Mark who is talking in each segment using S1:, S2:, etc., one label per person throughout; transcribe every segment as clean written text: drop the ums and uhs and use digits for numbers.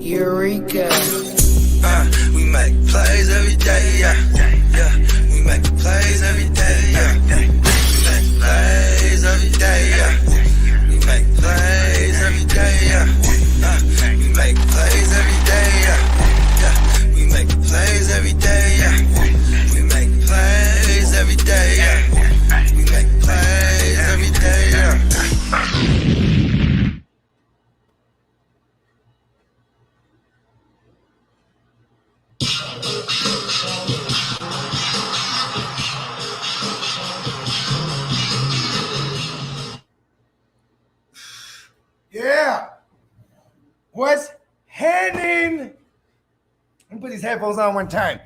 S1: Eureka.
S2: We make plays every day, yeah. We make plays every day, yeah. We make plays every day, yeah. We make plays every day, yeah. We make plays every day, yeah. We make plays every day, yeah. We make plays every day, yeah. We make plays every day, yeah.
S3: Yeah. What's happening? Let me put these headphones on one time.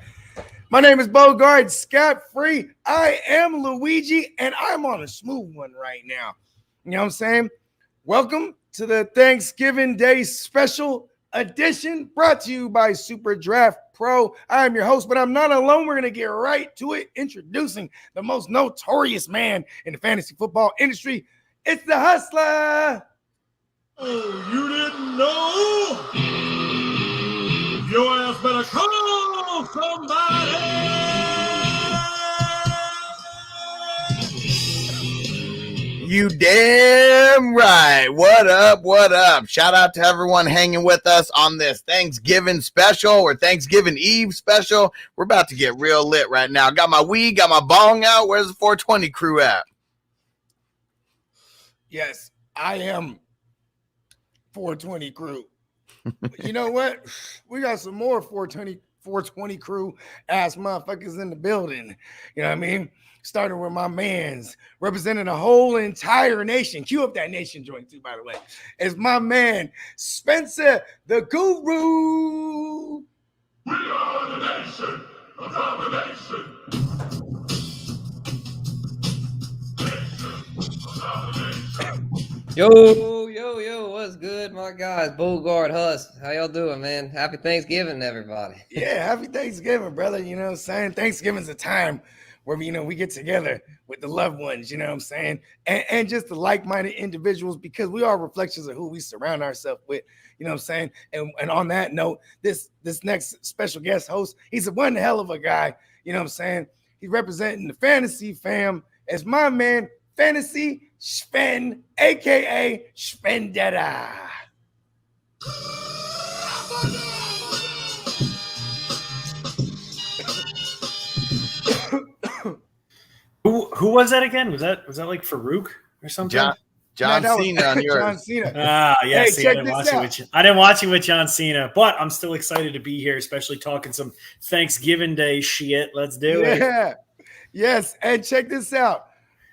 S3: My name is Bogard, scot-free. I am Luigi, and I'm on a smooth one right now. You know what I'm saying? Welcome to the Thanksgiving Day special edition brought to you by Super Draft Pro. I am your host, but I'm not alone. We're going to get right to it, introducing the most notorious man in the fantasy football industry. It's the Hustler.
S4: Oh, you didn't know? Your ass better call somebody.
S5: You damn right. What up? What up? Shout out to everyone hanging with us on this Thanksgiving special or Thanksgiving Eve special. We're about to get real lit right now. Got my weed, got my bong out. Where's the 420 crew at?
S3: Yes, I am 420 crew. You know what? We got some more 420 crew ass motherfuckers in the building. You know what I mean? Starting with my mans, representing the whole entire nation. Cue up that nation joint too, by the way. It's my man, Spencer the Guru.
S4: We are the nation of domination.
S6: Yo, what's good, my guys? Bogard, Huss. How y'all doing, man? Happy Thanksgiving, everybody.
S3: Yeah, happy Thanksgiving, brother. You know what I'm saying? Thanksgiving's a time where, we get together with the loved ones, you know what I'm saying? And just the like-minded individuals, because we are reflections of who we surround ourselves with, you know what I'm saying? And on that note, this next special guest host, he's one hell of a guy, you know what I'm saying? He's representing the fantasy fam as my man, Fantasy Sven, a.k.a. Svendetta.
S7: Who was that again? Was that like Farouk or something?
S5: John Cena on yours.
S3: John Cena.
S7: Yeah.
S3: Hey,
S7: See,
S3: check
S7: I
S3: this out.
S7: didn't watch it with John Cena, but I'm still excited to be here, especially talking some Thanksgiving Day shit. Let's do it.
S3: Yeah. Yes, and check this out.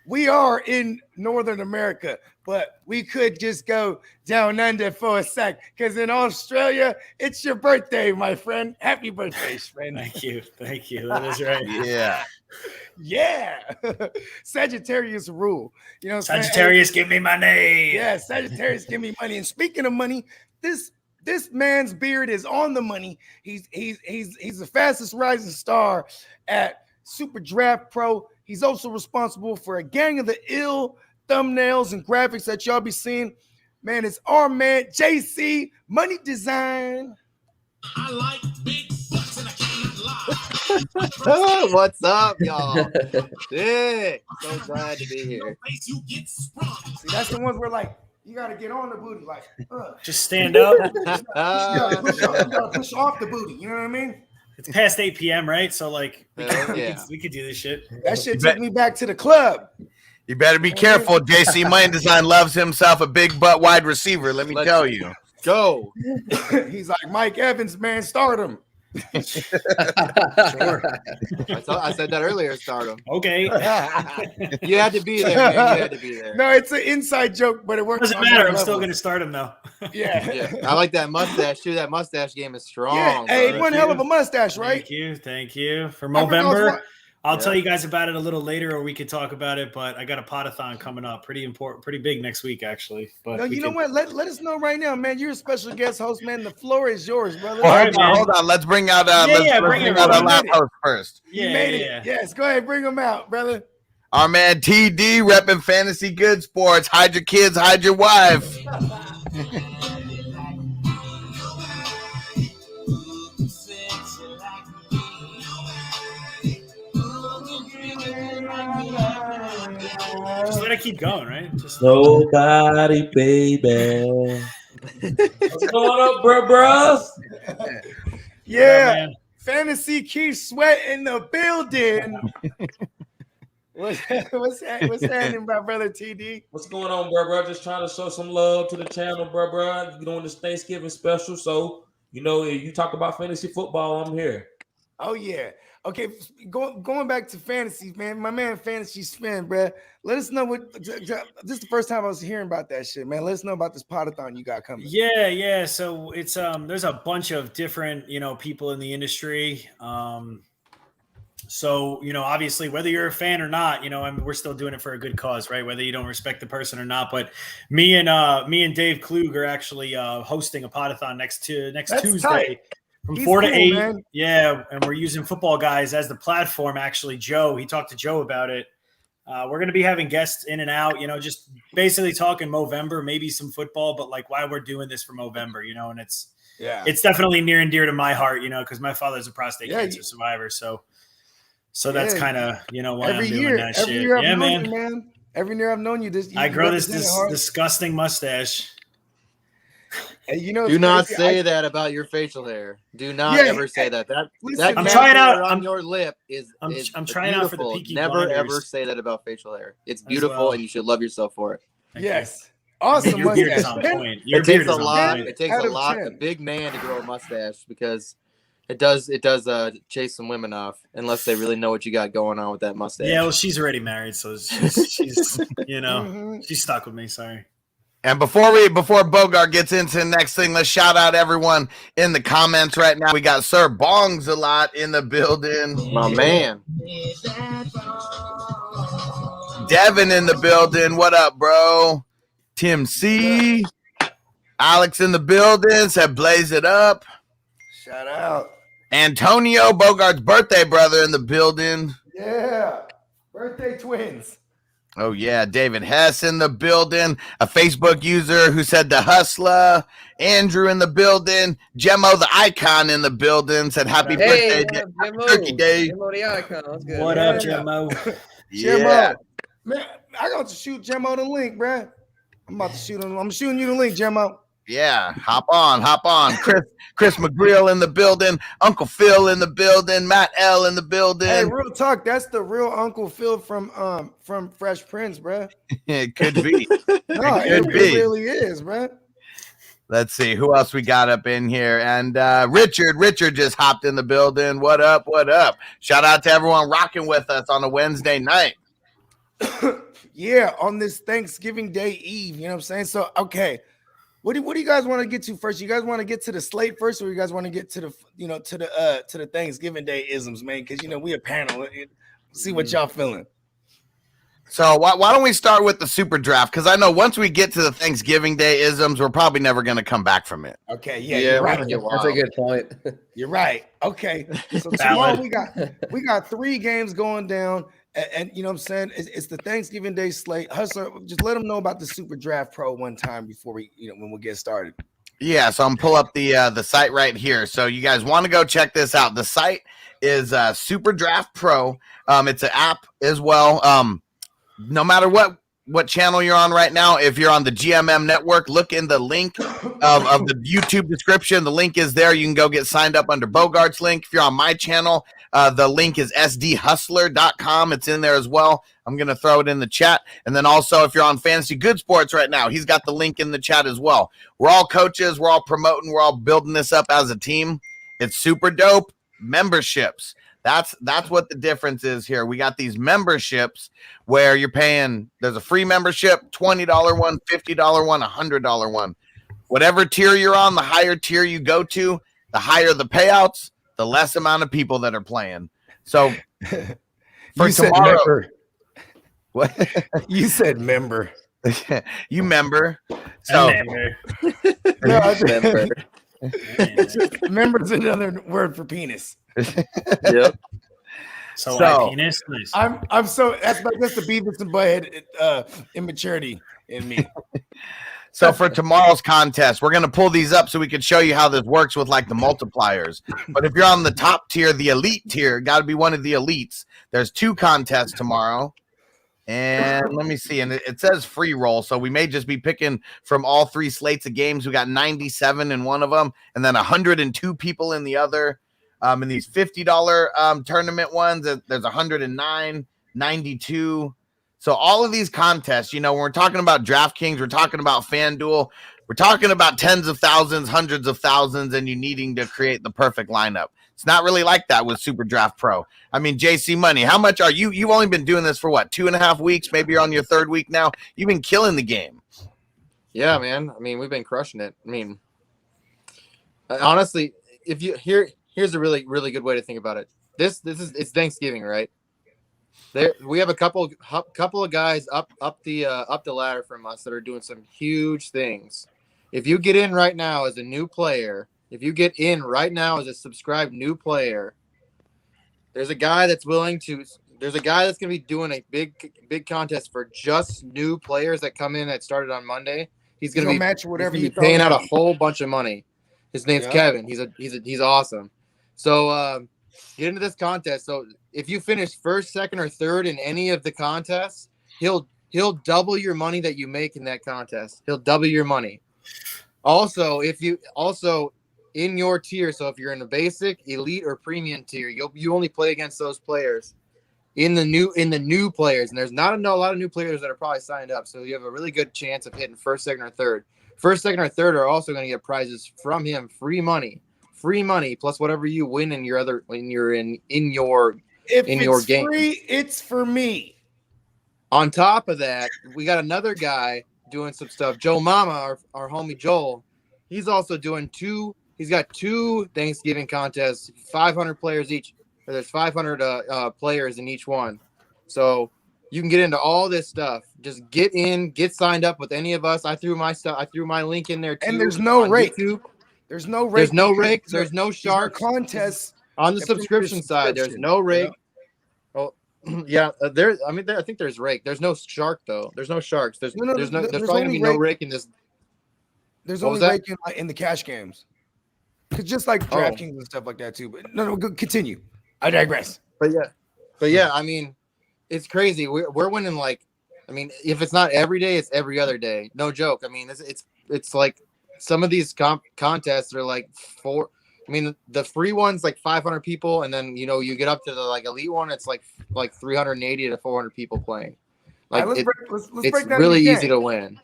S3: We are in Northern America, but we could just go down under for a sec, because in Australia, it's your birthday, my friend. Happy birthday, friend.
S7: Thank you. That is right.
S5: Yeah.
S3: Yeah. Sagittarius rule. You know,
S7: Sagittarius, give me money.
S3: Yeah, Sagittarius, give me money. And speaking of money, this man's beard is on the money. He's the fastest rising star at Super Draft Pro. He's also responsible for a gang of the ill thumbnails and graphics that y'all be seeing. Man, it's our man, JC Money Design.
S4: I like big butts and I cannot lie.
S8: What's up, y'all? Yeah, so glad to be here.
S4: You get sprung.
S3: See, that's the ones where, like, you got to get on the booty. Like,
S7: Just stand up.
S3: you gotta push off the booty. You know what I mean?
S7: It's past 8 p.m., right? So, like, we
S8: Yeah.
S7: could do this shit.
S3: That shit took me back to the club.
S5: You better be careful. JC Money Design loves himself a big butt wide receiver. Let me tell you.
S8: Go.
S3: He's like, Mike Evans, man, start him.
S7: Sure.
S8: I said that earlier, stardom.
S7: Okay.
S8: You had to be there, man. You had to be there.
S3: No, it's an inside joke, but it works.
S7: Doesn't matter. I'm still going to start him, though.
S3: Yeah.
S8: I like that mustache, too. That mustache game is strong.
S3: Yeah. Hey, one hell of a mustache, right?
S7: Thank you. For Movember, I'll tell you guys about it a little later, or we could talk about it. But I got a potathon coming up, pretty important, pretty big next week, actually. But
S3: no, you know what? Let us know right now, man. You're a special guest host, man. The floor is yours, brother.
S5: Well, hold on. Let's bring out our last host first.
S3: Yeah. Yes, go ahead, bring him out, brother.
S5: Our man TD repping Fantasy Good Sports. Hide your kids, hide your wife.
S7: gotta keep going, right? Just
S1: Nobody, baby. What's going up, bros?
S3: Yeah,
S7: man.
S3: Fantasy Keith Sweat in the building. What's happening, my brother TD?
S1: What's going on, bro? Just trying to show some love to the channel, bro. Doing this Thanksgiving special, so if you talk about fantasy football, I'm here.
S3: Oh yeah. Okay, going back to fantasy, man. My man, Fantasy Spin, bro. Let us know this is the first time I was hearing about that shit, man. Let us know about this podathon you got coming.
S7: Yeah. So it's there's a bunch of different people in the industry. So obviously, whether you're a fan or not, we're still doing it for a good cause, right? Whether you don't respect the person or not. But me and Dave Klug are actually hosting a podathon next Tuesday.
S3: Tight.
S7: From
S3: He's
S7: 4 to
S3: cool,
S7: 8,
S3: man.
S7: yeah, and we're using Football Guys as the platform. Actually, he talked to Joe about it. We're going to be having guests in and out, just basically talking Movember, maybe some football, but like why we're doing this for Movember, and it's definitely near and dear to my heart, because my father's a prostate cancer survivor, so that's kind of why I'm doing that shit.
S3: Yeah, man. Every year I've known you, I
S7: grow this disgusting mustache.
S3: And
S8: do not say that about your facial hair. Do not ever say that. That
S7: I'm trying out
S8: on your lip is
S7: I'm trying out for the Peacock.
S8: Never ever say that about facial hair. It's beautiful and you should love yourself for it.
S3: Yes. Awesome.
S7: Your beard is on point.
S8: It takes a lot. It takes a big man to grow a mustache because it does chase some women off unless they really know what you got going on with that mustache.
S7: Yeah, well, she's already married, so she's she's stuck with me. Sorry.
S5: And before Bogard gets into the next thing, let's shout out everyone in the comments right now. We got Sir Bongs a lot in the building.
S8: My man.
S5: Devin in the building. What up, bro? Tim C. Alex in the building. Said blaze it up.
S3: Shout out.
S5: Antonio, Bogard's birthday brother in the building.
S3: Yeah. Birthday twins.
S5: Oh, yeah. David Hess in the building. A Facebook user who said the hustler. Andrew in the building. Gemmo the icon in the building said happy birthday. Turkey Day.
S6: Gemmo the icon. That's good.
S7: What up, Gemmo?
S5: Yeah.
S3: Man, I got to shoot Gemmo the link, bruh. I'm about to shoot him. I'm shooting you the link, Gemmo.
S5: Yeah, hop on. Chris McGreal in the building, Uncle Phil in the building, Matt L in the building.
S3: Hey, real talk, that's the real Uncle Phil from Fresh Prince, bruh.
S5: It could be.
S3: No, it really is, bruh.
S5: Let's see who else we got up in here. And Richard just hopped in the building. What up? Shout out to everyone rocking with us on a Wednesday night.
S3: Yeah, on this Thanksgiving Day Eve, you know what I'm saying? So, okay. What do you guys want to get to first? You guys want to get to the slate first, or you guys want to get to the to the Thanksgiving Day isms, man? Because we a panel. See what y'all feeling.
S5: So why don't we start with the super draft? Because I know once we get to the Thanksgiving Day isms, we're probably never going to come back from it.
S3: Okay, you're right.
S6: That's a good point.
S3: You're right. Okay, so tomorrow we got 3 games going down. And you know what I'm saying? It's the Thanksgiving Day slate. Hustler, just let them know about the Super Draft Pro one time before when we get started.
S5: Yeah, so I'm pull up the site right here. So you guys want to go check this out. The site is Super Draft Pro. It's an app as well. No matter what channel you're on right now, if you're on the GMM network, look in the link of the YouTube description. The link is there. You can go get signed up under Bogard's link. If you're on my channel, the link is sdhustler.com. It's in there as well. I'm going to throw it in the chat. And then also, if you're on FantasyGoodeSports right now, he's got the link in the chat as well. We're all coaches. We're all promoting. We're all building this up as a team. It's super dope. Memberships. That's what the difference is here. We got these memberships where you're paying. There's a free membership, $20 one, $50 one, $100 one. Whatever tier you're on, the higher tier you go to, the higher the payouts, the less amount of people that are playing. So for tomorrow, what
S3: you said member,
S5: you member. So
S3: member's another word for penis.
S8: Yep.
S7: So penis. Nice.
S3: I'm so that's the Beavis and Butthead immaturity in me.
S5: So for tomorrow's contest, we're going to pull these up so we can show you how this works with like the multipliers. But if you're on the top tier, the elite tier, got to be one of the elites. There's 2 contests tomorrow. And let me see. And it says free roll. So we may just be picking from all 3 slates of games. We got 97 in one of them and then 102 people in the other. In these $50 tournament ones, there's 109, 92. So all of these contests, when we're talking about DraftKings, we're talking about FanDuel, we're talking about tens of thousands, hundreds of thousands, and you needing to create the perfect lineup. It's not really like that with Super Draft Pro. I mean, JC Money, how much are you? You've only been doing this for what, 2.5 weeks? Maybe you're on your 3rd week now. You've been killing the game. Yeah, man. I mean, we've been crushing it. I mean, honestly, if you here's a really, really good way to think about it. It's Thanksgiving, right? We have a couple of guys up the ladder from us that are doing some huge things. If you get in right now as a new player, if you get in right now as a subscribed new player, there's a guy that's going to be doing a big contest for just new players that come in that started on Monday. He's going to be match whatever you paying out a whole bunch of money. His name's Kevin. He's awesome. So get into this contest. So if you finish 1st, 2nd, or 3rd in any of the contests, he'll double your money that you make in that contest. He'll double your money. Also, in your tier, so if you're in the basic, elite, or premium tier, you only play against those players in the new players, and there's not a lot of new players that are probably signed up. So you have a really good chance of hitting 1st, 2nd, or 3rd. 1st, 2nd, or 3rd are also going to get prizes from him, free money plus whatever you win in your other when you're in your game.
S3: Free, it's for me.
S5: On top of that, we got another guy doing some stuff. Joe Mama, our homie Joel, he's also doing 2. He's got 2 Thanksgiving contests, 500 players each. There's 500 players in each one. So you can get into all this stuff. Just get signed up with any of us. I threw my link in there too.
S3: And there's no rake.
S5: YouTube.
S3: There's no rake.
S5: There's no rake. There's no shark
S3: contests
S5: on the subscription side. There's no rake. Yeah. Oh, yeah. I think there's rake. There's no shark though. There's no sharks. There's probably gonna be no rake in this.
S3: There's only rake in the cash games. Cause just like DraftKings and stuff like that too. But no, continue. I digress.
S5: But yeah. I mean, it's crazy. We're winning if it's not every day, it's every other day. No joke. I mean, it's like some of these contests are like 4. I mean, the free one's like 500 people, and then you get up to the elite one, it's like 380 to 400 people playing. Like let's break down really easy to win.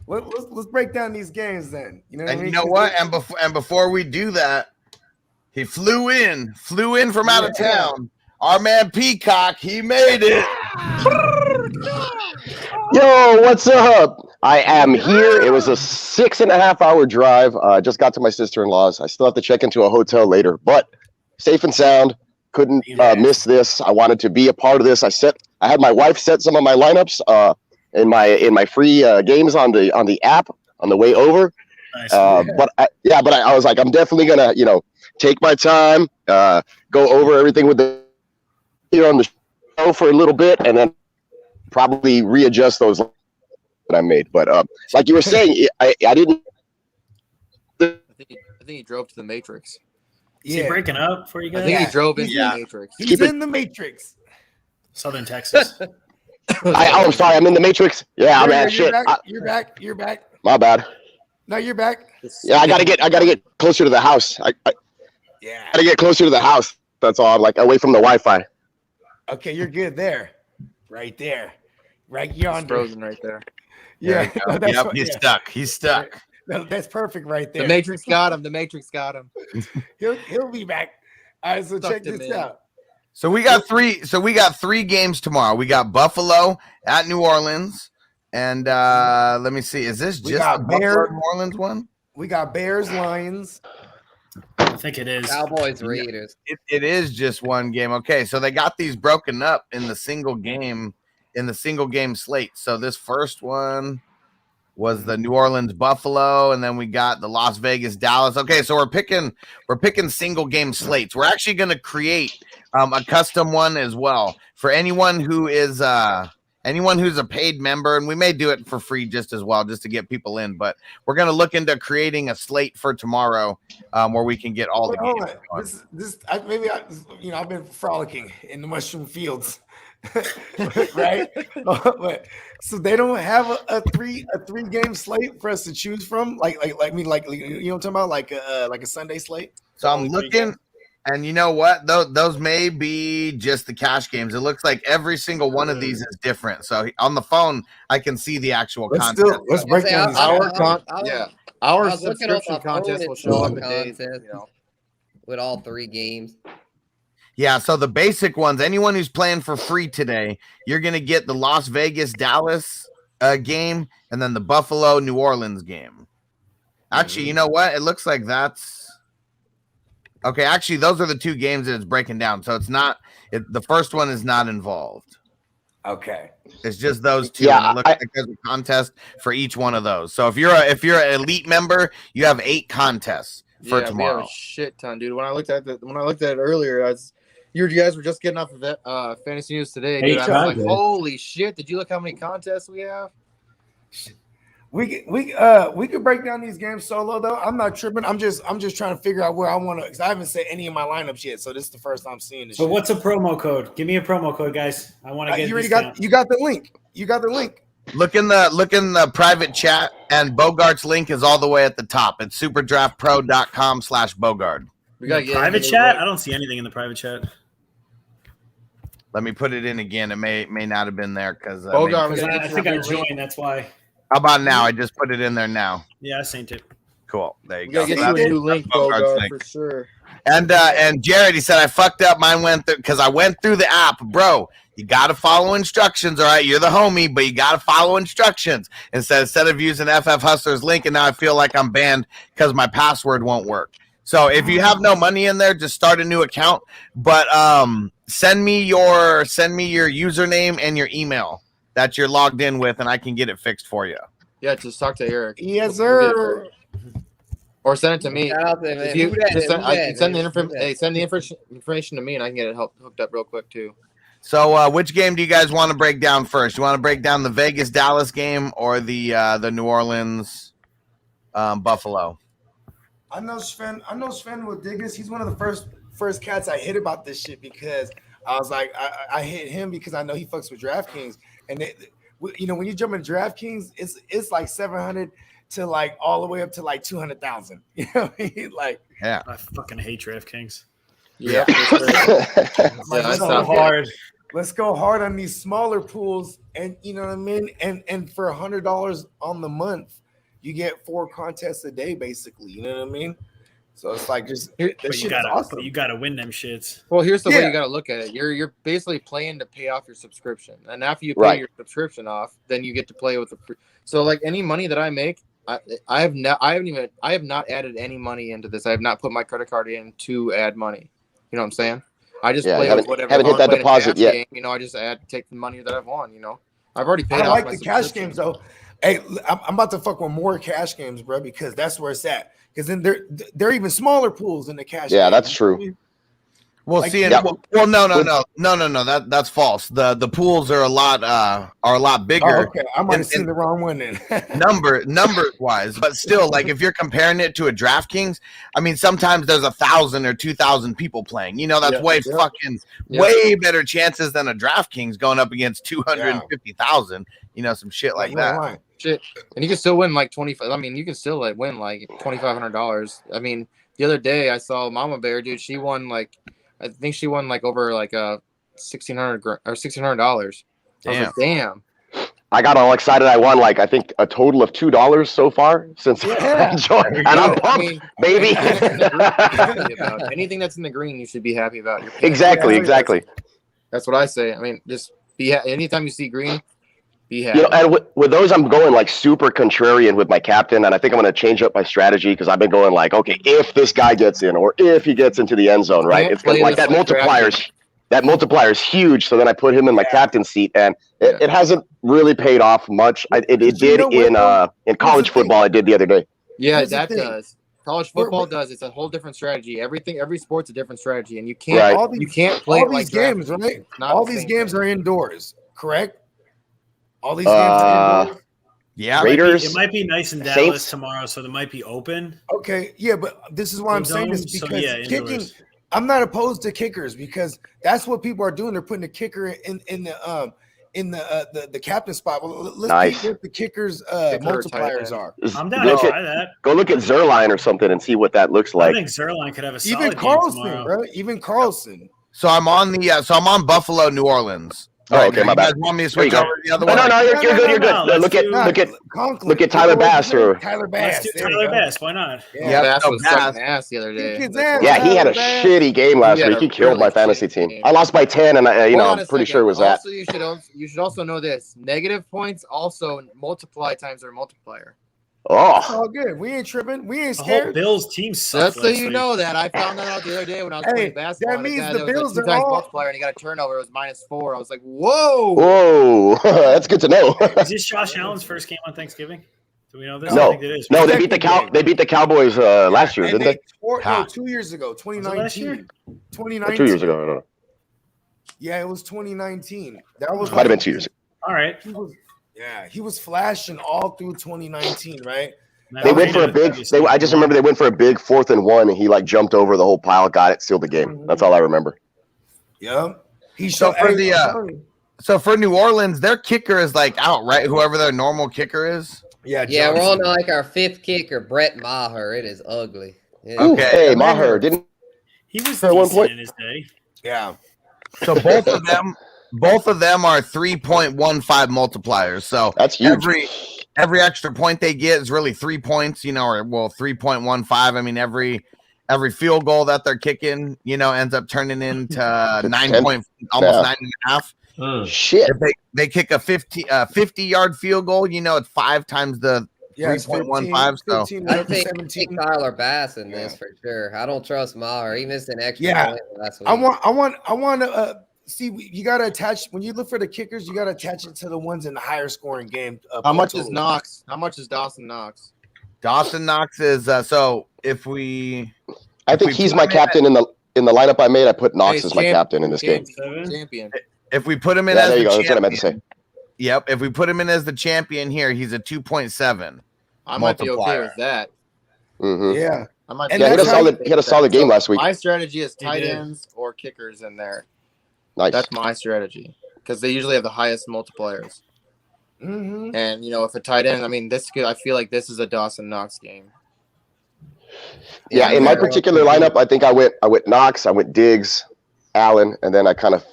S3: Let's break down these games then.
S5: You know what? And before we do that, he flew in from out of town. Our man Peacock, he made it.
S9: Yo, what's up? I am here. It was a 6.5-hour drive. I just got to my sister-in-law's. I still have to check into a hotel later, but safe and sound. Couldn't miss this. I wanted to be a part of this. I had my wife set some of my lineups in my free games on the app on the way over. Nice. But I was like, I'm definitely gonna take my time, go over everything with on the show for a little bit, and then probably readjust those that I made. But like you were saying, I didn't.
S5: I think he drove to the Matrix.
S7: Is he breaking up for you guys?
S5: I think he drove into the Matrix.
S3: He's in the Matrix.
S7: Southern Texas.
S9: I'm sorry. I'm in the Matrix. Yeah, man. Shit.
S3: You're back.
S9: My bad.
S3: No, you're back.
S9: Yeah, I gotta get closer to the house. I gotta get closer to the house. That's all. I'm like away from the Wi-Fi.
S3: Okay, you're good there. Right there. Right yonder.
S5: Frozen right there.
S3: Yeah.
S5: He's stuck.
S3: That's perfect right there.
S5: The Matrix got him.
S3: He'll be back. All right, so check this out.
S5: So we got 3 games tomorrow. We got Buffalo at New Orleans. And let me see. Is this just the Buffalo New Orleans one?
S3: We got Bears, Lions.
S7: I think it is.
S6: Cowboys, Raiders.
S5: It is just one game. Okay, so they got these broken up in the single game slate. So this first one was the New Orleans Buffalo, and then we got the Las Vegas Dallas. Okay, so we're picking single game slates. We're actually going to create a custom one as well for anyone who is anyone who's a paid member, and we may do it for free just as well, just to get people in. But we're going to look into creating a slate for tomorrow where we can get all the games.
S3: I've been frolicking in the mushroom fields, right? But, so they don't have a three game slate for us to choose from, like you know what I'm talking about, like a Sunday slate.
S5: So I'm looking. And you know what? Those may be just the cash games. It looks like every single one of these is different. So on the phone, I can see the actual content.
S3: Let's break down
S8: our subscription contest will show up in days,
S6: with all 3 games.
S5: Yeah, so the basic ones, anyone who's playing for free today, you're going to get the Las Vegas Dallas game and then the Buffalo New Orleans game. Actually, you know what? It looks like that's okay. Actually, those are the 2 games that it's breaking down. So it's not the first one is not involved.
S3: Okay.
S5: It's just those 2.
S9: Yeah,
S5: it looks like there's a contest for each one of those. So if you're an elite member, you have 8 contests for tomorrow.
S8: We have a shit ton, dude. When I looked at it earlier, you guys were just getting off of Fantasy News today. Dude. I was like, holy shit! Did you look how many contests we have?
S3: We could break down these games solo though. I'm not tripping. I'm just trying to figure out where I want to, because I haven't set any of my lineups yet. So this is the first time seeing this.
S7: So what's a promo code? Give me a promo code, guys. I want to get.
S3: You got the link. You got the link.
S5: Look in the private chat, and Bogart's link is all the way at the top. It's superdraftpro.com/Bogard.
S8: We got
S7: private chat. I don't see anything in the private chat.
S5: Let me put it in again. It may not have been there because
S7: I think I joined. That's why.
S5: How about now? I just put it in there now.
S7: Yeah, I synced it.
S5: Cool. There you
S8: We
S5: go.
S8: gotta get you a new link, Bogard, for sure.
S5: And Jared, he said I fucked up. Mine went through because I went through the app, bro. You gotta follow instructions, all right? You're the homie, but you gotta follow instructions. Instead of using FF Hustler's link, and now I feel like I'm banned because my password won't work. So if you have no money in there, just start a new account. But send me your username and your email that you're logged in with, and I can get it fixed for you.
S8: Yeah, just talk to Eric.
S3: Yes, sir.
S8: Or send it to me.
S6: Send
S8: the information to me, and I can get it hooked up real quick too.
S5: So, which game do you guys want to break down first? You want to break down the Vegas Dallas game or the New Orleans Buffalo?
S3: I know Sven will dig this. He's one of the first cats I hit about this shit, because I was like, I hit him because I know he fucks with DraftKings, and when you jump in DraftKings, it's like 700 to like all the way up to like 200,000. You know what I mean? Like,
S5: yeah,
S7: I fucking hate DraftKings.
S8: Yeah,
S3: that's so hard. Let's go hard on these smaller pools, and you know what I mean. And for $100 on the month, you get 4 contests a day, basically. You know what I mean? So it's like just awesome.
S7: You gotta win them shits.
S8: Well, here's the way you gotta look at it. You're basically playing to pay off your subscription, and after you pay your subscription off, then you get to play with the. So like any money that I make, I have not added any money into this. I have not put my credit card in to add money. You know what I'm saying? I just play with whatever.
S9: Haven't hit that deposit yet.
S8: Game, I just take the money that I've won. I've already paid.
S3: I like the cash games though. Hey, I'm about to fuck with more cash games, bro, because that's where it's at. Because then they're even smaller pools in the cash.
S9: Yeah,
S3: game.
S9: that's true.
S5: Well,
S3: Like,
S5: see,
S9: yeah.
S5: well, no. That's false. The pools are a lot bigger.
S3: Oh, okay, I might have seen the wrong one then.
S5: number wise, but still, like if you're comparing it to a DraftKings, I mean, sometimes there's 1,000 or 2,000 people playing. That's way better chances than a DraftKings going up against 250,000. Some shit like that.
S8: Shit, and you can still win like 25. I mean, you can still like win like $2,500. I mean, the other day I saw Mama Bear, dude. She won I think she won like over like $1,600 or $1,600. I was like, damn.
S9: I got all excited. I won I think a total of $2 so far since I joined, and I'm pumped, baby.
S8: Anything that's in the green, you should be happy about.
S9: Exactly.
S8: That's what I say. I mean, just be anytime you see green. Be happy.
S9: And with those, I'm going super contrarian with my captain, and I think I'm going to change up my strategy because I've been going okay, if this guy gets in or if he gets into the end zone, right? It's going to that multiplier's that multiplier is huge. So then I put him in my captain seat, and it hasn't really paid off much. It did in college football. It did the other day.
S8: Yeah, that does. College football does. It's a whole different strategy. Every sport's a different strategy, and you can't you can't play
S3: all these games, right? All these games are indoors, correct? All these games are indoors?
S5: Yeah,
S9: Raiders.
S7: It might be nice in Dallas
S9: Saints.
S7: tomorrow, so they might be open.
S3: Okay, yeah, but this is why I'm saying this
S7: So,
S3: because
S7: yeah,
S3: kicking.
S7: indoors.
S3: I'm not opposed to kickers because that's what people are doing. They're putting a kicker in the captain spot. Well, let's
S9: Nice.
S3: see what the kickers
S8: Kicker
S3: multipliers
S8: tight
S3: are.
S7: I'm down to try that.
S9: Go look at Zerline or something and see what that looks
S7: I
S9: like.
S7: think Zerline could have a solid
S3: Even
S7: game
S3: Carlson,
S7: tomorrow.
S3: bro. Even Carlson.
S5: So I'm on Buffalo, New Orleans.
S9: Oh, okay,
S5: now.
S9: my
S5: You guys
S9: bad.
S5: want me to
S9: There you
S5: switch
S9: go.
S5: over to the other
S9: No,
S5: one?
S9: no, you're good. You're
S7: No,
S9: good. Look at
S3: Conklin.
S9: look at Tyler Bass or
S3: Tyler
S7: Let's
S3: Bass.
S7: do
S3: There you
S7: Tyler
S3: go.
S7: Bass. Why not?
S3: Yeah.
S8: Bass
S5: so
S8: was
S5: Bass.
S8: sucking ass the other day.
S3: Kick his
S8: That's
S3: ass.
S9: yeah, he had a
S3: Tyler Bass.
S9: shitty game last
S8: He had
S9: week.
S8: a
S9: He killed my
S8: really
S9: fantasy
S8: shitty
S9: team.
S8: game.
S9: I lost by 10, and
S8: Hold on
S9: I'm
S8: a
S9: pretty
S8: second.
S9: sure it was that.
S8: Also, you should also know this: negative points also multiply times their multiplier.
S3: It's
S9: Oh,
S3: all good. We ain't tripping. We ain't
S7: The whole
S3: scared.
S7: Bills team sucks.
S8: Just so you know that I found that out the other day when I was
S3: Hey,
S8: playing basketball.
S3: that
S8: and
S3: means
S8: guy
S3: the
S8: that was
S3: Bills
S8: a
S3: are
S8: 2 times
S3: all-
S8: multiplier and he got a turnover. It was -4. I was like, whoa.
S9: whoa, that's good to know.
S7: Is this Josh Allen's first game on Thanksgiving? Do we know this? I
S9: No,
S7: think it is.
S9: no, they beat the Cowboys last year,
S3: And
S9: didn't they?
S3: No, 2 years ago,
S7: Was it last year?
S3: 2019.
S9: Or
S3: 2019.
S9: 2 years ago. I don't know.
S3: Yeah, it was 2019. That was
S9: Might have been 2 years ago.
S7: All right.
S3: He was flashing all through 2019, right?
S9: They went for a big. I just remember they went for a big 4th and 1, and he like jumped over the whole pile, got it, sealed the game. That's all I remember.
S3: Yeah.
S5: So for New Orleans, their kicker is like out, right? Whoever their normal kicker is.
S3: Yeah,
S6: Yeah, we're
S3: Johnson.
S6: on like our 5th kicker, Brett Maher. It is ugly. Yeah.
S9: Ooh,
S5: Okay.
S9: hey, Maher didn't.
S7: He was
S9: At one
S7: decent
S9: point-
S7: in his day.
S3: Yeah.
S5: So both of them are 3.15 multipliers. So
S9: That's huge.
S5: every extra point they get is really 3 points, or 3.15. I mean, every field goal that they're kicking, ends up turning into 9 point, almost
S9: Yeah.
S5: 9.5.
S9: Shit.
S5: If they kick a 50-yard field goal, it's 5 times the
S3: Yeah, it's
S5: 3.15. So
S3: 15,
S6: I think
S3: 17.
S6: Tyler Bass in this for sure. I don't trust Maher. He missed an extra
S3: Yeah.
S6: point last week.
S3: I want to see. You got to attach when you look for the kickers. You got to attach it to the ones in the higher scoring game.
S8: How much is
S3: total.
S8: Knox? How much is Dawson Knox?
S5: Dawson Knox is so if we.
S9: I think he's my captain in the lineup I made. I put Knox
S8: Hey,
S9: as my captain in this game.
S8: Champion.
S5: If we put him in
S9: Yeah,
S5: as
S9: there you
S5: the
S9: go. That's what I meant to
S5: champion,
S9: say.
S5: Yep. If we put him in as the champion here, he's a 2.7.
S8: I might be okay
S5: multiplier.
S8: with that.
S9: Mm-hmm.
S3: Yeah.
S8: I might.
S3: And
S9: Yeah, he
S3: that's
S9: had a solid game last week.
S8: My strategy is
S7: He
S8: tight
S7: did.
S8: ends or kickers in there.
S9: Nice.
S8: That's my strategy because they usually have the highest multipliers.
S3: Mm-hmm.
S8: And if a tight end, I mean, I feel like this is a Dawson Knox game.
S9: Yeah, in my particular lineup, I think I went Knox, I went Diggs, Allen, and then I kind of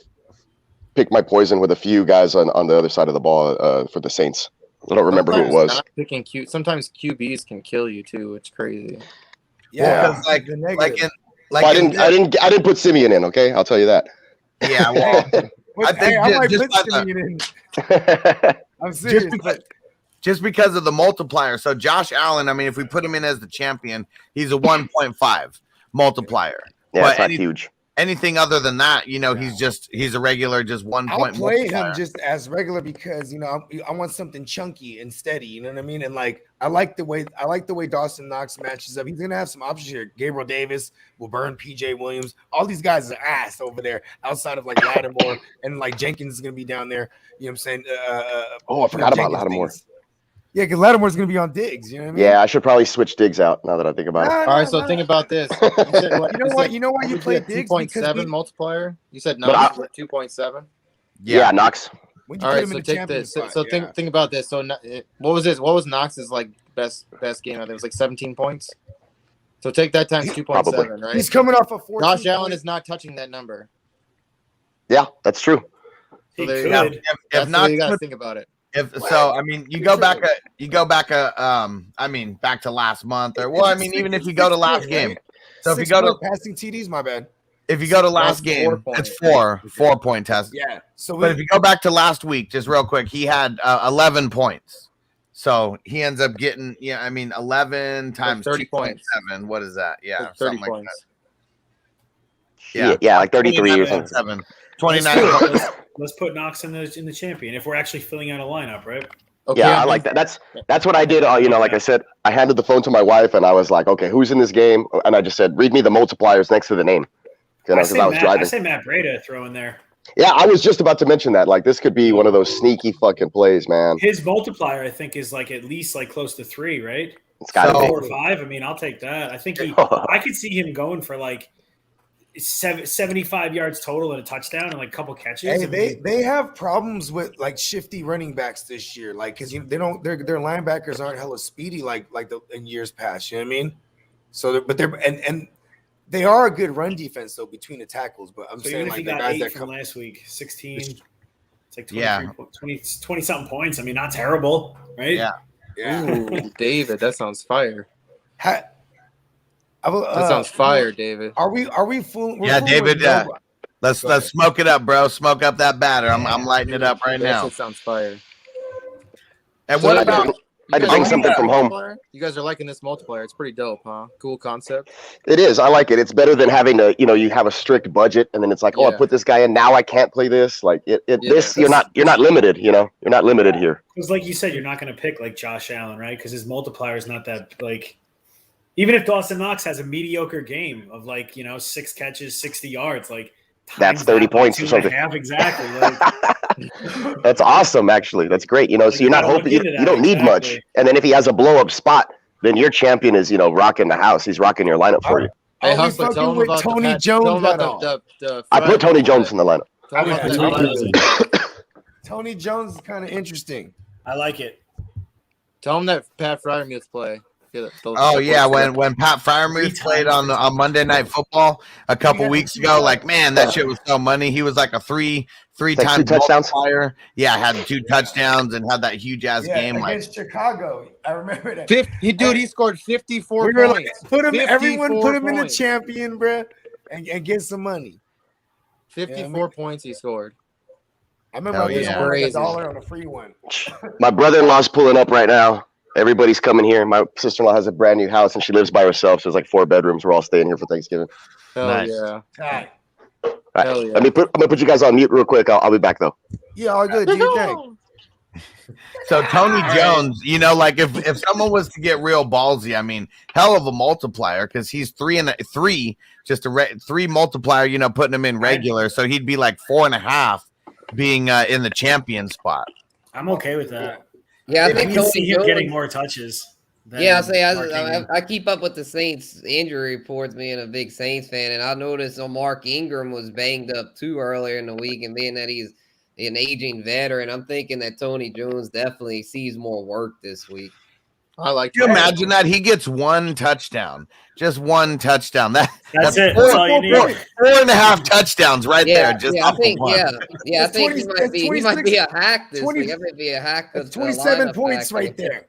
S9: picked my poison with a few guys on the other side of the ball for the Saints. I don't remember who it was.
S8: Not picking Sometimes QBs can kill you too. It's crazy.
S3: Yeah.
S5: Because like
S3: the
S5: in
S3: negative.
S9: I didn't put Simeon in. Okay, I'll tell you that.
S5: yeah, well, I think
S3: Hey, I might
S5: just
S3: put
S5: by the-
S3: Simeon in. I'm serious.
S5: just because of the multiplier. So Josh Allen, I mean, if we put him in as the champion, he's a 1.5 multiplier.
S9: Yeah,
S5: But
S9: it's not huge.
S5: anything other than that, he's a regular just 1
S3: I'll
S5: point
S3: play
S5: multiplier.
S3: him just as regular because I want something chunky and steady. You know what I mean? And like I like the way Dawson Knox matches up. He's gonna have some options here. Gabriel Davis will burn PJ Williams. All these guys are ass over there outside of like Lattimore and like Jenkins is gonna be down there. You know what I'm saying?
S9: Oh, I forgot about
S3: Jenkins
S9: Lattimore.
S3: things. Yeah, because Lattimore's gonna be on Diggs. You know what I mean?
S9: Yeah, I should probably switch Diggs out now that I think about it.
S3: Nah,
S8: All
S3: nah,
S8: right, so
S3: nah.
S8: think about this.
S3: You know why you play Diggs? Because
S8: 2.7 multiplier. You said
S9: But
S8: Knox was 2.7.
S9: Yeah, Knox.
S3: when you
S8: All
S3: put
S8: right,
S3: him
S8: so
S3: in the
S8: take
S3: champion
S8: this.
S3: spot,
S8: So
S3: yeah.
S8: think about this. So what was this? What was Knox's like best game? I think it was like 17 points. So take that times 2.7, right?
S3: He's coming off a 14.
S8: Josh Allen is not touching that number.
S9: Yeah, that's true.
S8: So
S7: He
S8: there you
S7: could.
S8: go.
S5: If
S8: That's the
S5: not,
S8: way you got to think about it.
S5: I mean, you go back back to last month, or even if you go to last game. So if you go to
S3: passing TDs, my bad.
S5: if you go to last
S8: That's 4
S5: game,
S8: points.
S5: it's 4-point test.
S3: Yeah. So
S5: But if you go back to last week, just real quick, he had 11 points. So he ends up getting 11 times
S8: 30 points.
S5: 2.7. What is that? Yeah,
S8: Like 30
S5: something
S8: points.
S9: Yeah, like 33 or something.
S5: 7. 29 points.
S7: Let's put Knox in the champion if we're actually filling out a lineup, right?
S8: Okay,
S9: Yeah, I like that. That's what I did. Like I said, I handed the phone to my wife and I was like, okay, who's in this game? And I just said, read me the multipliers next to the name.
S7: I
S9: Because
S7: say
S9: I was driving.
S7: Matt Breida throw in there.
S9: Yeah, I was just about to mention that. Like, this could be one of those sneaky fucking plays, man.
S7: His multiplier, I think, is like at least like close to 3, right?
S9: It's got to be
S7: 4 or 5. I mean, I'll take that. I think I could see him going for like 75 yards total and a touchdown and like a couple catches.
S3: Hey, they have problems with like shifty running backs this year, like because they don't their linebackers aren't hella speedy like in years past. You know what I mean? So, but they're and they are a good run defense though between the tackles. But I'm saying like the guys that
S7: from last week, 16, it's like 20 something points. I mean, not terrible, right?
S3: Yeah.
S8: Ooh, David, that sounds fire.
S3: That
S8: sounds fire, David.
S3: Are we fooling?
S5: Yeah, David. Let's smoke it up, bro. Smoke up that batter. I'm lighting it up right now.
S8: That sounds fire.
S5: And what about?
S9: I had to bring something from home.
S8: You guys are liking this multiplier. It's pretty dope, huh? Cool concept.
S9: It is. I like it. It's better than having to, you have a strict budget and then it's like, I put this guy in. Now I can't play this. Like this, you're not limited. You're not limited here.
S7: Because like you said, you're not going to pick like Josh Allen, right? Because his multiplier is not that like. Even if Dawson Knox has a mediocre game of like 6 catches, 60 yards, like
S9: that's 30 points or something.
S7: Exactly. Like,
S9: that's awesome, actually. That's great. So you're not hoping you don't need much. And then if he has a blow up spot, then your champion is rocking the house. He's rocking your lineup for you.
S8: Hey, Hustler, tell him about
S3: Tony Jones.
S9: I put Tony Jones in the lineup.
S3: Tony Jones is kind of interesting.
S7: I like it.
S8: Tell him that Pat Fryermuth play.
S5: When Pat Fryermuth played on Monday Night Football a couple weeks ago, like, man, that shit was so money. He was like a three-time
S9: touchdowns.
S5: Player. Yeah, had 2 touchdowns and had that huge ass game
S3: against Chicago. I remember that.
S8: He scored 54 points.
S3: Everyone put him in the champion, bro, and get some money.
S8: 54 points he scored.
S3: I remember I just scored $1 on a free one.
S9: My brother-in-law's pulling up right now. Everybody's coming here. My sister-in-law has a brand new house and she lives by herself. So there's like 4 bedrooms. We're all staying here for Thanksgiving.
S8: Hell yeah.
S3: Right.
S8: Hell yeah.
S9: I'm gonna put you guys on mute real quick. I'll be back though.
S3: Yeah, all good. Do you think?
S5: So Tony Jones, like if someone was to get real ballsy, I mean, hell of a multiplier because he's 3 and 3, just a 3 multiplier. Putting him in regular, so he'd be like 4.5, being in the champion spot.
S7: I'm okay with that.
S6: Yeah, I think
S7: Tony see him getting more touches.
S6: I keep up with the Saints injury reports, being a big Saints fan, and I noticed Mark Ingram was banged up too earlier in the week, and being that he's an aging veteran, I'm thinking that Tony Jones definitely sees more work this week.
S8: I like.
S5: Can you imagine that he gets 1 touchdown, just 1 touchdown? That's
S7: it.
S5: 4, that's all you need. 4.5 touchdowns right there. Just
S6: I think he might be a hack this week. That might be a hack.
S3: That's 27 points right there.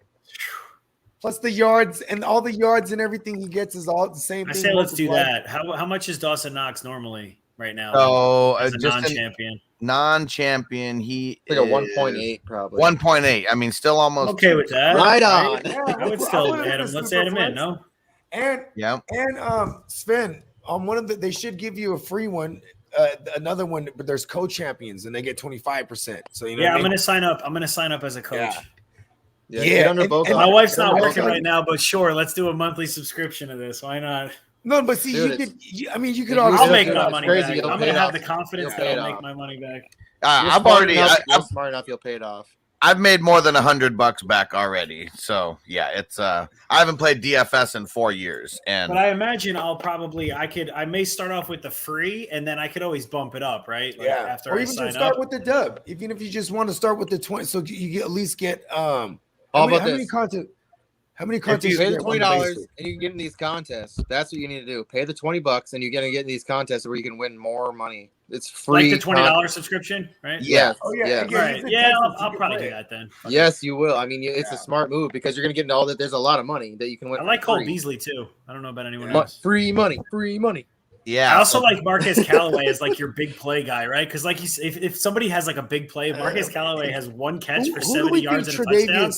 S3: Plus the yards and all the yards and everything he gets is all the same thing.
S7: I say let's do that. How much is Dawson Knox normally right now?
S5: So
S7: as a non-champion.
S5: Non-champion, he
S8: like a 1.8 probably.
S5: 1.8. I mean, still almost.
S7: Okay with that.
S8: Right on.
S7: Right? Yeah, I would still add him. Let's add him in. No.
S3: And Sven, on one of they should give you a free one, another one, but there's co-champions and they get 25%. So
S7: I'm gonna sign up. I'm gonna sign up as a coach.
S3: Yeah.
S7: And my wife's not working right now, but sure, let's do a monthly subscription of this. Why not?
S3: No, but see, you could.
S7: I'll make my money back. I'm gonna have the confidence that I'll make my money back.
S5: I'm
S8: smart enough. You'll pay it off.
S5: I've made more than $100 back already. So yeah, it's I haven't played DFS in 4 years,
S7: but I imagine I may start off with the free, and then I could always bump it up, right? Like after
S3: or
S7: I
S3: even
S7: sign
S3: just start
S7: up.
S3: with the dub. Even if you just want to start with the 20, so you at least get
S8: How many contests? If you pay the $20 and you can get in these contests, that's what you need to do. Pay the $20 and you're gonna get in these contests where you can win more money. It's free.
S7: Like the $20 subscription, right?
S8: Yeah.
S3: Oh yeah.
S7: Right. Yeah, I'll probably do that then.
S8: Yes, you will. I mean, it's a smart move because you're gonna get into all that. There's a lot of money that you can win.
S7: I like Cole Beasley too. I don't know about anyone else.
S8: Free money.
S5: Yeah.
S7: I also like Marquis Callaway as like your big play guy, right? Because like if somebody has like a big play, Marquis Callaway has 1 catch for 70 yards and a touchdown.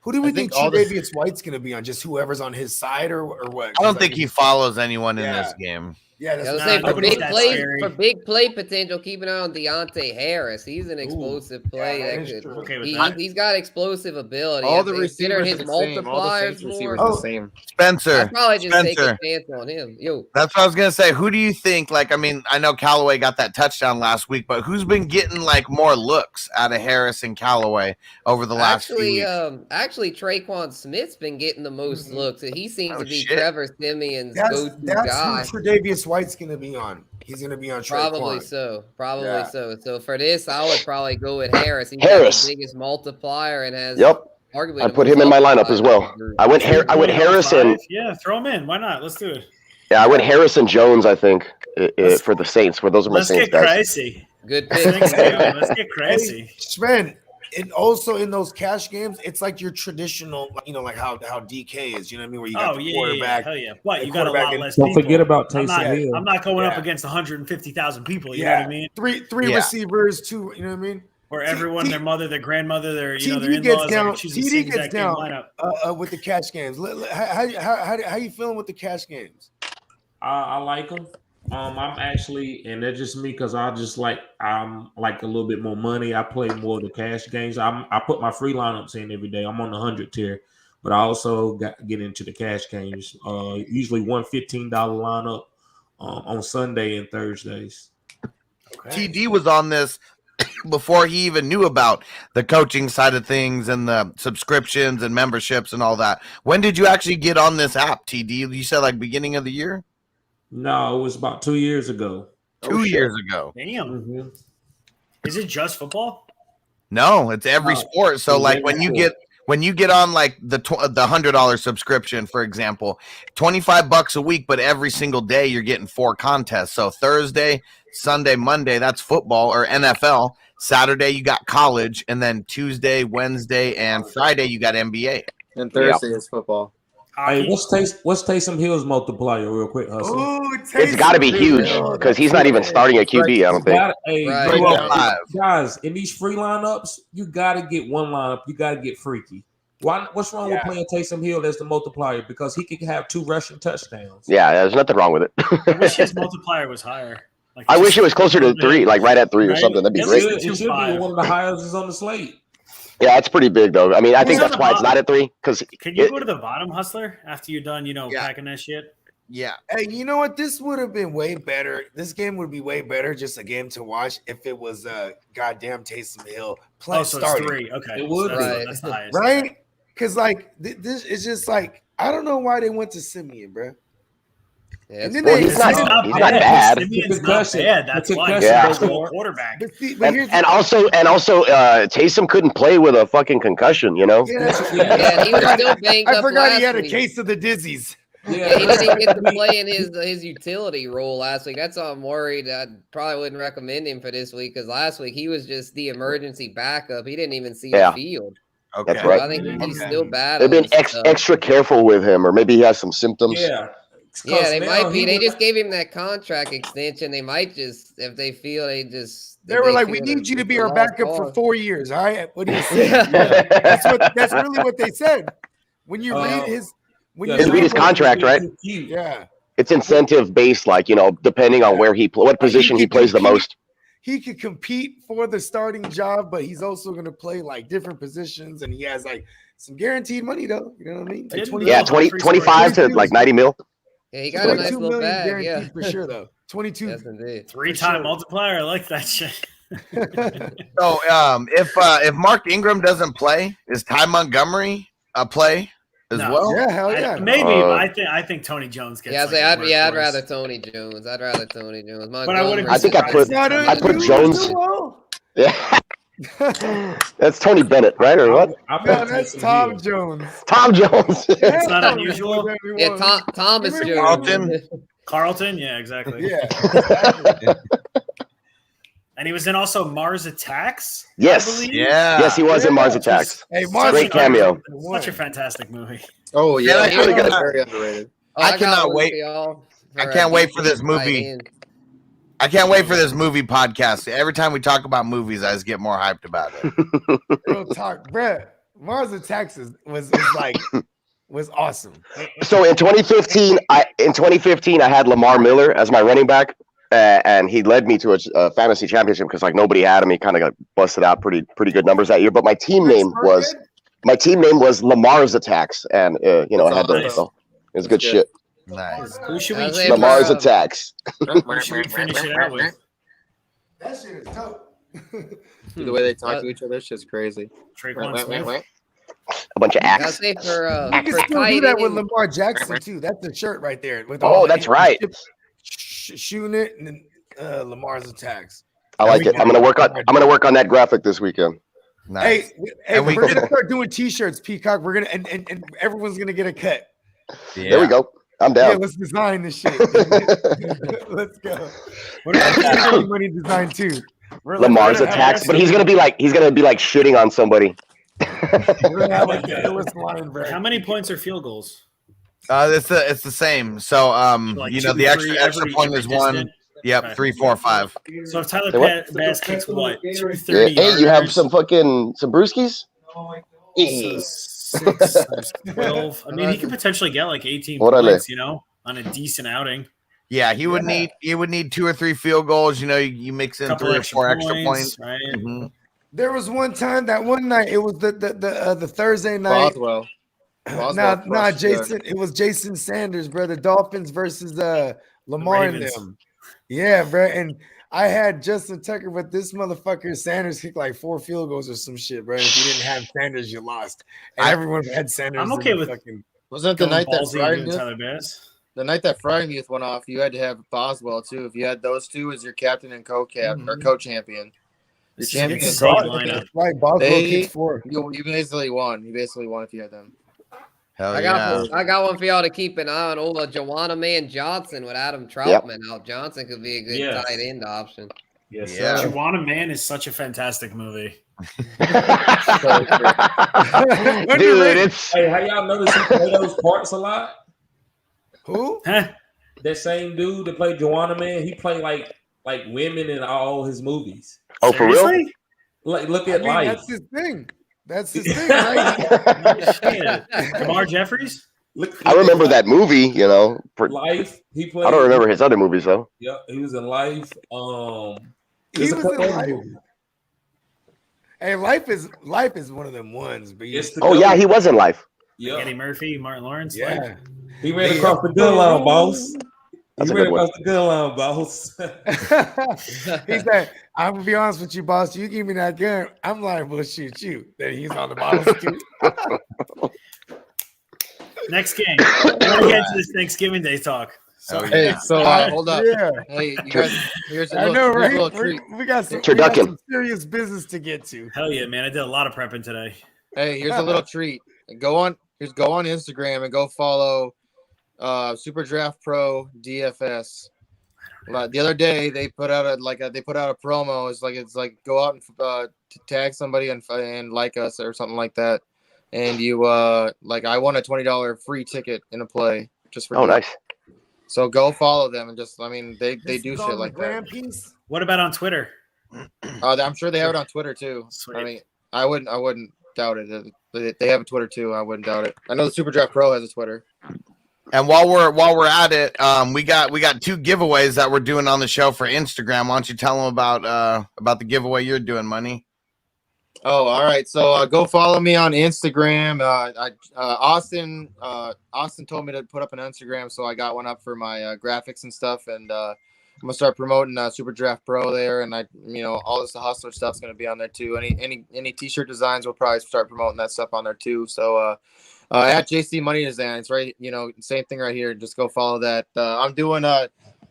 S3: Who do we think Tre'Davious White's going to be on? Just whoever's on his side or what?
S5: I don't think he follows anyone in this game.
S3: Yeah, that's
S6: I was
S7: Nah,
S6: saying for
S7: nobody's
S6: big
S7: that
S6: play,
S7: scary.
S6: for big play potential, keep an eye on Deontay Harris. He's an explosive play.
S3: that
S6: that
S3: is
S6: could-
S3: true.
S7: Okay with that.
S6: he's got explosive ability.
S8: All
S6: If
S8: the
S6: they consider
S8: receivers
S6: his
S8: are the same. All the
S6: multipliers
S8: Saints
S6: more.
S8: receivers are
S3: Oh.
S8: the same.
S5: Spencer.
S6: I'd probably just take a
S5: Spencer.
S6: chance on him. Yo,
S5: That's what I was gonna say. Who do you think? Like, I mean, I know Callaway got that touchdown last week, but who's been getting like more looks out of Harris and Callaway over the last few weeks?
S6: actually, Traquan Smith's been getting the most looks. He seems
S5: Oh,
S6: to be
S5: shit.
S6: Trevor Simeon's
S3: That's
S6: go-to
S3: that's
S6: guy.
S3: who Tre'Davious White's gonna be on. He's gonna be on
S6: Probably
S3: Traquan.
S6: so. Probably
S3: Yeah.
S6: so. So for this, I would probably go with Harris. He's
S9: Harris.
S6: got the biggest multiplier and has
S9: Yep.
S6: arguably
S9: I
S6: the
S9: put
S6: most
S9: him in my lineup
S6: upside
S9: as well.
S6: of the group.
S9: I went Harris and
S7: Yeah, throw him in. Why not? Let's do it.
S9: I went Harris and Jones. I think for the Saints. For those are my
S7: Let's
S9: Saints
S7: get
S9: guys.
S7: crazy.
S6: Good
S7: Let's
S6: pick.
S7: get crazy.
S3: Sven, and also in those cash games, it's like your traditional, like how DK is. You know what I mean? Where you got
S7: Oh,
S3: the
S7: yeah,
S3: quarterback.
S7: hell yeah. What,
S3: the
S7: you got a
S3: quarterback
S7: lot
S3: and-
S7: less
S1: Don't
S7: people.
S1: forget about
S7: I'm
S1: Taysom
S7: not,
S1: Hill.
S7: I'm not going up
S3: Yeah.
S7: against 150,000 people. You know what I mean?
S3: Three
S5: Yeah.
S3: receivers, two. You know what I mean?
S7: Where everyone, their mother, their grandmother, their their
S3: TD
S7: in-laws,
S3: gets down.
S7: like, choose the
S3: TD
S7: same
S3: gets
S7: exact same
S3: down
S7: lineup.
S3: with the cash games. How you feeling with the cash games?
S1: I like them. I'm actually, and that's just me because I'm like a little bit more money. I play more of the cash games. I put my free lineups in every day. I'm on the 100 tier, but I also get into the cash games. Usually one $15 lineup on Sunday and Thursdays.
S5: TD was on this before he even knew about the coaching side of things and the subscriptions and memberships and all that. When did you actually get on this app, TD? You said like beginning of the year?
S1: No, it was about 2 years ago.
S5: 2 years ago.
S7: Damn.
S1: Mm-hmm.
S7: Is it just football?
S5: No, it's every sport. So
S1: it's
S5: like
S1: every
S5: when you get on like the $100 subscription, for example, $25 a week, but every single day you're getting 4 contests. So Thursday, Sunday, Monday, that's football or NFL. Saturday you got college, and then Tuesday, Wednesday, and Friday you got NBA.
S8: And Thursday is football.
S1: Hey, what's Taysom Hill's multiplier, real quick, Hustle?
S3: Ooh,
S9: It's got to be huge because he's not even starting at QB. I don't think.
S1: Hey,
S6: Right.
S1: yo, guys, in these free lineups, you got to get one lineup. You got to get freaky. What's wrong with playing Taysom Hill as the multiplier? Because he can have 2 rushing touchdowns.
S9: Yeah, there's nothing wrong with it.
S7: I wish his multiplier was higher. Like,
S9: I wish it was closer to 3, like right at 3 or
S7: Right?
S9: something. That'd be
S7: At
S9: great.
S7: least-
S1: It should be one of the highest is on the slate.
S9: Yeah, it's pretty big though. I mean, I think
S7: Who's on
S9: that's
S7: the
S9: why it's
S7: bottom?
S9: not at 3 because
S7: Can you go to the bottom, Hustler, after you're done,
S5: Yeah.
S7: packing that shit?
S5: Yeah.
S3: Hey, you know what? This would have been way better. This game would be way better, just a game to watch, if it was goddamn Taysom Hill
S7: Oh, so it's
S3: starting.
S7: 3. Okay.
S1: It would
S7: So
S1: be.
S7: that's the highest.
S3: Right? Because like this is just like I don't know why they went to Simeon, bro.
S6: Yeah,
S3: And then
S9: Well,
S3: they-
S9: he's not bad.
S7: Simeon's not
S1: concussion.
S7: bad. That's
S1: The
S7: why.
S1: concussion
S9: Yeah.
S7: He's a quarterback.
S3: But see, but here's
S9: and also Taysom couldn't play with a fucking concussion. You know.
S3: yeah,
S6: Yeah, he was still banged
S3: I
S6: up
S3: forgot he
S6: last
S3: had a
S6: week.
S3: case of the dizzies.
S6: Yeah, he didn't get to play in his utility role last week. That's why I'm worried. I probably wouldn't recommend him for this week because last week he was just the emergency backup. He didn't even see
S9: Yeah.
S6: the field.
S5: Okay.
S9: That's right.
S6: So I think he's
S3: Okay.
S6: still bad.
S9: They've been extra careful with him, or maybe he has some symptoms.
S1: Yeah.
S6: Yeah, they might be. They
S1: would-
S6: just gave him that contract extension. They might just, if they feel they just.
S3: They were like, "We need you to be our backup for 4 years." All right, what do you say? That's really what they said. When you read his,
S9: Just read his contract, right?
S3: Yeah,
S9: It's incentive based, like depending on where what position he plays the most.
S3: he could compete for the starting job, but he's also going to play like different positions, and he has like some guaranteed money though. You know what I mean? Like
S7: Didn't
S3: 20,
S9: Yeah, 25 to like 90 mil.
S6: Yeah, he got a nice
S3: 22
S6: little
S3: million
S6: bag. Yeah,
S3: guaranteed for sure though. 22.
S6: yes, indeed.
S7: 3-time
S3: sure.
S7: multiplier. I like that shit.
S5: So if Mark Ingram doesn't play, is Ty Montgomery a play as
S7: No.
S5: well?
S3: Yeah, hell yeah.
S7: Maybe, but I think Tony Jones gets.
S6: Yeah,
S7: like,
S6: I'd
S7: workhorse.
S6: rather Tony Jones. I'd rather Tony Jones.
S7: But I wouldn't.
S9: I think I put Jones. Yeah. That's Tony Bennett, right? Or what?
S1: I put
S3: No, that's
S1: Taysom
S3: Tom
S1: Hill.
S3: Jones.
S9: Tom Jones.
S7: It's not unusual.
S6: Yeah, Thomas Jones.
S5: Carlton.
S7: Carlton, yeah, exactly.
S3: Yeah.
S7: And he was in also Mars Attacks. I
S9: Yes.
S7: believe.
S5: Yeah.
S9: Yes, he was in Mars Attacks.
S3: Hey, Mars
S9: Great cameo.
S7: Such a fantastic movie.
S8: Oh
S5: Yeah,
S8: yeah,
S5: that's
S9: really good.
S8: Very underrated.
S6: Oh,
S5: I
S6: got
S5: cannot
S6: one
S5: wait.
S6: for y'all
S5: I
S6: for,
S5: can't wait for
S6: defensive
S5: this movie.
S6: tight end.
S5: I can't wait for this movie podcast. Every time we talk about movies, I just get more hyped about it.
S3: Real talk, bruh. Mars Attacks was like was awesome.
S9: So in 2015, I had Lamar Miller as my running back, and he led me to a fantasy championship because like nobody had him. He kind of got busted out pretty good numbers that year. But my team name was Lamar's Attacks, and I had to. So it was good shit.
S5: Nice.
S7: Who should we
S9: Lamar's Attacks.
S7: Who should we finish it out with?
S3: That shit is dope.
S8: The way they talk to each other, it's just crazy.
S7: Traquan Smith.
S9: A bunch of
S6: I'll
S9: acts.
S6: say for
S3: You can still do
S6: tight
S3: that with
S6: end,
S3: Lamar Jackson too. That's the shirt right there. With
S9: Oh, that's right.
S3: Shooting it and then Lamar's Attacks.
S9: I like it. I'm gonna work on that graphic this weekend.
S5: Nice.
S3: Hey,
S5: And we
S3: we're
S5: could-
S3: gonna start doing T-shirts, Peacock. We're gonna and everyone's gonna get a cut.
S9: There we go. I'm
S3: Yeah,
S9: down.
S3: let's design this shit. Let's go.
S7: What about
S3: Money design too.
S9: Lamar's Attacks, but he's gonna be like shitting on somebody.
S3: We're gonna have like the illest line, bro.
S7: how many points are field goals?
S5: It's the same. So
S7: Like
S5: the
S7: 2, 3,
S5: extra point
S7: every
S5: is 1.
S7: distant?
S5: Yep,
S7: Okay.
S5: 3, 4, 5.
S7: So if Tyler
S9: Say what?
S7: Bass kicks what?
S9: Yeah,
S7: 230
S9: hey, you have
S7: yarders,
S9: some brewskis?
S7: so
S9: Yeah.
S7: 6 times 12. I mean, he could potentially get like 18
S9: Orale.
S7: points, on a decent outing.
S5: Yeah, he would need 2 or 3 field goals. You mix in
S7: Couple
S5: 3 or
S7: extra
S5: 4 extra points.
S7: right?
S5: Mhm.
S3: There was one time that one night. It was the Thursday night.
S8: Boswell.
S3: Nah, Jason. It was Jason Sanders, bro. The Dolphins versus Lamar and
S7: Ravens.
S3: them. Yeah, bro. And I had Justin Tucker, but this motherfucker Sanders kicked like 4 field goals or some shit, bro. If you didn't have Sanders, you lost. And everyone had Sanders.
S7: I'm okay with
S8: Wasn't it the night that
S7: Ballsy and doing
S8: Frymuth?
S7: Tyler Bass.
S8: The night that Frymuth went off, you had to have Boswell too. If you had those two as your captain and co-cap or co-champion, your
S7: This is
S8: champion.
S7: a insane lineup.
S3: Right, Boswell
S8: They-
S3: kicked 4.
S8: You basically won. You basically won if you had them.
S5: Hell
S6: I
S5: yeah.
S6: got one for y'all to keep an eye on. Old Joanna Man Johnson with Adam Troutman out. Johnson could be a good
S1: Yes.
S6: tight end option.
S1: Yes,
S5: Yeah.
S1: sir.
S7: Juwanna Man is such a fantastic movie.
S9: Dude, it's
S1: Hey, how y'all notice he play those parts a lot?
S3: Who?
S7: Huh?
S1: That same dude that played Joanna Man, he played like women in all his movies.
S9: oh for real.
S7: Seriously?
S1: Like, look
S3: I
S1: at
S3: mean,
S1: Life.
S3: that's his thing. That's his thing, right?
S7: Shit. Kamar Jeffries?
S9: I remember that movie.
S1: Life. He played.
S9: I don't remember his other movies though.
S1: Yeah, he was in Life.
S3: He
S1: there's a
S3: was
S1: couple
S3: in
S1: other
S3: Life.
S1: movies.
S3: Hey, life is one of them ones, but
S1: It's the
S9: Oh yeah, he was in Life.
S1: Yeah,
S7: Eddie Murphy, Martin Lawrence?
S3: yeah.
S1: he ran across the gun line, boss.
S9: That's
S1: He
S9: a
S1: ran
S9: good one.
S1: across the gun line, boss.
S3: He said, "I'm gonna be honest with you, boss. You give me that gun, I'm liable to shoot you." Then he's on the bottom too.
S7: Next game. We're going to get to this Thanksgiving Day talk. So,
S5: Oh,
S8: Hey,
S5: yeah.
S8: so hold up.
S3: Yeah,
S8: Hey, you guys, here's a
S3: I
S8: little,
S3: know,
S8: here's a
S3: right?
S8: little treat.
S3: We got some
S9: Turducken.
S3: serious business to get to.
S7: hell yeah, man. I did a lot of prepping today.
S8: Hey, here's a little treat. Go on Instagram and go follow Super Draft Pro DFS. The other day they put out a promo. It's like go out and to tag somebody and like us or something like that. And you I won a $20 free ticket in a play just for
S9: Oh nice.
S8: So go follow them and they
S3: This
S8: do
S3: is
S8: shit
S3: on
S8: like
S3: the
S8: that.
S3: grand piece.
S7: What about on Twitter?
S8: I'm sure they have it on Twitter too.
S7: Sweet.
S8: I mean, I wouldn't doubt it. They have a Twitter too. I wouldn't doubt it. I know the Super Draft Pro has a Twitter.
S5: And while we're at it, we got 2 giveaways that we're doing on the show for Instagram. Why don't you tell them about the giveaway you're doing, Money?
S8: Oh, all right. So go follow me on Instagram. Austin told me to put up an Instagram, so I got one up for my graphics and stuff. And I'm gonna start promoting Super Draft Pro there, and all this hustler stuff's gonna be on there too. Any t-shirt designs, we'll probably start promoting that stuff on there too. So at JC Money Designs, right? Same thing right here. Just go follow that. I'm doing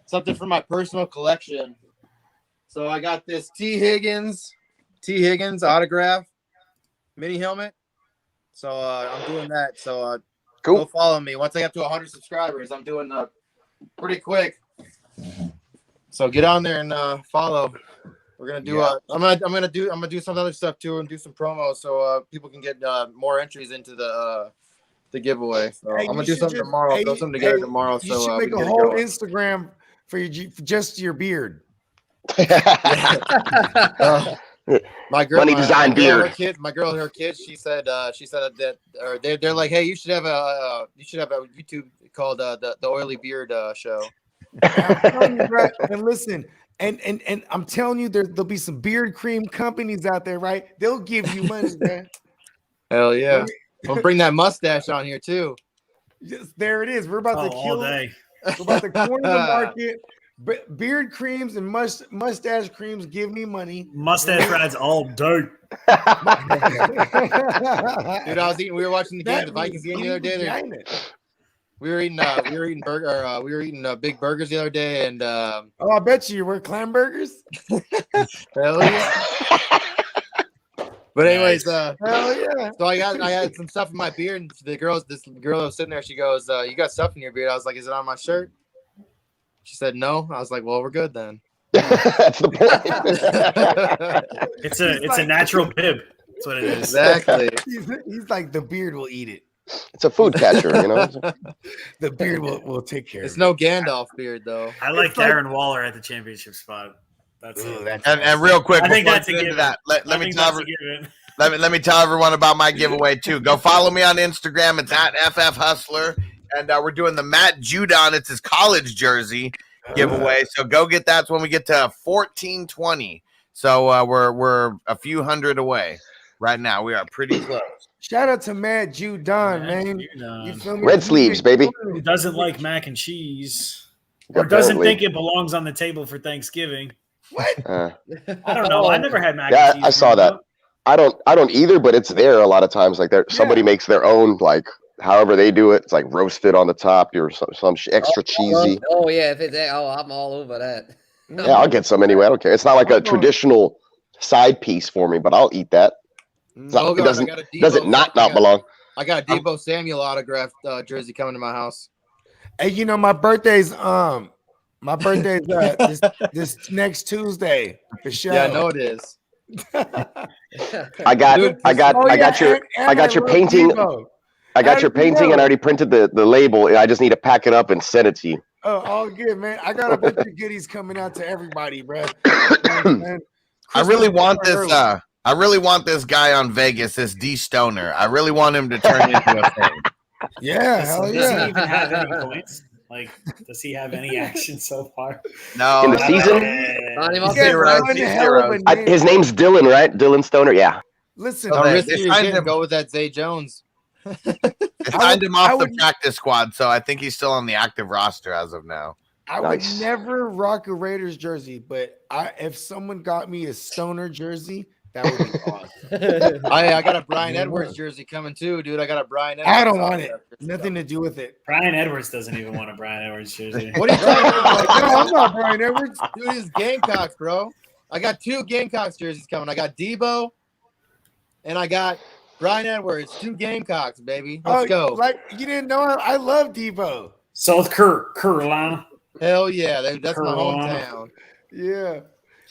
S8: something for my personal collection. So I got this T. Higgins autograph mini helmet. So I'm doing that. So
S9: Cool.
S8: go follow me. Once I get to 100 subscribers, I'm doing pretty quick. So get on there and follow. We're gonna do I'm gonna do some other stuff too and do some promos so people can get more entries into the giveaway. So
S3: Hey,
S8: I'm gonna
S3: you
S8: do
S3: should
S8: something
S3: just-
S8: tomorrow.
S3: hey,
S8: Throw something together
S3: hey,
S8: tomorrow.
S3: You
S8: So
S3: should
S8: we
S3: make
S8: can
S3: a
S8: get it
S3: whole
S8: going.
S3: Instagram for just your beard.
S8: My girl,
S9: Money design
S8: my
S9: beard.
S8: girl and her kids. She said that, or they're like, hey, you should have a YouTube called the Oily Beard Show.
S3: I'm telling you, bro, and listen, and I'm telling you, there'll be some beard cream companies out there, right? They'll give you money, man.
S8: Hell yeah! I'll bring that mustache on here too.
S3: Just there it is. We're about to kill.
S7: All day.
S3: We're about to corner the market. Beard creams and mustache creams give me money.
S7: Mustache rides all day.
S8: Dude, we were watching the game, the Vikings game the other day. We were eating big burgers the other day, and
S3: I bet you were clam burgers.
S8: Hell yeah! But anyways,
S3: hell yeah!
S8: So I had some stuff in my beard, and this girl that was sitting there, she goes, "You got stuff in your beard?" I was like, "Is it on my shirt?" She said no. I was like, "Well, we're good then."
S9: That's the point.
S7: It's a natural bib. That's what it is.
S8: Exactly.
S3: He's like, the beard will eat it.
S9: It's a food catcher, you know.
S3: The beard will take care.
S8: It's no Gandalf beard though.
S7: I like Darren Waller at the championship spot. That's it.
S5: And real quick,
S7: I think
S5: before
S7: that's a
S5: we get into
S7: given.
S5: that, let me tell everyone about my giveaway too. Go follow me on Instagram. It's at FF Hustler, and we're doing the Matt Judon. It's his college jersey giveaway. So go get that when we get to 1420. So we're a few hundred away right now. We are pretty close.
S3: Shout out to Matt Judon, man. You feel me?
S9: Red sleeves, baby.
S7: Who doesn't like mac and cheese, or doesn't think it belongs on the table for Thanksgiving?
S3: What?
S7: I don't know. I never had mac
S9: Yeah,
S7: and cheese.
S9: I saw that. I don't either, but it's there a lot of times. Like somebody makes their own, like however they do it. It's like roasted on the top or some extra cheesy.
S6: Oh yeah, if it's I'm all over that.
S9: Yeah, I'll get some anyway. I don't care. It's not like a traditional side piece for me, but I'll eat that. It doesn't not belong.
S8: I got a Deebo Samuel autographed jersey coming to my house.
S3: Hey, you know my birthday's this next Tuesday for sure.
S8: Yeah, I know it is.
S9: I got your painting.
S3: Debo.
S9: I got your painting and I already printed the label. I just need to pack it up and send it to you.
S3: Oh, all good, man. I got a bunch of goodies coming out to everybody, bro.
S5: I really want this. I really want this guy on Vegas, this D Stoner. I really want him to turn into a thing.
S3: Yeah, hell
S7: Does
S3: yeah.
S7: he even have any points? Like, does he have any action so far?
S5: No.
S9: In the season? His name's Dylan, right? Dylan Stoner. Yeah.
S3: Listen,
S5: They
S8: signed him. Go with that Zay Jones.
S5: They signed him off the practice squad, so I think he's still on the active roster as of now.
S3: I would never rock a Raiders jersey, but if someone got me a Stoner jersey, that would be awesome.
S8: I got a Brian Edwards jersey coming too, dude. I got a Brian Edwards.
S3: I don't want it. Nothing to do with it.
S7: Brian Edwards doesn't even want a Brian Edwards jersey.
S8: What are you talking about?
S3: No, I'm not Brian Edwards.
S8: Dude, it's Gamecocks, bro. I got 2 Gamecocks jerseys coming. I got Deebo and I got Brian Edwards. 2 Gamecocks, baby. Let's go.
S3: Like you didn't know I love Deebo.
S7: South Carolina.
S8: Hell yeah, that's my hometown.
S3: Yeah.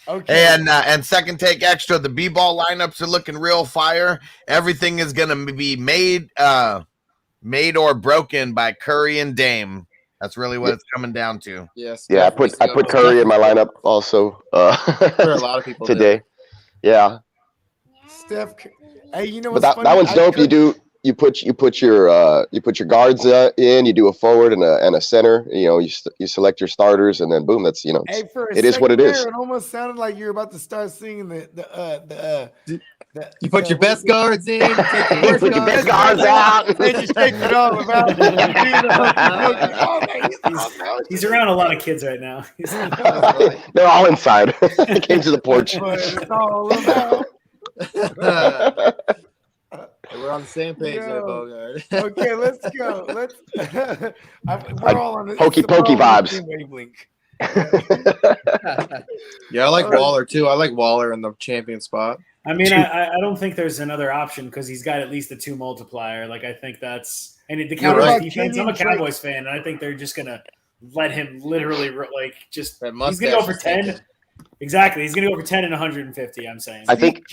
S3: Okay.
S5: And second take extra, the B-ball lineups are looking real fire. Everything is gonna be made or broken by Curry and Dame. That's really what it's coming down to.
S8: Yes.
S9: Yeah, I put Curry in my lineup also
S8: for a lot of people
S9: today. Yeah.
S3: Steph, hey, you know
S9: but
S3: what's
S9: that
S3: funny?
S9: one's dope. You put your guards in. You do a forward and a center. You know, you select your starters, and then boom, that's
S3: Hey,
S9: it is what it is.
S3: It almost sounded like you're about to start singing
S8: you put your best guards in.
S9: Put your best guards out.
S3: Then you shake it all about.
S7: He's around a lot of kids right now.
S9: They're all inside. They came to the porch.
S3: It's all about.
S8: We're on the same page there, Bogard.
S3: Okay, let's go. We're all on the
S9: pokey vibes.
S8: Yeah, I like Waller too. I like Waller in the champion spot.
S7: I mean, I don't think there's another option because he's got at least a 2 multiplier. Like I think that's the Cowboys defense. I'm a Cowboys fan, and I think they're just gonna let him literally he's gonna go for 10. Exactly, he's gonna go for 10 and 150. I'm saying.
S9: I think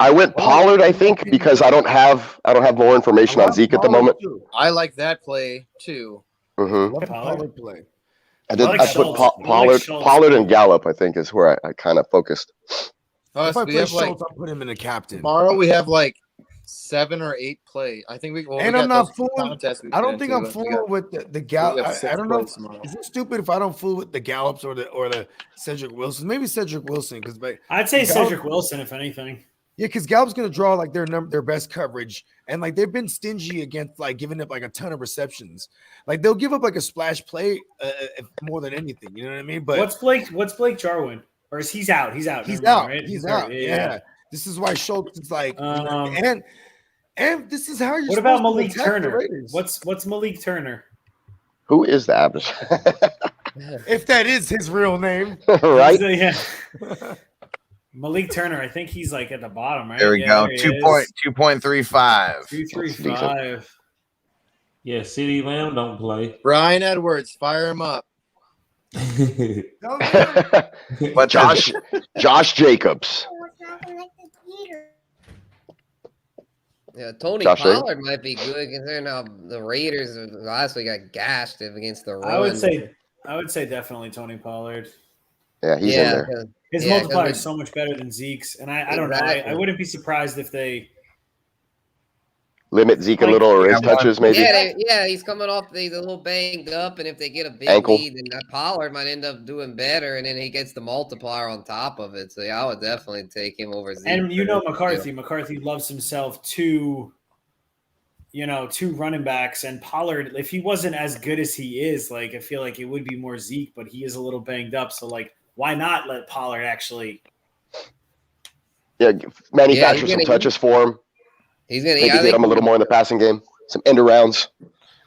S9: I went Pollard. I think because I don't have more information on Zeke at the moment.
S8: I like that play too.
S9: Mm-hmm.
S3: Pollard play.
S9: I put
S7: Schultz.
S9: Pollard and Gallup, I think, is where I kind of focused.
S3: If I
S8: We
S3: play
S8: have
S3: Schultz, I'll put him in the captain.
S8: tomorrow we have like 7 or 8 play. I think
S3: And I'm not fooling. I don't think I'm
S8: fooling
S3: fooling with the Gallup. I don't know. Is it stupid if I don't fool with the Gallups or the Cedric Wilson? Maybe Cedric Wilson because
S7: I'd say Cedric Wilson if anything.
S3: Yeah, because Gallup's going to draw like their best coverage, and like they've been stingy against like giving up like a ton of receptions. Like they'll give up like a splash play more than anything. You know what I mean? But
S7: what's Blake Jarwin? Or is he's out? He's out.
S3: He's
S7: Never mind,
S3: out.
S7: right?
S3: He's out. Yeah. This is why Schultz is like, and this is how you're.
S7: What about Malik Turner? What's Malik Turner?
S9: Who is the average?
S3: If that is his real name,
S9: right?
S7: Yeah. Malik Turner, I think he's like at the bottom, right?
S5: There we go. 2.35.
S7: 235.
S1: Yeah, CeeDee Lamb don't play.
S8: Brian Edwards, fire him up.
S9: But Josh Jacobs.
S6: Yeah, Tony
S9: Josh
S6: Pollard might be good considering how the Raiders last week got gashed against the run.
S7: I would say definitely Tony Pollard.
S9: Yeah, he's in there.
S7: His multiplier is so much better than Zeke's, and I don't know. I wouldn't be surprised if they
S9: limit Zeke a little or his touches maybe.
S6: Yeah, he's coming off. He's a little banged up, and if they get a big lead, then Pollard might end up doing better, and then he gets the multiplier on top of it. So yeah, I would definitely take him over Zeke.
S7: And you know McCarthy. McCarthy loves himself two running backs, and Pollard. If he wasn't as good as he is, like I feel like it would be more Zeke, but he is a little banged up. So like, why not let Pollard actually?
S9: Yeah, manufacture some touches for him.
S6: He's gonna
S9: hit him a little more in the passing game. Some end arounds.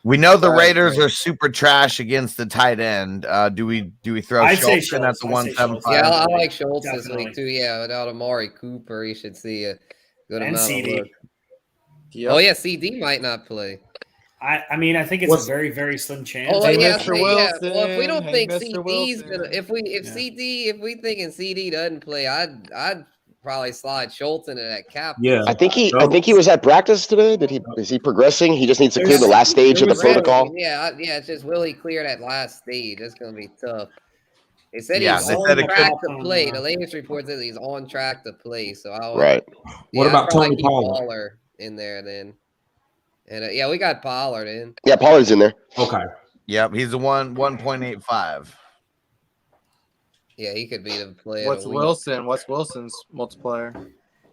S5: We know the Raiders are super trash against the tight end. Do we throw Schultz in at the 175?
S6: Yeah, I like Schultz this week too. Yeah, without Amari Cooper, you should see a good amount
S7: CD.
S6: of work. Yep. Oh yeah, CD might not play.
S7: I mean, I think it's a very, very slim chance.
S6: Oh yeah, Well, if we don't think CD's gonna, if we thinking CD doesn't play, I'd probably slide Schultz into that cap.
S9: Yeah, I think he was at practice today. Is he progressing? He just needs to clear the last stage of the protocol.
S6: Yeah, it's just will he clear that last stage? That's gonna be tough. They said he's on track to play. The latest report says he's on track to play. So
S1: what about Tony
S6: Pollard in there then? And we got Pollard in.
S9: Yeah, Pollard's in there.
S1: Okay.
S5: Yep, he's a 1.85.
S6: Yeah, he could be the player.
S8: What's Wilson's multiplier?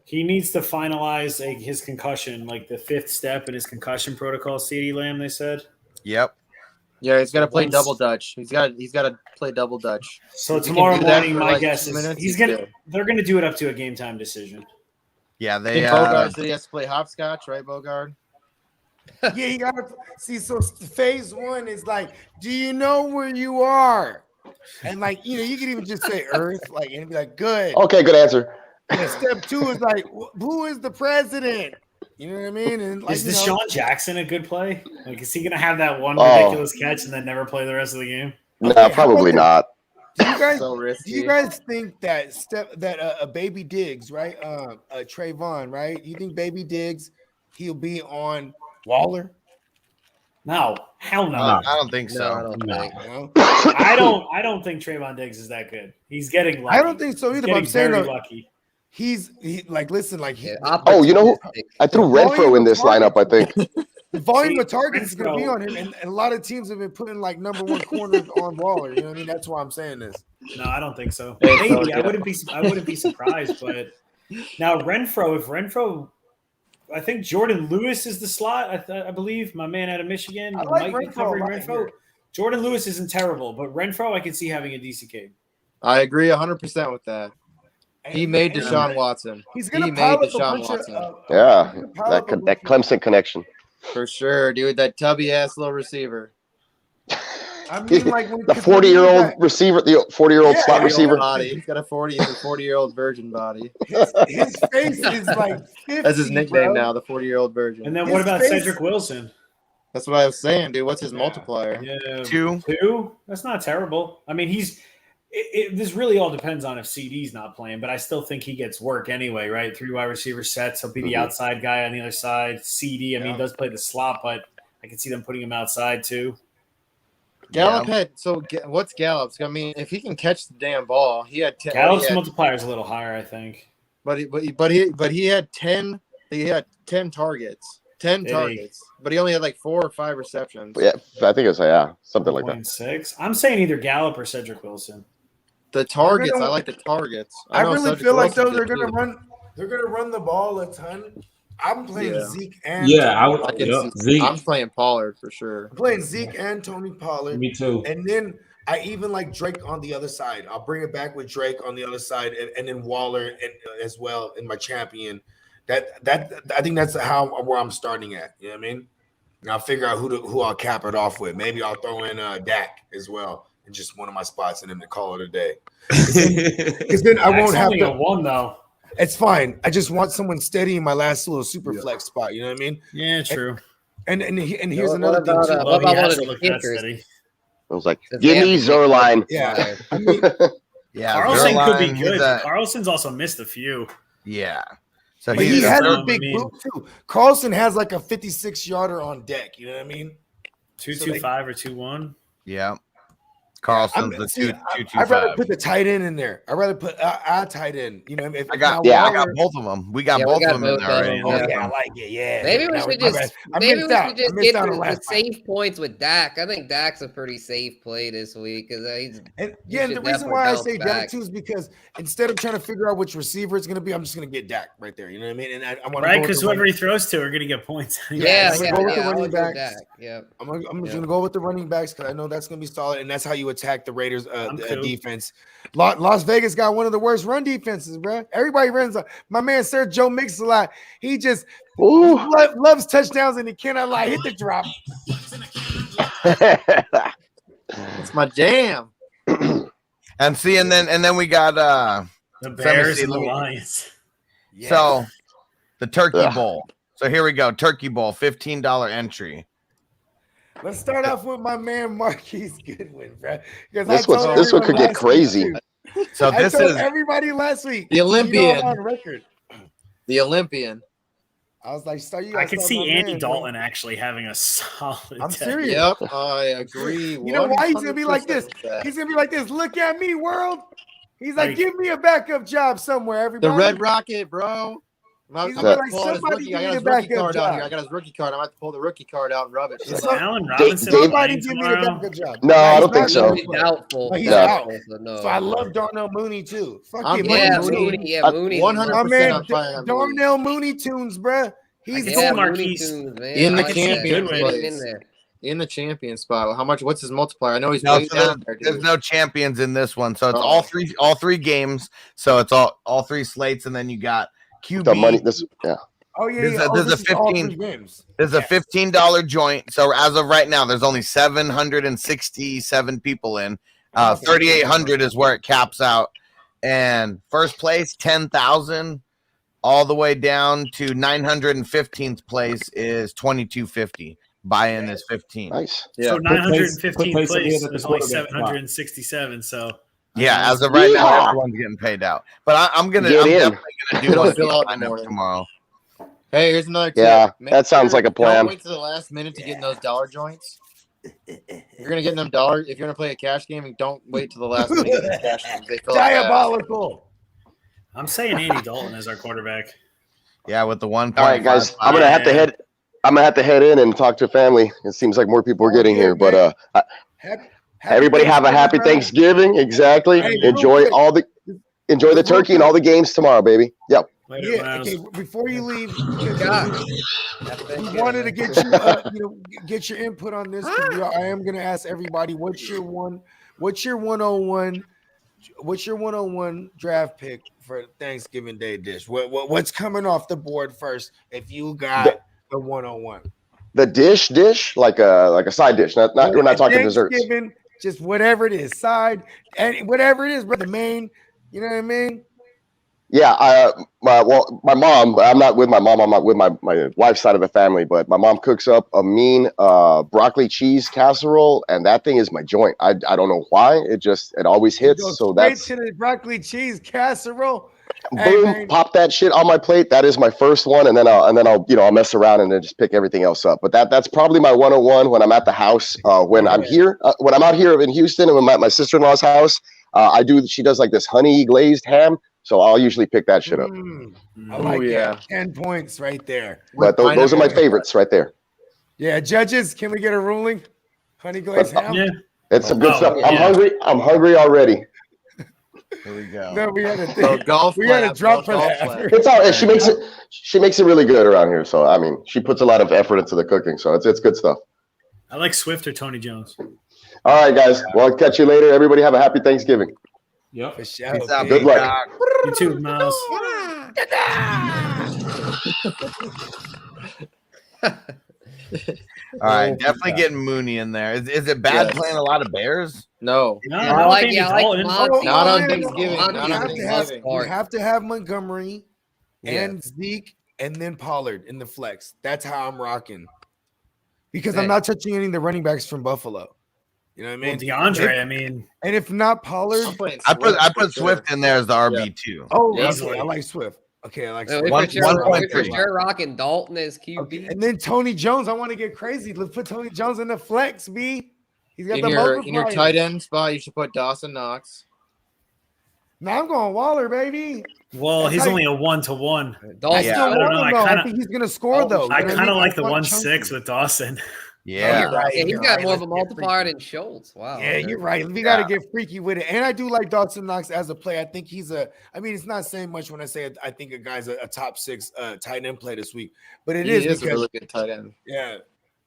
S7: He needs to finalize his concussion, like the 5th step in his concussion protocol. CeeDee Lamb, they said.
S5: Yep.
S8: Yeah, he's got to play double Dutch. He's got to play double Dutch.
S7: So tomorrow morning, my guess is they're gonna do it up to a game time decision.
S5: Yeah, they.
S8: Bogard said he has to play hopscotch, right, Bogard?
S3: Yeah, you gotta see. So phase 1 is like, do you know where you are? And like, you can even just say Earth, like, and be like, good.
S9: Okay, good answer.
S3: And step 2 is like, who is the president? You know what I mean? And like,
S7: is Deshaun Jackson a good play? Like, is he gonna have that one ridiculous catch and then never play the rest of the game?
S9: No, probably not.
S3: Do you guys think that a Baby Diggs, right? Trayvon, right? You think Baby Diggs he'll be on Waller?
S7: No, hell no.
S5: I don't think so.
S7: I don't think Trayvon Diggs is that good. He's getting lucky.
S3: I don't think so either. But I'm saying
S7: lucky.
S3: He's listen, like
S9: I threw Renfro in this lineup. I think
S3: the volume of targets is going to be on him, and a lot of teams have been putting like number 1 corners on Waller. You know what I mean? That's why I'm saying this.
S7: No, I don't think so. Maybe I wouldn't be surprised, but now Renfro. I think Jordan Lewis is the slot. I believe my man out of Michigan.
S3: I like
S7: might be covering Renfro. Jordan Lewis isn't terrible, but Renfro I can see having a decent game.
S8: I agree 100% with that. He made Deshaun Watson.
S3: He's gonna pile up
S8: Deshaun Watson.
S9: That Clemson connection
S8: for sure, dude. That tubby ass little receiver.
S3: I mean, like
S9: the 40-year-old receiver, the 40-year-old slot receiver.
S8: Body. He's got a 40-year-old virgin body.
S3: His face is like 50,
S8: that's his nickname now, the 40-year-old virgin.
S7: And then what about Cedric Wilson?
S8: That's what I was saying, dude. What's his multiplier?
S7: Yeah,
S5: 2.
S7: That's not terrible. I mean, this really all depends on if CD's not playing, but I still think he gets work anyway, right? 3 wide receiver sets. He'll be the outside guy on the other side. CD, I mean, does play the slot, but I can see them putting him outside too.
S8: Gallup had what's Gallup's? I mean, if he can catch the damn ball, he had 10.
S7: Gallup's multiplier is a little higher, I think.
S8: But he had 10. He had 10 targets. 10 targets, but he only had like 4 or 5 receptions.
S9: Yeah, I think it's something like that.
S7: 6. I'm saying either Gallup or Cedric Wilson.
S8: The targets, I like the targets.
S3: I really
S8: Cedric
S3: feel like
S8: Wilson
S3: they're
S8: did
S3: gonna
S8: too.
S3: run. They're gonna run the ball a ton. I'm playing Zeke and
S1: Zeke.
S8: I'm playing Pollard for sure.
S3: I'm playing Zeke and Tony Pollard.
S1: Me too.
S3: And then I even like Drake on the other side. I'll bring it back with Drake on the other side, and then Waller as well in my champion. That I think that's where I'm starting at. You know what I mean? And I'll figure out who I'll cap it off with. Maybe I'll throw in Dak as well in just one of my spots and then to call it a day. Because then I won't have to.
S7: One though.
S3: It's fine. I just want someone steady in my last little super flex spot. You know what I mean?
S7: Yeah, true.
S3: And here's another thing too.
S6: What about one of the kickers?
S9: I was like, give me Zerline.
S3: Yeah.
S7: Carlson could be
S5: Zerline,
S7: good. Carlson's also missed a few.
S5: Yeah. So
S3: But he has a big boot too. Carlson has like a 56-yarder on deck. You know what I mean?
S7: 2.25 or 2.1.
S5: Yeah. Carlson's the 2.25.
S3: I'd rather put the tight end in there. I'd rather put a tight end. You know, if
S5: I got both of them. We got both of them in there already.
S3: I like it. Yeah.
S6: Maybe we should just get the safe points with Dak. I think Dak's a pretty safe play this week because
S3: and the reason why I say Dak too is because instead of trying to figure out which receiver it's going to be, I'm just going to get Dak right there. You know what I mean? And I want
S7: right because whoever he throws to are going to get points.
S3: I'm going to go with the running backs. Yeah, I'm just going to go with the running backs because I know that's going to be solid, and that's how you attack the Raiders defense. Las Vegas got one of the worst run defenses, bro. Everybody runs. My man Sir Joe Mix-a-Lot. He just loves touchdowns and he cannot hit the drop.
S8: It's my jam.
S5: And see, and then we got
S7: the Bears and the Lions.
S5: Yeah. So the Turkey Bowl. So here we go. Turkey Bowl, $15 entry.
S3: Let's start off with my man Marquis Goodwin, bro.
S9: This one could get crazy.
S5: So
S3: I
S5: this
S3: told
S5: is
S3: everybody last week.
S8: The Olympian.
S3: On record.
S8: The Olympian.
S3: I was like,
S7: I could see Andy Dalton actually having a solid.
S3: I'm serious.
S8: Yep, I agree.
S3: You know why he's gonna be like this? He's gonna be like this. Look at me, world. He's like, give me a backup job somewhere. Everybody.
S8: The Red Rocket, bro.
S3: He's gonna be like, somebody give me a backup job.
S8: I got his rookie card. I'm about to pull the rookie card out and rub it.
S7: Is Allen Robinson
S3: somebody give me a backup job.
S9: No, I don't think so.
S6: Doubtful.
S3: He's out. So I love Darnell Mooney too. Fuck it,
S6: Mooney.
S8: 100%.
S3: My man, Darnell Mooney tunes, bro. He's
S7: Marquis
S8: in the champion place. In the champion spot. How much? What's his multiplier? I know he's way down there.
S5: There's no champions in this one, so it's all three games. So it's all three slates, and then you got QB.
S9: The money.
S3: Oh yeah,
S5: there's a $15 joint. So as of right now, there's only 767 people in. 3,800 is where it caps out, and first place 10,000, all the way down to 915th place is 2,250. Buy-in is 15.
S9: Nice.
S7: Yeah. So 915 place is only 767. So
S5: yeah, as of right now, everyone's getting paid out. But I'm definitely gonna do one tomorrow.
S8: Hey, here's another tip.
S9: Yeah, that sounds like a plan.
S8: Don't wait to the last minute to get in those dollar joints. You're gonna get in them dollars. If you're gonna play a cash game, and don't wait till the last minute to get cash games.
S3: Diabolical.
S7: I'm saying Andy Dalton is our quarterback.
S5: Yeah, with the 1.
S9: All right, guys, I'm gonna have to head in and talk to family. It seems like more people are getting here, but everybody have a happy Thanksgiving. Exactly. Enjoy the turkey and all the games tomorrow, baby. Yep.
S3: Yeah. Okay. Before you leave, we wanted to get you, get your input on this. I am going to ask everybody, what's your 101 draft pick for Thanksgiving Day dish? What's coming off the board first? If you got the 101,
S9: the dish like a side dish. Not we're not talking desserts.
S3: Just whatever it is, side and whatever it is, but the main. You know what I mean?
S9: Yeah, my mom. I'm not with my mom. I'm not with my wife's side of the family. But my mom cooks up a mean broccoli cheese casserole, and that thing is my joint. I don't know why. It always hits. So that's
S3: to the broccoli cheese casserole.
S9: boom, pop that shit on my plate. That is my first one, and then I'll mess around and then just pick everything else up. But that's probably my 101 when I'm at the house. When I'm here, when I'm out here in Houston and I'm at my sister-in-law's house, she does like this honey glazed ham, so I'll usually pick that shit up.
S3: I like that. 10 points right there.
S9: But those are my favorites right there.
S3: Yeah, judges, can we get a ruling? Honey glazed ham?
S7: Yeah.
S9: It's some good stuff.
S7: Yeah.
S9: I'm hungry already.
S5: Here we go.
S3: No, we had
S8: golf
S3: a drop for
S8: golf
S3: that.
S8: clap.
S9: It's all right. She makes it really good around here. So I mean, she puts a lot of effort into the cooking. So it's good stuff.
S7: I like Swift or Tony Jones.
S9: All right, guys. Well, I'll catch you later. Everybody have a happy Thanksgiving.
S1: Yep.
S3: For sure.
S9: Good luck.
S7: You too, Miles.
S5: All right, definitely getting Mooney in there. Is it bad playing a lot of Bears?
S8: No.
S7: I like
S8: Not on Thanksgiving.
S3: You have to have Montgomery and Zeke and then Pollard in the flex. That's how I'm rocking. Because I'm not touching any of the running backs from Buffalo. You know what I mean?
S7: DeAndre,
S3: and if not Pollard,
S5: I put Swift in there as the RB2.
S3: Oh, I like Swift. Okay, I like Swift.
S6: For sure rocking Dalton as QB.
S3: Okay. And then Tony Jones. I want to get crazy. Let's put Tony Jones in the flex, B. He's got
S8: in your tight end spot, you should put Dawson Knox.
S3: Now I'm going Waller, baby.
S7: Well, he's only a 1-to-1.
S3: Dawson, I don't know. I think he's gonna score though.
S7: I kind of like the 1-6 with Dawson.
S5: Yeah,
S3: you're right.
S6: He's got more of a multiplier than Schultz. Wow.
S3: Yeah, you're right. We got to get freaky with it. And I do like Dawson Knox as a play. I think it's not saying much when I say I think a guy's a top 6 tight end play this week, but he is
S8: a really good tight end.
S3: Yeah.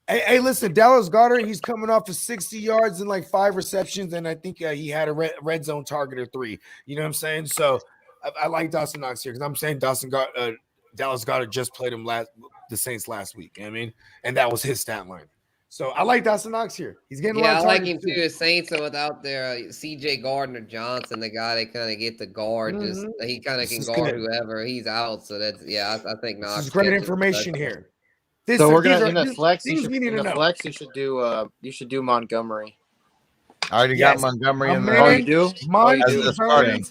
S3: Hey, listen, Dallas Goedert, he's coming off of 60 yards and like 5 receptions, and I think he had a red zone target or 3. You know what I'm saying? So I like Dawson Knox here because I'm saying Dallas Goedert just played him the Saints last week. You know what I mean? And that was his stat line. So I like Dawson Knox here. He's getting a lot of
S6: I like him too. The Saints are without their CJ Gardner Johnson, the guy that kind of get the guard. He kind of can guard whoever. He's out. So that's I think Knox.
S3: This is great information here.
S8: So we're gonna in the flex. You should do Montgomery.
S5: I already got Montgomery in there.
S8: Oh, you do?
S5: Starting.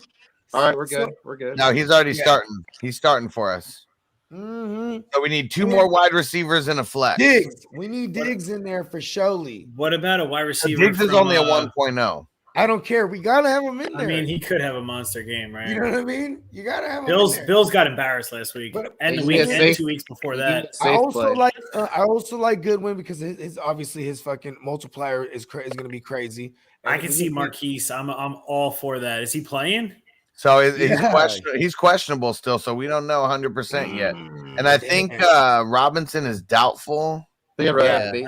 S8: All right, we're good. We're good.
S5: No, he's already starting. He's starting for us.
S3: Mm-hmm.
S5: So we need 2 more wide receivers in a flex.
S3: Diggs. We need Diggs in there for surely.
S7: What about a wide receiver?
S5: Diggs is only a 1.0.
S3: I don't care. We gotta have him in there.
S7: I mean, he could have a monster game, right?
S3: You know what I mean? You gotta have him.
S7: Bills got embarrassed last week, and the week and 2 weeks before that.
S3: I also like Goodwin because his fucking multiplier is going to be crazy. And
S7: I can see Marquis. I'm all for that. Is he playing?
S5: So he's questionable still, so we don't know 100% yet. And I think Robinson is doubtful.
S6: I don't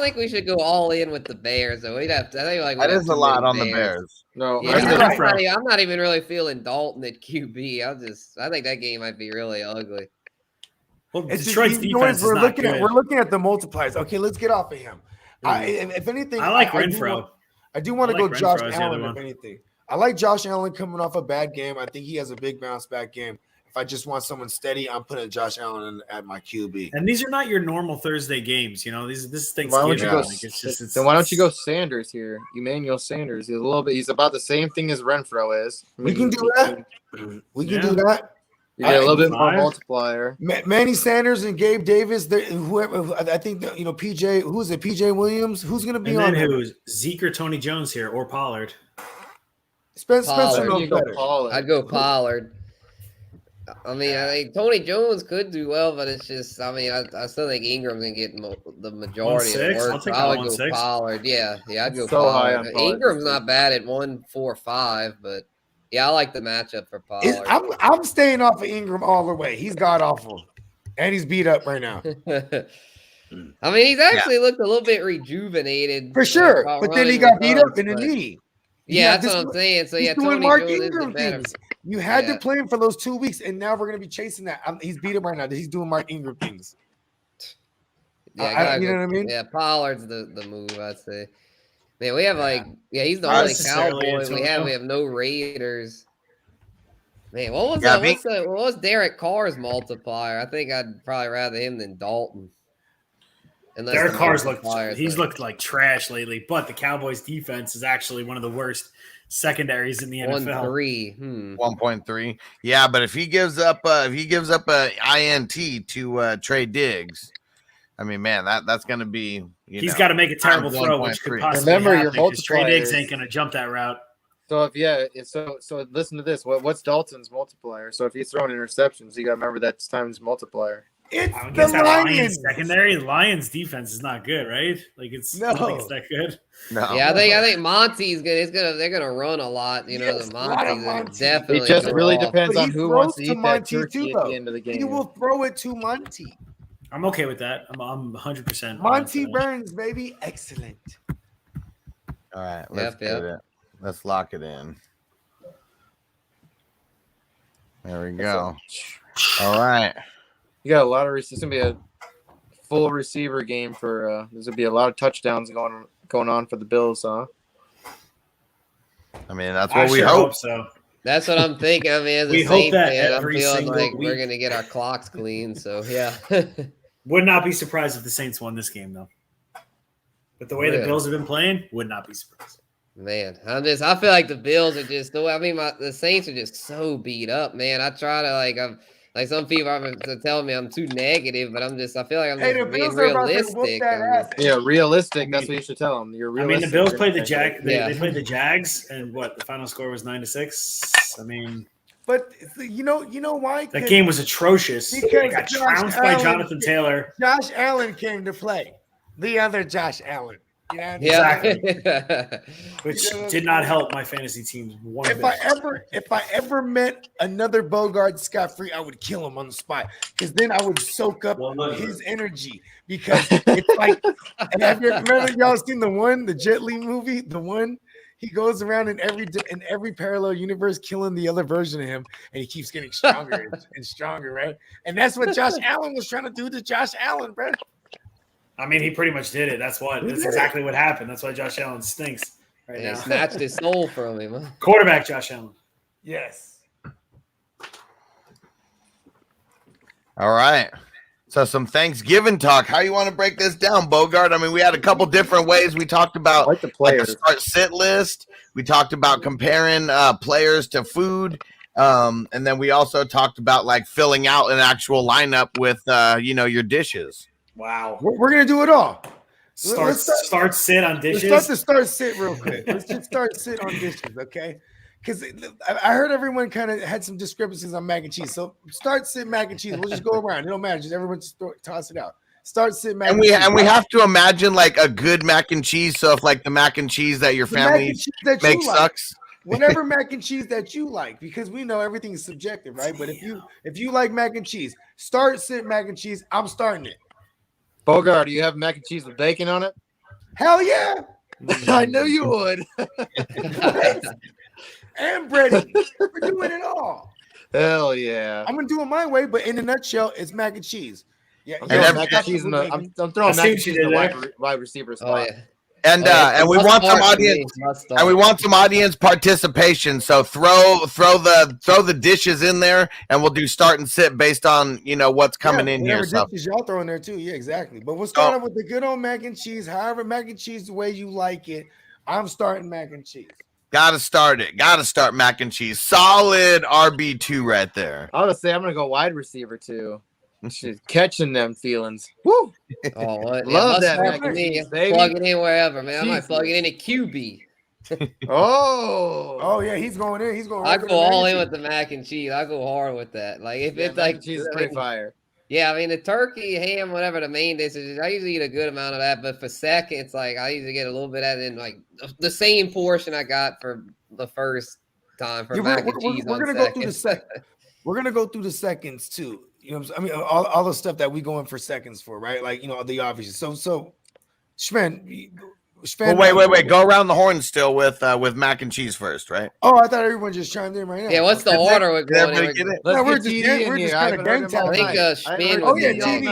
S6: think we should go all in with the Bears though.
S5: That is a lot on the Bears.
S8: No,
S6: I'm not even really feeling Dalton at QB. I think that game might be really ugly.
S7: Well, Detroit's defense
S3: we're looking at the multipliers. Okay, let's get off of him. If anything,
S7: I like Renfro.
S3: I do want to go Josh Allen. If anything, I like Josh Allen coming off a bad game. I think he has a big bounce back game. If I just want someone steady, I'm putting Josh Allen at my QB.
S7: And these are not your normal Thursday games. You know, this is Thanksgiving.
S8: Why don't you go Sanders here? Emmanuel Sanders. He's about the same thing as Renfro is.
S3: We can do that. We can do that.
S8: You get a little bit more multiplier.
S3: Manny Sanders and Gabe Davis. Whoever I think PJ. Who's it? PJ Williams. Who's going to be on?
S7: Who's Zeke or Tony Jones here or Pollard?
S3: Spencer knows better.
S6: I'd go Pollard. I mean, I think Tony Jones could do well, but it's just, I mean, I still think Ingram's going to get the majority of the work. So I would go Pollard. Yeah, I'd go Pollard. Ingram's not bad at 1.45, but yeah, I like the matchup for Pollard.
S3: I'm staying off of Ingram all the way. He's god awful, and he's beat up right now.
S6: I mean, he's actually looked a little bit rejuvenated
S3: for sure, but then he got beat up in the knee.
S6: Yeah, that's what I'm saying. So yeah, Tony
S3: Mark
S6: Jones
S3: Ingram things. You had to play him for those 2 weeks, and now we're gonna be chasing that. He's beat up right now. He's doing Mark Ingram things.
S6: Yeah,
S3: you know what I mean?
S6: Yeah, Pollard's the move, I'd say. Man, we have he's the only Cowboy. We have no Raiders. Man, what was Derek Carr's multiplier? I think I'd probably rather him than Dalton.
S7: Derek Carr's looked like trash lately, but the Cowboys defense is actually one of the worst secondaries in the NFL.
S6: 1.3.
S5: 1.3. Yeah, but if he gives up a INT to Trey Diggs, I mean, man, that's going to be.
S7: He's got to make a terrible throw, which could possibly
S8: Remember,
S7: happen
S8: your
S7: because Trey Diggs
S8: multipliers.
S7: ain't going to jump that route.
S8: So so listen to this. What's Dalton's multiplier? So if he's throwing interceptions, you got to remember that's times multiplier.
S3: It's
S7: I
S3: the
S7: guess that Lions
S3: Lions.
S7: secondary. The Lions defense is not good, right? Like I don't think it's that good.
S5: No.
S6: Yeah, I think Monty's gonna. They're gonna run a lot. You know,
S3: Yes,
S6: the
S3: a lot of
S6: Monty's
S3: Monty.
S6: definitely.
S8: It just
S6: gonna
S8: really
S6: roll.
S8: depends
S3: But
S8: on
S3: he
S8: who wants
S3: throws
S8: to
S3: to
S8: eat that
S3: Monty
S8: turkey
S3: too,
S8: at
S3: though.
S8: the end of the
S3: He
S8: game.
S3: will throw it to Monty.
S7: I'm okay with that. I'm 100%.
S3: Monty Burns, baby. Excellent.
S5: All right, let's
S6: Yep,
S5: get it. Let's lock it in. There we go. All right.
S8: You got a lot of. It's gonna be a full receiver game for. There's gonna be a lot of touchdowns going on for the Bills, huh?
S5: I mean, that's
S7: I
S5: what we
S7: sure
S5: hope.
S7: so.
S6: That's what I'm thinking. I mean, as a
S7: We hope
S6: Saints
S7: that
S6: fan, I'm
S7: every
S6: feeling
S7: single
S6: like we're
S7: week.
S6: gonna get our clocks clean. So yeah.
S7: Would not be surprised if the Saints won this game, though. But the way the
S6: Really?
S7: Bills have been playing, would not be surprised.
S6: Man, I feel like the Bills are just the Saints are just so beat up, man. I try to I'm some people are telling me I'm too negative, but I feel like I'm
S3: Hey, the
S6: just being
S3: Bills are about to whoop
S6: realistic.
S3: that
S6: I'm
S3: ass.
S6: just-
S8: Yeah, realistic. That's what you should tell them. You're
S7: I
S8: realistic.
S7: mean, the Bills played the They
S6: Yeah.
S7: played the Jags, and what the final score was 9-6. I mean,
S3: But you know why?
S7: that game was atrocious. They
S3: Because
S7: got
S3: Josh
S7: trounced by
S3: Allen-
S7: Jonathan Taylor.
S3: Josh Allen came to play. The other Josh Allen. You know what I mean?
S6: Yeah.
S7: Which did not help my fantasy teams one
S3: If
S7: bit.
S3: I ever met another Bogard scot-free, I would kill him on the spot because then I would soak up his energy because it's like. And remember y'all seen the Jet Li movie? The one he goes around in every parallel universe killing the other version of him, and he keeps getting stronger and stronger, right? And that's what Josh Allen was trying to do to Josh Allen, bro.
S7: I mean, he pretty much did it. That's exactly what happened. That's why Josh Allen stinks right
S6: They
S7: now.
S6: snatched his soul from him. Huh?
S7: Quarterback Josh Allen.
S3: Yes.
S5: All right. So some Thanksgiving talk. How you want to break this down, Bogard? I mean, we had a couple different ways. We talked about
S8: like the
S5: like
S8: players.
S5: the start sit list. We talked about comparing players to food. And then we also talked about like filling out an actual lineup with your dishes.
S7: Wow.
S3: We're gonna do it all.
S7: Start sit on dishes.
S3: Let's start sit real quick. Let's just start sit on dishes, okay? Because I heard everyone kind of had some discrepancies on mac and cheese. So start sit mac and cheese. We'll just go around. It don't matter. Just everyone just toss it out. Start sit mac and cheese.
S5: And we have to imagine like a good mac and cheese. So if like the mac and cheese that your
S3: The mac
S5: family
S3: and cheese that you
S5: makes
S3: like.
S5: sucks.
S3: Whatever mac and cheese that you like, because we know everything is subjective, right? But if you like mac and cheese, start sit mac and cheese. I'm starting it.
S8: Bogard, do you have mac and cheese with bacon on it?
S3: Hell yeah.
S8: I knew you would.
S3: And breading. We're doing it all.
S8: Hell yeah.
S3: I'm gonna do it my way, but in a nutshell, it's mac and cheese. Yeah,
S8: I'm
S3: yeah,
S8: throwing mac and cheese in the. I'm throwing
S7: I see
S8: mac and
S7: what you
S8: cheese in the
S7: did
S8: wide receiver
S6: Oh
S8: spot.
S6: yeah.
S5: And we want some audience participation. So throw the dishes in there, and we'll do start and sit based on what's coming in here. So
S3: dishes y'all throw in there too. Yeah, exactly. But we'll start off with the good old mac and cheese. However, mac and cheese the way you like it. I'm starting mac and cheese.
S5: gotta start it. Gotta start mac and cheese. Solid RB2 right there.
S8: I would say I'm gonna go wide receiver too. She's catching them feelings. Woo!
S6: Oh, what?
S8: Love
S6: Yeah,
S8: that
S6: must
S8: mac
S6: be
S8: and
S6: me.
S8: cheese, baby.
S6: Plug it in wherever, man. I might
S8: Jesus.
S6: plug it in at QB.
S8: Oh
S3: yeah, he's going in. He's going.
S6: I
S3: right
S6: go all in
S3: cheese.
S6: with the mac and cheese. I go hard with that. Like if it's
S8: mac
S6: like
S8: and cheese is
S6: I
S8: pretty
S6: mean,
S8: fire.
S6: Yeah, I mean the turkey, ham, whatever the main dish is. I usually eat a good amount of that, but for seconds, like I usually get a little bit of it in like the same portion I got for the first time for mac and cheese.
S3: We're gonna go through the second. We're gonna go through the seconds too. You know, what I'm saying? I mean, all the stuff that we go in for seconds for, right? Like the obvious. So, Shman.
S5: Well, wait. Go around the horn still with mac and cheese first, right?
S3: Oh, I thought everyone just chimed in right now.
S6: Yeah, what's the order we're going in?
S3: No, we're just kind of gang tag.
S6: I think Shman
S3: Oh
S6: was
S3: yeah,
S6: in
S3: TV.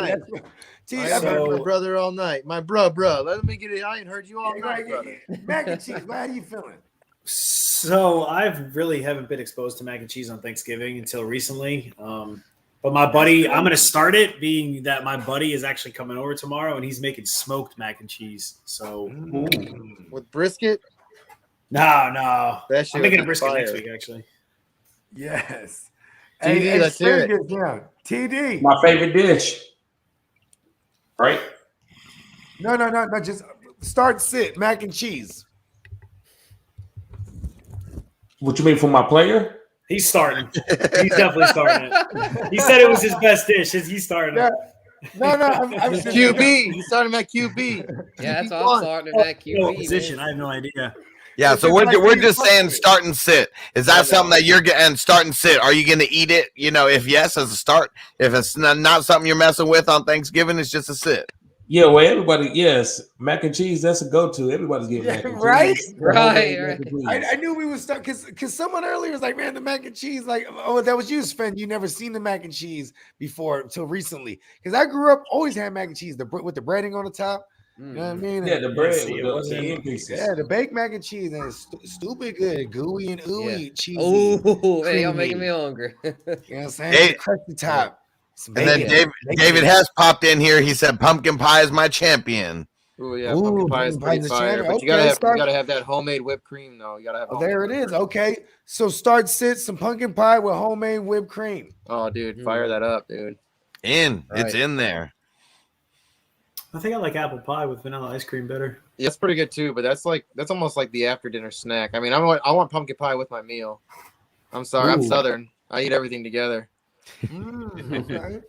S8: I heard my brother all night. My bro. Let me get it. I ain't heard you all night, brother.
S3: Mac and cheese. How you feeling?
S7: So I've really haven't been exposed to mac and cheese on Thanksgiving until recently. But my buddy, I'm going to start it being that my buddy is actually coming over tomorrow and he's making smoked mac and cheese. So
S8: with brisket.
S7: No.
S8: That
S7: I'm
S8: shit
S7: making a
S8: was
S7: brisket
S8: fire.
S7: next week, actually.
S3: Yes.
S8: TD, let's hear it.
S3: Yeah. TD.
S1: My favorite dish. Right?
S3: No. Just start sit mac and cheese.
S1: What you mean for my player?
S7: He's starting. He's definitely starting it. He said it was his best dish. He's starting it.
S3: No. I'm just,
S8: QB. You started him at QB.
S6: Yeah, that's what I'm starting at that
S7: No
S6: QB.
S7: position.
S6: Man.
S7: I have no idea.
S5: Yeah,
S3: It's
S5: so
S3: just
S5: we're
S3: like
S5: just
S3: you
S5: saying
S3: fuck
S5: start and sit. Is that something that you're getting? Start and sit. Are you going to eat it? You know, if yes, as a start. If it's not something you're messing with on Thanksgiving, it's just a sit.
S1: Yeah, well, everybody, yes, mac and cheese. That's a go-to. Everybody's getting mac and cheese.
S3: right?
S6: Right.
S3: I knew we would start because someone earlier was like, man, the mac and cheese, like, oh, that was you, Sven. You never seen the mac and cheese before until recently. Because I grew up always had mac and cheese, with the breading on the top. You know what I mean?
S1: Yeah, the bread
S7: see, it
S1: with
S7: wasn't-
S1: the end pieces.
S3: Yeah, the baked mac and cheese, and it's stupid good, gooey and ooey, cheesy.
S6: Oh, hey, y'all
S3: creamy.
S6: making me hungry.
S3: You know what I'm saying?
S5: Hey.
S3: Crusty top. Some
S5: And then
S3: bacon.
S5: David has popped in here. He said pumpkin pie is my champion.
S8: Oh yeah,
S3: Ooh,
S8: pumpkin pie is
S3: pumpkin
S8: pretty
S3: pie's a
S8: fire.
S3: champion.
S8: But you
S3: Okay,
S8: gotta have that homemade whipped cream though. You gotta have.
S3: Oh, there it is. Okay, so start sit some pumpkin pie with homemade whipped cream.
S8: Oh, dude, fire that up, dude.
S5: It's
S6: Right.
S5: in there.
S7: I think I like apple pie with vanilla ice cream better.
S8: Yeah, it's pretty good too. But that's almost like the after dinner snack. I mean, I want pumpkin pie with my meal. I'm sorry, I'm
S3: Ooh.
S8: Southern. I eat everything together.
S3: Okay.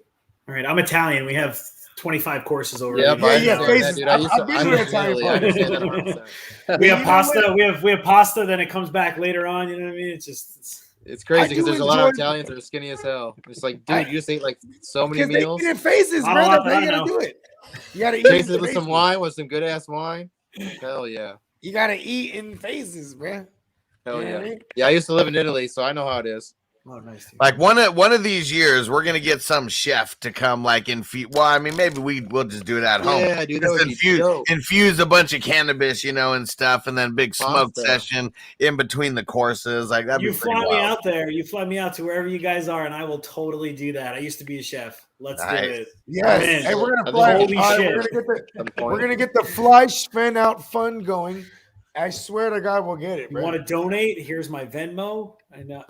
S7: All right, I'm Italian. We have 25 courses over.
S8: Yep,
S7: here.
S8: I
S3: Yeah,
S8: understand
S3: faces.
S8: that, dude. I used to-
S3: I've been
S8: I
S3: to
S8: lived in
S3: Italian
S8: Italy. I understand that 100%.
S7: We have
S3: You know
S7: pasta. We have pasta. Then it comes back later on. You know what I mean? It's just.
S8: It's crazy
S3: I
S8: because
S3: do
S8: there's a lot of
S3: enjoy-
S8: Italians that are skinny as hell. It's like, dude,
S3: I-
S8: you just ate like so many
S3: Because they
S8: meals.
S3: eat in faces,
S7: Not
S3: bro.
S7: a lot
S3: That's
S7: that
S3: how
S7: I
S3: you gotta
S7: know.
S3: do it. You gotta eat
S8: Chase
S3: in
S8: it with some
S3: faces.
S8: wine, with some good ass wine. Hell yeah.
S3: You gotta eat in faces, bro.
S8: Hell
S3: You know what I
S8: yeah.
S3: mean?
S8: Yeah, I used to live in Italy, so I know how it is.
S7: Oh, nice.
S5: Like one of these years, we're gonna get some chef to come like well, I mean, maybe we'll just do it at home.
S8: Yeah, dude, that
S5: Just
S8: would be dope.
S5: infuse a bunch of cannabis, and stuff, and then big smoke
S8: Pasta.
S5: session in between the courses. Like that'd
S7: You
S5: be pretty
S7: fly me
S5: wild.
S7: out there. You fly me out to wherever you guys are, and I will totally do that. I used to be a chef. Let's
S5: Nice.
S7: do it.
S3: Yes.
S7: Man.
S3: Hey, we're
S8: I
S3: gonna
S8: think
S3: fly.
S7: holy
S3: all right,
S7: shit.
S3: we're gonna get the fly spin out fun going. I swear to God, we'll get it,
S7: You
S3: bro.
S7: want to donate? Here's my Venmo. I know.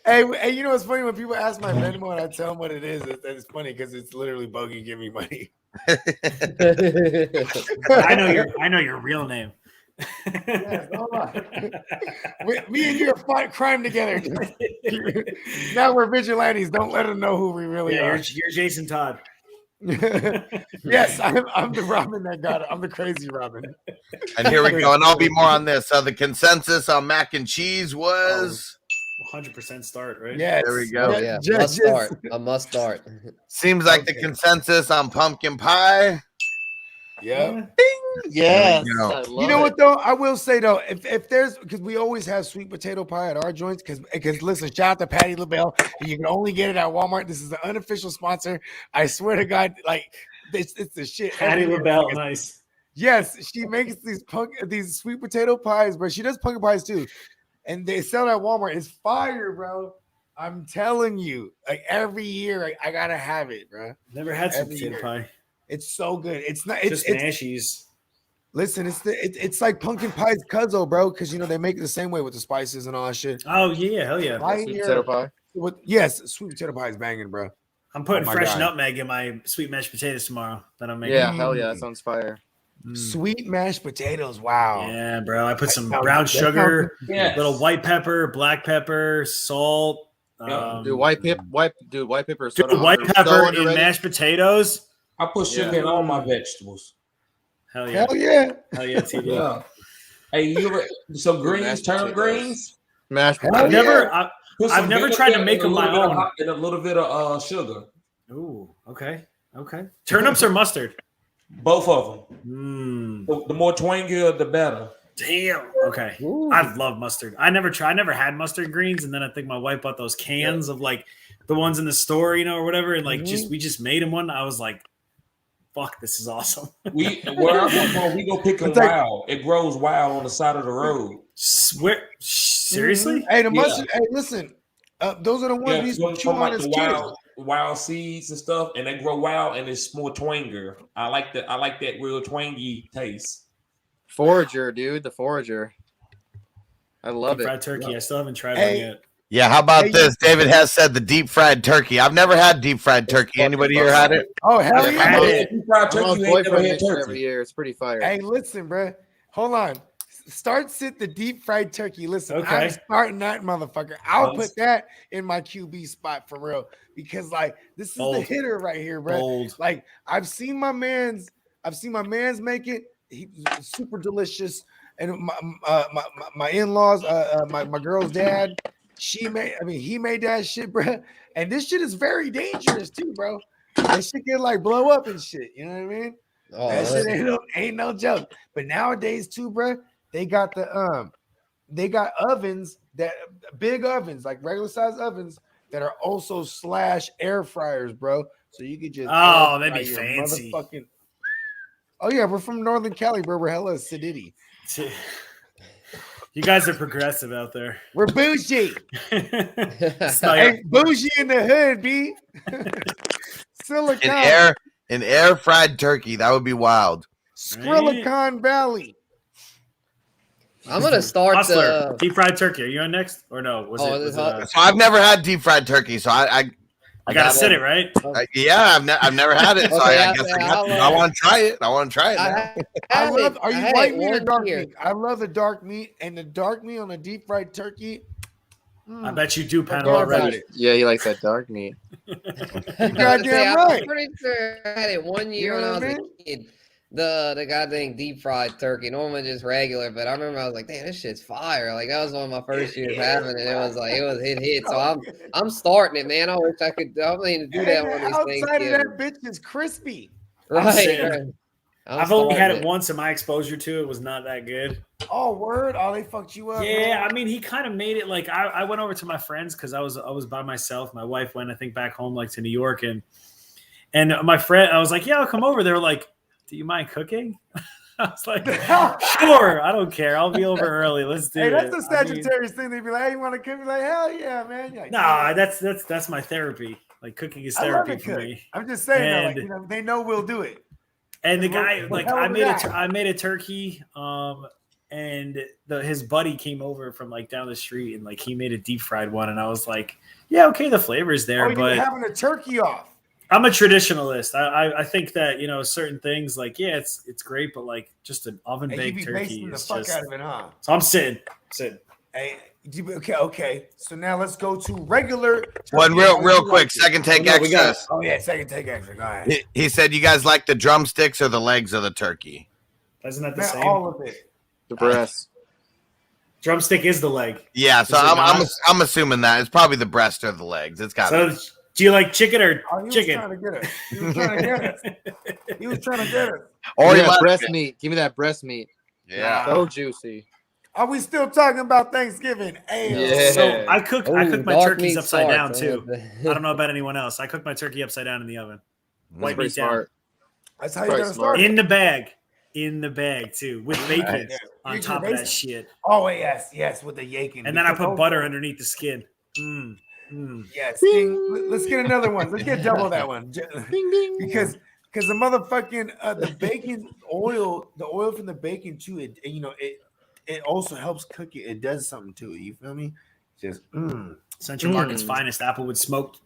S3: Hey, you know what's funny when people ask my Venmo and I tell them what it is? It's funny because it's literally Bogey give me money.
S7: I know your real name.
S3: Yes, hold on. Me and you are fight crime together. Now we're vigilantes. Don't let them know who we really
S7: Yeah,
S3: are.
S7: you're Jason Todd.
S3: Yes, I'm the Robin that got it. I'm the crazy Robin.
S5: And here we go, and I'll be more on this. So the consensus on mac and cheese was
S7: 100% start, right?
S3: Yes.
S5: There we go.
S6: Oh, yeah.
S3: Just-
S6: Must start. A must start.
S5: seems like the
S3: Okay.
S5: consensus on pumpkin pie.
S3: Yep.
S8: Yes.
S5: There we go.
S8: I love
S3: You know
S8: it.
S3: what though? I will say though, if there's because we always have sweet potato pie at our joints, because listen, shout out to Patty LaBelle. You can only get it at Walmart. This is the unofficial sponsor. I swear to God, like it's the shit.
S7: Patty
S3: every year.
S7: LaBelle, nice.
S3: Yes, she makes these sweet potato pies, but she does pumpkin pies too, and they sell it at Walmart. It's fire, bro. I'm telling you, like every year I gotta have it, bro.
S7: Never had some
S3: Every
S7: potato
S3: year.
S7: pie.
S3: It's so good. It's not.
S7: Just
S3: It's
S7: mashies.
S3: listen. It's like pumpkin pie's cuzzo, bro, because they make it the same way with the spices and all that shit.
S7: Oh yeah, hell yeah.
S3: Right
S8: Sweet
S3: here-
S8: potato pie.
S3: Yes, sweet potato pie is banging, bro.
S7: I'm putting
S3: Oh my
S7: fresh
S3: God.
S7: nutmeg in my sweet mashed potatoes tomorrow that I'm making.
S8: Yeah, hell yeah, that sounds fire.
S3: Sweet mashed potatoes. Wow.
S7: Yeah, bro. I put some
S3: That
S7: brown
S3: sounds- that
S7: sugar,
S1: Yes.
S7: little white pepper, black pepper, salt.
S8: Dude, white pepper is so
S7: Dude, white
S8: so
S7: pepper in
S8: underrated.
S7: mashed potatoes.
S1: I put sugar in all my vegetables.
S7: Hell yeah.
S3: Hell yeah.
S7: Hell yeah, TD.
S1: Yeah. Hey, you ever some greens,
S8: Mashed
S1: turnip
S8: potatoes.
S1: greens?
S8: Mashed
S3: Hell
S7: I've
S8: potatoes.
S3: yeah.
S1: Put
S7: I've
S1: some
S7: never
S1: vinegar
S7: tried to
S1: and
S7: make
S1: a
S7: them my
S1: little bit of
S7: own.
S1: hot- and a little bit of sugar.
S7: Ooh, okay. Turnips or mustard?
S1: Both of them. The more twangier, the better.
S7: Damn. Okay. I love mustard. I never had mustard greens, and then I think my wife bought those cans of like the ones in the store, or whatever, and like we just made them one. I was like, "Fuck, this is awesome."
S1: Where I'm from, we go pick them
S3: It's like-
S1: wild. It grows wild on the side of the road.
S7: Swear, seriously?
S3: Hey, the
S1: Yeah.
S3: mustard. Hey, listen. Those are the ones we used to
S1: from
S3: chew on
S1: like
S3: as
S1: the
S3: kids.
S1: wild seeds and stuff, and they grow wild, and it's more twanger. I like that real twangy taste.
S8: Forager, dude, the Forager. I love
S7: Deep
S8: it.
S7: fried turkey. I still haven't tried
S3: Hey.
S7: one yet.
S5: Yeah, how about this? David has said the deep fried turkey. I've never had deep fried turkey. Anybody here had it?
S3: Oh, hell yeah.
S7: had it.
S1: Fried
S8: My
S1: turkey,
S8: mom's
S1: you ain't never
S8: boyfriend
S1: had
S8: makes it every
S1: turkey.
S8: year. It's pretty fire.
S3: Hey, listen, bro. Hold on. Start sit the deep fried turkey. Listen,
S7: Okay.
S3: I'm starting that motherfucker. I'll put that in my QB spot for real because like this is the
S7: Bold.
S3: hitter right here, bro.
S7: Bold.
S3: Like I've seen my man's make it. He's super delicious. And my in-laws, my girl's dad, he made that shit, bro. And this shit is very dangerous too, bro. That shit can like blow up and shit. You know what I mean?
S6: Oh,
S3: That shit ain't no joke. But nowadays too, bro, they got ovens that big ovens, like regular size ovens that are also / air fryers, bro. So you could just
S7: That'd be
S3: your
S7: fancy.
S3: motherfucking. Oh yeah, we're from Northern Cali, bro. We're hella acidity.
S7: You guys are progressive out there.
S3: We're bougie.
S7: Smell your-
S3: Hey, bougie in the hood, B. Silicon.
S5: An air fried turkey. That would be wild.
S3: Skrilicon Valley.
S6: I'm gonna start
S7: Hustler, deep fried turkey. Are you on next or no? Was it?
S5: So I've never had deep fried turkey, so I
S7: gotta sit it right.
S5: Yeah, I've never had it, so
S6: Okay,
S5: I guess I want to try it. I want to try it. Now.
S3: Are you white meat or dark meat? I love the dark meat, and the dark meat on a deep fried turkey.
S7: I bet you do, panel
S3: Forget about
S7: already.
S3: it.
S8: Yeah, he likes that dark meat.
S3: You goddamn right.
S6: I'm pretty sure I had it one year when I was a kid. The goddamn deep fried turkey. Normally just regular, but I remember I was like, damn, this shit's fire. Like that was one of my first years having it. It was hit. So I'm starting it, man. I wish I could. I'm planning to do that one of these things.
S3: Outside of that bitch is crispy.
S6: Right.
S7: I've only had it once, and my exposure to it was not that good.
S3: Oh, word! Oh, they fucked you up.
S7: Yeah,
S3: man.
S7: I mean, he kind of made it like I went over to my friends because I was by myself. My wife went, I think, back home like to New York, and my friend, I was like, yeah, I'll come over. They were like, do you mind cooking? I was like, sure, I don't care. I'll be over early. Let's do it.
S3: Hey, that's the Sagittarius thing. They'd be like, hey, you want to cook? Be like, hell yeah, man. Like,
S7: nah, that's my therapy. Like cooking is therapy for me.
S3: I'm just saying, though, like, they know we'll do it.
S7: And the guy, like, I made a turkey, and his buddy came over from like down the street, and like he made a deep fried one, and I was like, yeah, okay, the flavor's there, but
S3: you're having a turkey off.
S7: I'm a traditionalist. I think that certain things like it's great, but like just an oven baked turkey is
S3: the fuck
S7: just.
S3: Out of it, huh?
S7: So I'm sitting.
S3: Hey, okay. So now let's go to regular.
S5: One real quick. Second take extra.
S3: Second take extra. Go ahead.
S5: He said, you guys like the drumsticks or the legs of the turkey?
S7: Isn't that the same?
S3: All of it.
S8: The breast.
S7: Drumstick is the leg.
S5: Yeah, so I'm assuming that it's probably the breast or the legs. It's got.
S7: So do you like chicken or chicken?
S3: He was trying to get it.
S8: Or that breast meat. Give me that breast meat.
S5: Yeah.
S8: So juicy.
S3: Are we still talking about Thanksgiving?
S8: Yeah.
S7: So I cook my turkeys upside down too.
S6: I
S7: I don't know about anyone else. I cook my turkey upside down in the oven. White meat down.
S3: That's how you gotta start.
S7: In the bag too, with bacon on top of that shit.
S3: Oh yes, with the yakin.
S7: And then I put butter underneath the skin.
S3: Yes. Let's get another one. Let's get double that one. Because the motherfucking the bacon oil, the oil from the bacon too, it also helps cook it. It does something to it. You feel me? Just
S7: Central Market's finest applewood smoked.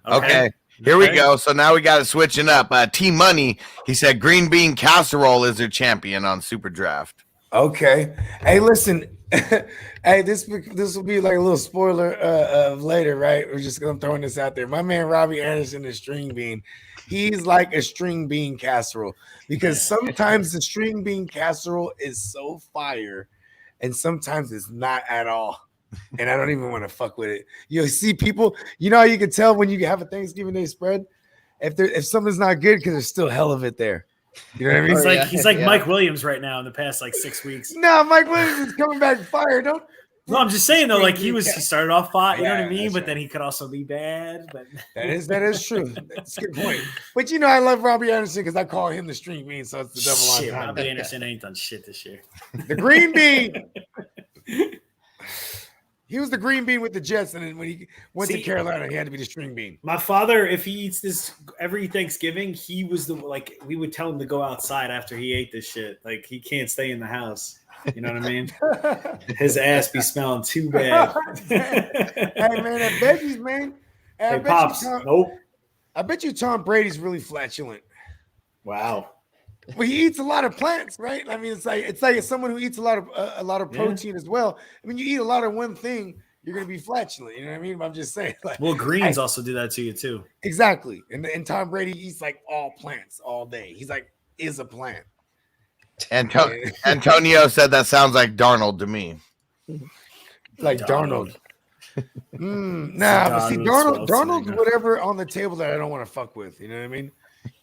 S5: Okay. Here we go. So now we got it switching up. Team Money, he said green bean casserole is their champion on Super Draft.
S3: Okay. Hey, listen. Hey, this will be like a little spoiler of later, right? We're just gonna throw this out there. My man Robbie Anderson is string bean. He's like a string bean casserole because sometimes the string bean casserole is so fire, and sometimes it's not at all. And I don't even want to fuck with it. You see people, how you can tell when you have a Thanksgiving Day spread if something's not good because there's still hell of it there. You know what I mean?
S7: He's like Mike Williams right now in the past like 6 weeks.
S3: No, Mike Williams is coming back fire. No,
S7: I'm just saying though, like he started off hot, you know what I mean? But then he could also be bad. But
S3: that is true. That's a good point. But I love Robbie Anderson because I call him the string bean, so it's the double on.
S7: Robbie Anderson ain't done shit this year.
S3: The green bean. He was the green bean with the Jets, and then when he went to Carolina, he had to be the string bean.
S7: My father, if he eats this every Thanksgiving, he was we would tell him to go outside after he ate this shit. Like, he can't stay in the house. You know what I mean? His ass be smelling too bad.
S3: Hey, man, at Veggies, man.
S7: Hey, Pops. Nope.
S3: I bet you Tom Brady's really flatulent.
S7: Wow.
S3: Well, he eats a lot of plants, right? I mean, it's like someone who eats a lot of protein as well. I mean, you eat a lot of one thing, you're gonna be flatulent. You know what I mean? I'm just saying. Like,
S7: well, greens also do that to you too.
S3: Exactly. And Tom Brady eats like all plants all day. He's like is a plant.
S5: Antonio said that sounds like Darnold to me.
S3: Like Darnold. But see, Darnold's whatever on the table that I don't want to fuck with. You know what I mean?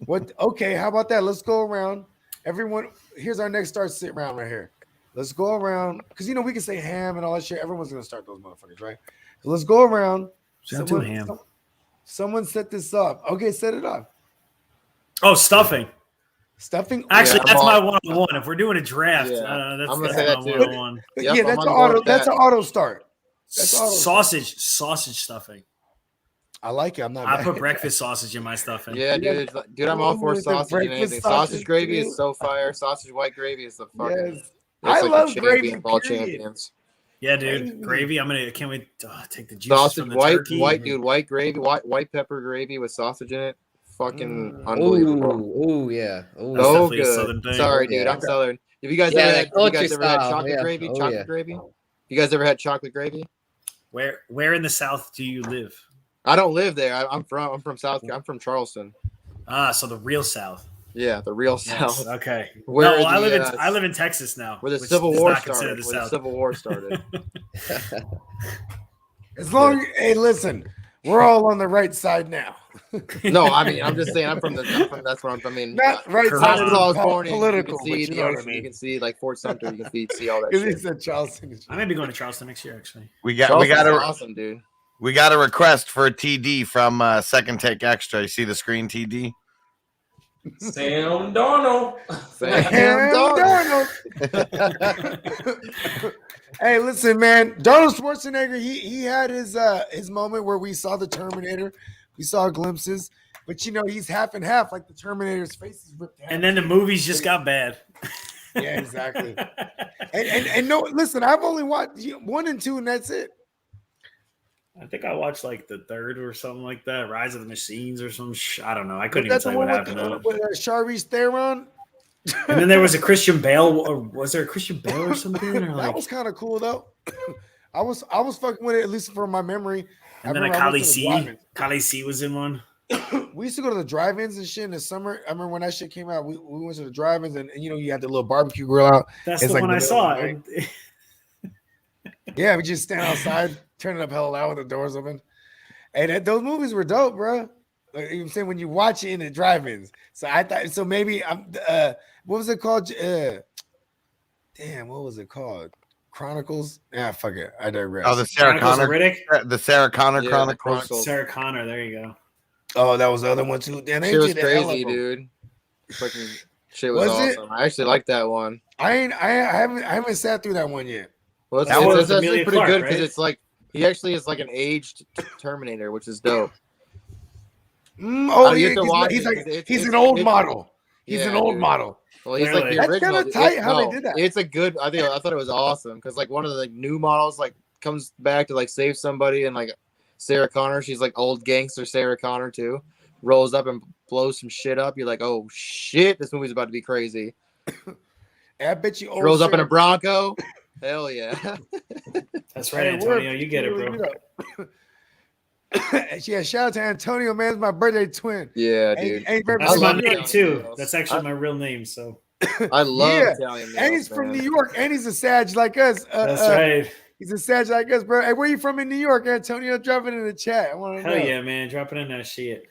S3: What? Okay, how about that? Let's go around. Everyone, here's our next start sit round right here. Let's go around because we can say ham and all that shit. Everyone's gonna start those motherfuckers, right? So let's go around. Someone set this up. Okay, set it up.
S7: Oh, stuffing.
S3: Stuffing.
S7: Actually, that's my 101. If we're doing a draft, that's
S8: I'm gonna say that too.
S7: 101.
S3: Yeah, that's an auto. That's an auto start.
S7: Sausage stuffing.
S3: I like it. I'm not.
S7: I put breakfast sausage in my stuffing.
S8: Yeah, dude. I'm all for sausage and anything. Sausage gravy is so fire. Sausage white gravy is the fucking.
S3: Yes. I love gravy.
S8: All champions.
S7: Yeah, dude. Gravy. I can't wait to take the juice
S8: sausage
S7: from the
S8: white,
S7: turkey.
S8: White gravy, white pepper gravy with sausage in it. Fucking unbelievable.
S6: Oh yeah.
S8: Oh, good. Sorry, dude. I'm Southern. Have you guys ever had chocolate gravy? Chocolate gravy? You guys ever had chocolate gravy?
S7: Where in the South do you live?
S8: I don't live there. I'm from South. I'm from Charleston.
S7: So the real South.
S8: Yeah, the real South.
S7: Okay.
S8: Where
S7: I live in Texas now.
S8: Where the Civil War started.
S3: As long, hey, listen, we're all on the right side now.
S8: No, I mean, I'm just saying, that's where I'm from. I mean,
S3: not right side
S8: of political.
S3: You can see
S8: you can see like Fort Sumter. You can see all that shit.
S3: Charleston.
S7: I may be going to Charleston next year. Actually,
S5: we got
S8: awesome, dude.
S5: We got a request for a TD from Second Take Extra. You see the screen, TD?
S1: Sam Darnold.
S3: Hey, listen, man. Donald Schwarzenegger, he had his moment where we saw the Terminator. We saw glimpses, but he's half and half, like the Terminator's face is ripped out.
S7: And then the movies just got bad.
S3: Yeah, exactly. and no, listen, I've only watched 1 and 2, and that's it.
S7: I think I watched like the third or something like that, Rise of the Machines or some. I don't know. I couldn't even tell you what happened.
S3: With Charlize Theron.
S7: And then there was a Christian Bale. Or was there a Christian Bale or something? Or
S3: that was kind of cool though. I was fucking with it, at least for my memory.
S7: And then a Kali C was in one.
S3: We used to go to the drive-ins and shit in the summer. I remember when that shit came out. We went to the drive-ins and you had the little barbecue grill out.
S7: That's the one I saw.
S3: Yeah, we just stand outside, turn it up hell loud with the doors open. And those movies were dope, bro. Like, you know what I'm saying, when you watch it in the drive-ins. So I thought, maybe what was it called? What was it called? Chronicles? Yeah, fuck it. I digress.
S5: Oh, the Sarah Connor. The Sarah Connor
S8: Chronicles.
S7: Sarah Connor. There you go.
S3: Oh, that was the other one too. Damn,
S8: she was crazy, dude. Fucking shit was awesome. I actually liked that one.
S3: I haven't sat through that one yet.
S8: Well, it's actually pretty good because it's like he actually is like an aged Terminator, which is dope.
S3: He's an old model. He's an old model.
S8: Well, he's like the original.
S3: That's kind of tight how they did that.
S8: It's a good. I thought it was awesome because like one of the new models like comes back to like save somebody and like Sarah Connor, she's like old gangster Sarah Connor too, rolls up and blows some shit up. You're like, oh shit, this movie's about to be crazy.
S3: I bet you
S8: rolls up in a Bronco. Hell yeah.
S7: That's right, Antonio. You get it, bro.
S3: Yeah, shout out to Antonio, man. It's my birthday twin.
S8: Yeah, dude.
S7: That's my name too. That's actually my real name. So
S8: I love Italian males,
S3: and he's from New York, and he's a Sag like us.
S7: That's right.
S3: He's a Sag like us, bro. Hey, where you from in New York, Antonio? Drop it in the chat. I want to know.
S7: Hell yeah, man. Drop it in that shit.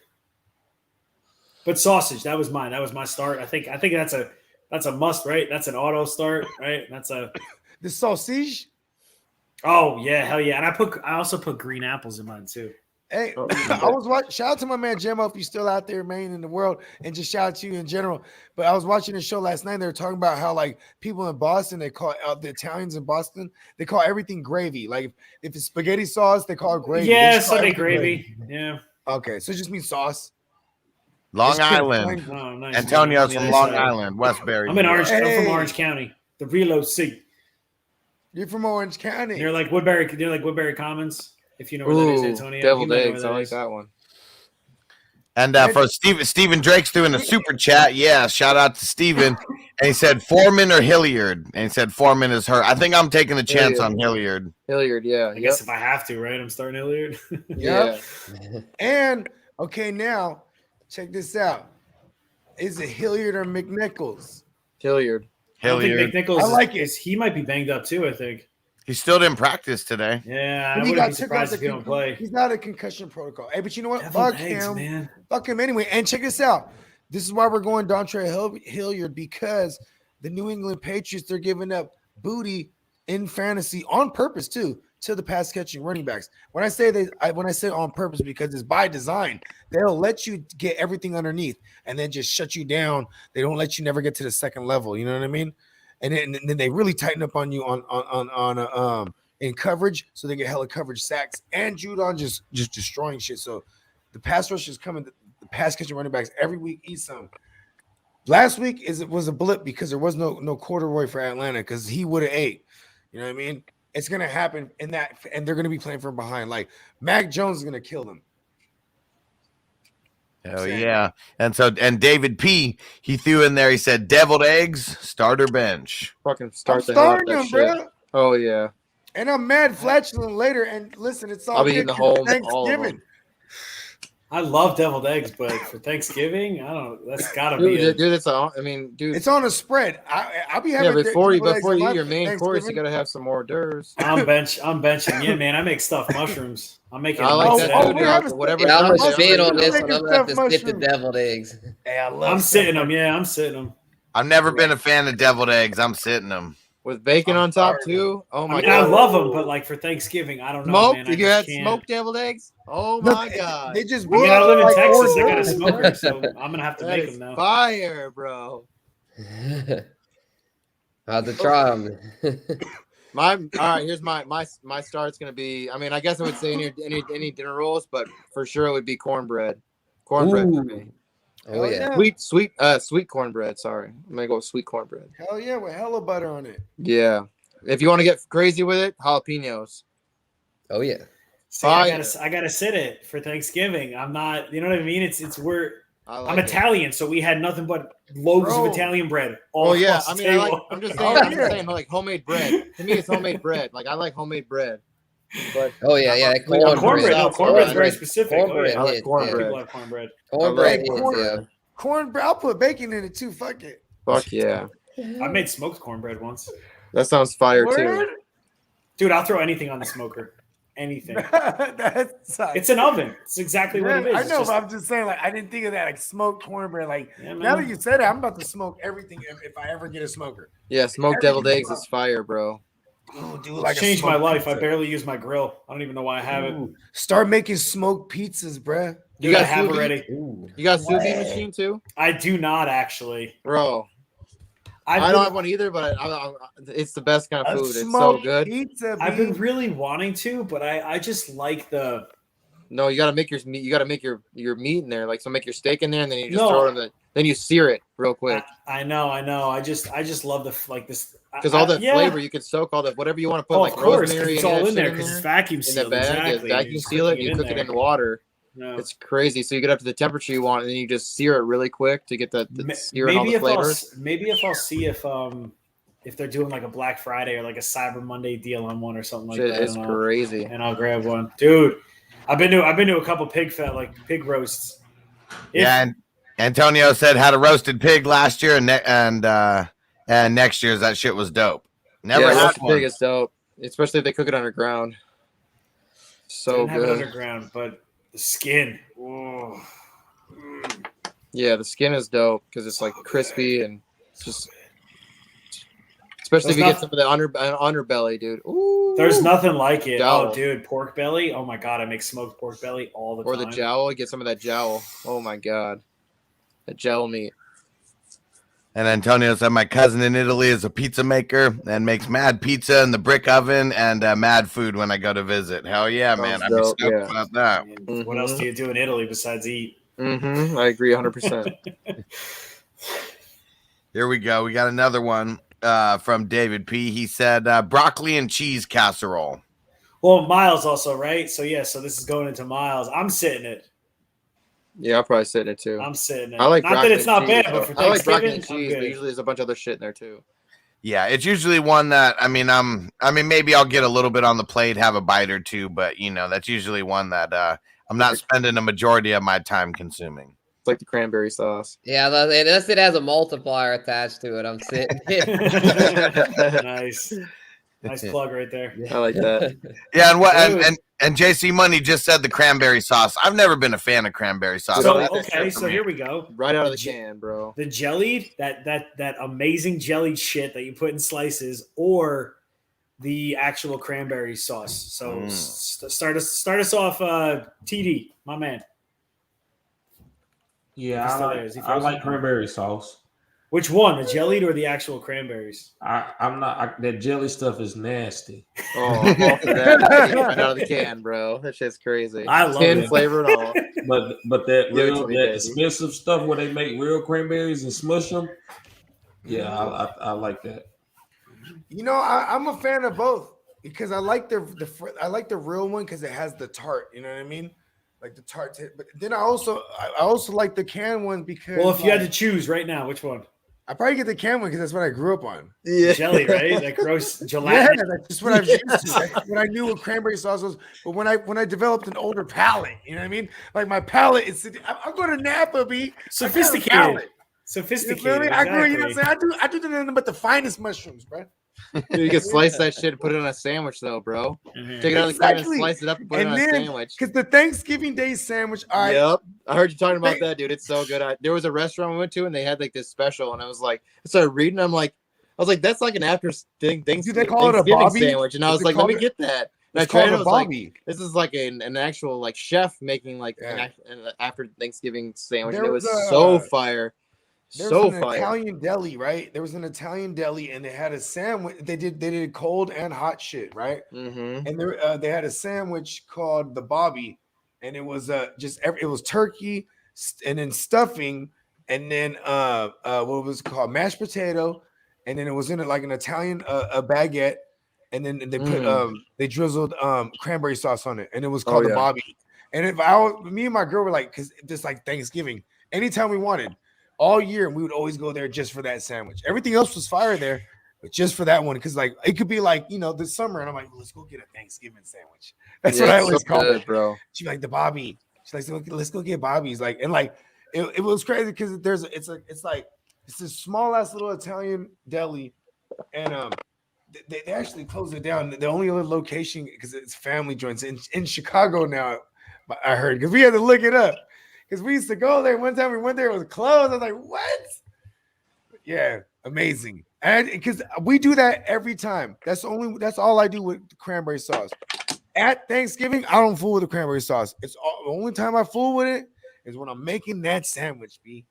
S7: But sausage, that was mine. That was my start. I think that's a must, right? That's an auto start, right? That's a
S3: the sausage.
S7: Oh yeah, hell yeah. And I also put green apples in mine too.
S3: Hey,
S8: Oh,
S3: I was watching. Shout out to my man Jemo if you're still out there, man, in the world, and just shout out to you in general. But I was watching the show last night. They were talking about how like people in Boston, they call the Italians in Boston, they call everything gravy. Like if it's spaghetti sauce, they call it gravy. They
S7: Yeah,
S3: just call
S7: Sunday
S3: everything
S7: gravy. Yeah.
S3: Okay, so it just means sauce.
S5: Long
S3: It's
S5: Island.
S3: confined-
S7: Oh, nice.
S5: Antonio's
S7: On the
S5: from
S7: other
S5: Long
S7: side.
S5: Island, Westbury.
S7: I'm in Orange. I'm
S3: Hey.
S7: from Orange County, the real OC.
S3: You're from Orange County.
S7: Near like Woodbury Commons. If you know where that is,
S8: Ooh,
S7: Antonio.
S8: deviled
S7: You might know
S8: eggs.
S7: where
S8: I
S7: that
S8: like
S7: is.
S8: that one.
S5: And for Stephen Drake's doing a super chat. Yeah, shout out to Stephen. And he said Foreman or Hilliard. And he said Foreman is hurt. I think I'm taking a chance on Hilliard.
S8: Hilliard, yeah.
S7: I guess if I have to, right? I'm starting Hilliard.
S3: Yep. And okay, now check this out. Is it Hilliard or McNichols?
S8: Hilliard.
S7: I don't think
S5: Hilliard.
S7: McNichols
S3: I like it.
S7: he might be banged up too, I think.
S5: He still didn't practice today.
S7: Yeah, I
S3: But he
S7: wouldn't
S3: got
S7: be
S3: took off
S7: surprised
S3: the
S7: if he don't play.
S3: He's not a concussion protocol. Hey, but you know what?
S7: Deviled
S3: Fuck
S7: eggs,
S3: him.
S7: man.
S3: Fuck him anyway. And check this out. This is why we're going Dontre Hilliard, because the New England Patriots, they're giving up booty in fantasy on purpose too to the pass catching running backs. When I say on purpose, because it's by design. They'll let you get everything underneath and then just shut you down. They don't let you never get to the second level. You know what I mean? And then they really tighten up on you on in coverage, so they get hella coverage sacks and Judon just destroying shit. So the pass rush is coming. The pass catching running backs every week eat some. Last week was a blip because there was no corduroy for Atlanta because he would have ate. You know what I mean? It's gonna happen in that, and they're gonna be playing from behind. Like Mac Jones is gonna kill them.
S5: Hell yeah. And David P, he threw in there, he said deviled eggs, starter bench.
S8: Fucking
S3: I'm
S8: start the hell out
S3: starting
S8: that
S3: them,
S8: shit.
S3: bro.
S8: Oh yeah.
S3: And I'm mad flatulent later. And listen, it's all
S8: I'll be
S3: good
S8: eating the
S3: 'cause
S8: whole all of
S3: Thanksgiving.
S8: them.
S7: I love deviled eggs, but for Thanksgiving, I don't. That's gotta be
S8: Dude,
S7: it.
S8: dude, it's all. I mean, dude.
S3: It's on a spread. I'll be
S8: Yeah,
S3: having
S8: before you
S3: deviled eggs on
S8: eat
S3: my
S8: your main course, you
S3: Thanksgiving.
S8: gotta have some hors d'oeuvres.
S7: I'm benching. Yeah, man. I make stuffed mushrooms. I'm making.
S8: I like that
S3: Oh,
S8: too,
S3: we're having
S8: dude. Whatever.
S6: Yeah, I'm
S8: sounds
S6: gonna
S8: good.
S6: spit on this
S3: I'm
S6: one. I'm
S3: making
S6: gonna have to
S3: stuffed
S6: spit the
S3: mushrooms.
S6: deviled eggs.
S3: Hey, I love
S7: I'm
S3: stuff.
S7: sitting them. Yeah, I'm sitting them.
S5: I've never been a fan of deviled eggs. I'm sitting them.
S8: With bacon
S3: I'm
S8: on top
S3: sorry.
S8: too. Oh my
S7: I
S8: god.
S7: love them, but like for Thanksgiving, I don't know,
S8: Smoked?
S7: man. I
S8: You
S7: just
S8: had
S7: can't.
S8: smoked deviled eggs? Oh
S3: Look,
S8: my god.
S3: They just
S7: I mean, I live in
S3: like
S7: Texas.
S3: hors
S7: I got a
S3: d'oeuvres.
S7: smoker, so I'm gonna have to
S8: That
S7: make
S8: is
S7: them now.
S8: fire, bro.
S6: I'll have to try them.
S8: All right, here's my start's gonna be. I mean, I guess I would say any dinner rolls, but for sure it would be cornbread. Cornbread for me.
S6: Oh yeah.
S8: Sweet cornbread. Sorry, I'm gonna go with sweet cornbread.
S3: Hell yeah, with hella butter on it.
S8: Yeah. If you want to get crazy with it, jalapenos.
S6: Oh yeah.
S7: See, I gotta sit it for Thanksgiving. I'm not. You know what I mean? It's where I'm Italian, so we had nothing but loaves
S3: Bro.
S7: of Italian bread. All
S8: Oh yeah,
S7: across
S8: I
S7: the
S8: mean,
S7: table.
S8: I'm just
S3: Oh,
S8: saying,
S3: yeah.
S8: like homemade bread. To me, it's homemade bread. Like I like homemade bread. But
S6: Oh yeah, yeah.
S8: I'm not-
S7: cornbread. No, cornbread's very
S8: Cornbread.
S7: specific.
S6: Cornbread
S7: Oh,
S8: I like
S6: hits,
S8: cornbread.
S7: People like cornbread.
S6: Cornbread
S8: I like
S6: hits, yeah.
S3: Cornbread. I'll put bacon in it too. Fuck it.
S8: Fuck yeah,
S7: I made smoked cornbread once.
S8: that sounds fire
S3: Word?
S8: too.
S7: Dude, I'll throw anything on the smoker. Anything.
S3: That's
S7: It's an oven. It's exactly what it is.
S3: I
S7: It's
S3: know,
S7: just-
S3: but I'm just saying, like, I didn't think of that, like smoked cornbread. Like,
S7: Yeah,
S3: now
S7: man.
S3: that you said it, I'm about to smoke everything if I ever get a smoker.
S8: Yeah, smoked deviled eggs is fire, bro.
S3: Ooh, dude,
S7: It's
S3: like a
S7: changed my
S3: smoked
S7: life. I
S3: pizza.
S7: barely use my grill. I don't even know why I have it.
S3: Ooh, start making smoked pizzas, bruh.
S7: You
S8: got
S7: got have
S8: sous vide?
S7: already.
S8: You got a sous vide machine too,
S7: I do not actually.
S8: bro. I don't have one either, but it's the best kind of
S3: A
S8: food. It's so
S3: smoked
S8: good.
S3: pizza.
S7: I've been
S3: B.
S7: really wanting to, but I just like the.
S8: No, you gotta make your meat. You gotta make your meat in there. Like, so make your steak in there, and then you just
S7: No.
S8: throw it in the. Then you sear it real quick.
S7: I know. I just love the like this
S8: Because all the
S7: yeah.
S8: flavor, you can soak all the whatever you want to put,
S7: Oh,
S8: like
S7: of course, 'cause
S8: rosemary.
S7: it's
S8: and
S7: all
S8: that
S7: in there
S8: shit
S7: because it's vacuum
S8: in the
S7: sealed.
S8: bag.
S7: Exactly.
S8: Yeah, vacuum seal it. You cook it in water.
S7: No.
S8: It's crazy. So you get up to the temperature you want, and then you just sear it really quick to get the sear and all the flavors.
S7: Maybe if I'll see if they're doing like a Black Friday or like a Cyber Monday deal on one or something like
S8: Shit
S7: that.
S8: is crazy.
S7: And I'll grab one, dude. I've been to a couple pig roasts.
S5: Yeah, and Antonio said had a roasted pig last year, and next year's that shit was dope. Never
S8: Yeah,
S5: had
S8: roasted
S5: one.
S8: pig is dope, especially if they cook it underground. So
S7: Didn't have it
S8: good.
S7: underground, but the skin. Oh.
S8: Yeah, the skin is dope because it's like crispy and it's just Especially if you get some of the underbelly, dude. Ooh.
S7: There's nothing like it.
S8: Jowl.
S7: Oh, dude, pork belly. Oh my god, I make smoked pork belly all the time.
S8: Or the jowl. Get some of that jowl. Oh my god, that jowl meat.
S5: And Antonio said, my cousin in Italy is a pizza maker and makes mad pizza in the brick oven and mad food when I go to visit. Hell yeah, man. I'd be stoked about that.
S7: I mean, what else do you do in Italy besides eat?
S8: I agree 100%.
S5: Here we go. We got another one from David P. He said, broccoli and cheese casserole.
S7: Well, Miles also, right? So, yeah, so this is going into Miles. I'm sitting it.
S8: Yeah, I'll probably sit in it too.
S7: I'm sitting it.
S8: I like
S7: not that it's not bad, but for
S8: I like broccoli
S7: Thanksgiving,
S8: and cheese, but usually there's a bunch of other shit in there too.
S5: Yeah, it's usually one that I mean, maybe I'll get a little bit on the plate, have a bite or two, but that's usually one that I'm not spending a majority of my time consuming.
S8: It's like the cranberry sauce.
S6: Yeah, unless it has a multiplier attached to it, I'm sitting.
S7: Nice plug right there.
S8: I like that.
S5: Yeah, and JC Money just said the cranberry sauce. I've never been a fan of cranberry sauce.
S7: So here we go.
S8: Right out of the can, bro.
S7: The jellied, that amazing jellied shit that you put in slices, or the actual cranberry sauce. So start us off, TD, my man.
S1: Yeah, I like cranberry sauce.
S7: Which one, the jellied or the actual cranberries?
S1: I'm not. That jelly stuff is nasty.
S8: Oh, I'm all for that. Right out of the can, bro. That shit's crazy.
S7: I love
S8: tin
S7: it.
S8: flavor and all.
S1: But that expensive stuff where they make real cranberries and smush them. Yeah, I like that.
S3: I'm a fan of both because I like the real one because it has the tart. You know what I mean? Like the tart. But then I also like the can one because.
S7: Well, if you had to choose right now, which one?
S3: I probably get the can one because that's what I grew up on.
S7: Yeah, jelly, right? Like gross gelatin.
S3: Yeah, that's just what I've used to. That's what I knew what cranberry sauce was. But when I developed an older palate, you know what I mean? Like my palate is. I'm going to Napa, be
S7: sophisticated.
S3: Sophisticated. I grew. You know what I'm saying? I do nothing but the finest mushrooms, bro.
S8: Dude, you can slice that shit and put it on a sandwich, though, bro. Take it out of the can and slice it up and put it on a sandwich.
S3: Because the Thanksgiving Day sandwich.
S8: Yep, I heard you talking about that, dude. It's so good. There was a restaurant we went to, and they had like this special, and I started reading. I was like, that's like an after thing.
S3: Do they call it a Bobby
S8: sandwich? And I was like, let me get that. And I tried it. I was like, this is like an actual like chef making like an after Thanksgiving sandwich, and it was so fire.
S3: There was an Italian deli, right? There was an Italian deli, and they had a sandwich. They did cold and hot shit, right?
S8: Mm-hmm.
S3: And they had a sandwich called the Bobby, and it was it was turkey and then stuffing, and then what was it called, mashed potato, and then it was in it like an Italian a baguette, and then they put they drizzled cranberry sauce on it, and it was called the Bobby. And me and my girl were like, because just like Thanksgiving, anytime we wanted. All year, and we would always go there just for that sandwich. Everything else was fire there, but just for that one, because like it could be like this summer, and I'm like, let's go get a Thanksgiving sandwich. That's what I always call it,
S8: bro.
S3: She's like the Bobby. She's like, let's go get Bobby's. Like, and like it was crazy because it's this small ass little Italian deli, and they actually closed it down. The only other location because it's family joints in Chicago now. I heard because we had to look it up. Because we used to go there. One time we went there, it was closed. I was like, what? Yeah, amazing. And because we do that every time. That's all I do with the cranberry sauce. At Thanksgiving, I don't fool with the cranberry sauce. The only time I fool with it is when I'm making that sandwich, B.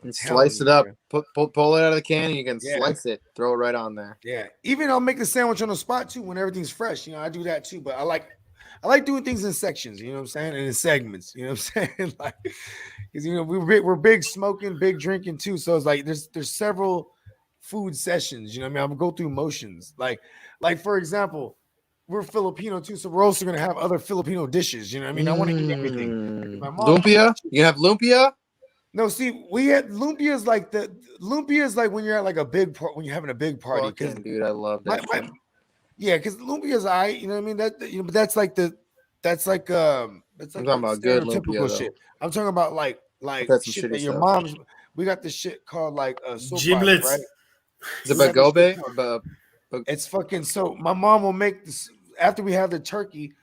S8: And slice it up. Pull it out of the can, and you can slice it. Throw it right on there.
S3: Yeah. Even I'll make the sandwich on the spot, too, when everything's fresh. I do that, too. But I like doing things in sections, you know what I'm saying, and in segments, you know what I'm saying, like, because we're big smoking, big drinking too. So it's like there's several food sessions, you know what I mean. I'm gonna go through motions, like for example, we're Filipino too, so we're also gonna have other Filipino dishes, you know what I mean. I want to eat everything.
S8: Lumpia, you have lumpia.
S3: No, see, we had lumpia is like when you're at like a big when you're having a big party.
S8: Dude, I love that.
S3: Yeah, because lumpia is you know what I mean. But that's like I'm talking
S8: about good lumpia
S3: shit. I'm talking about like shit that your mom's. We got this shit called like
S7: giblets,
S3: right?
S8: Is it bagobe?
S3: It's fucking. So my mom will make this after we have the turkey.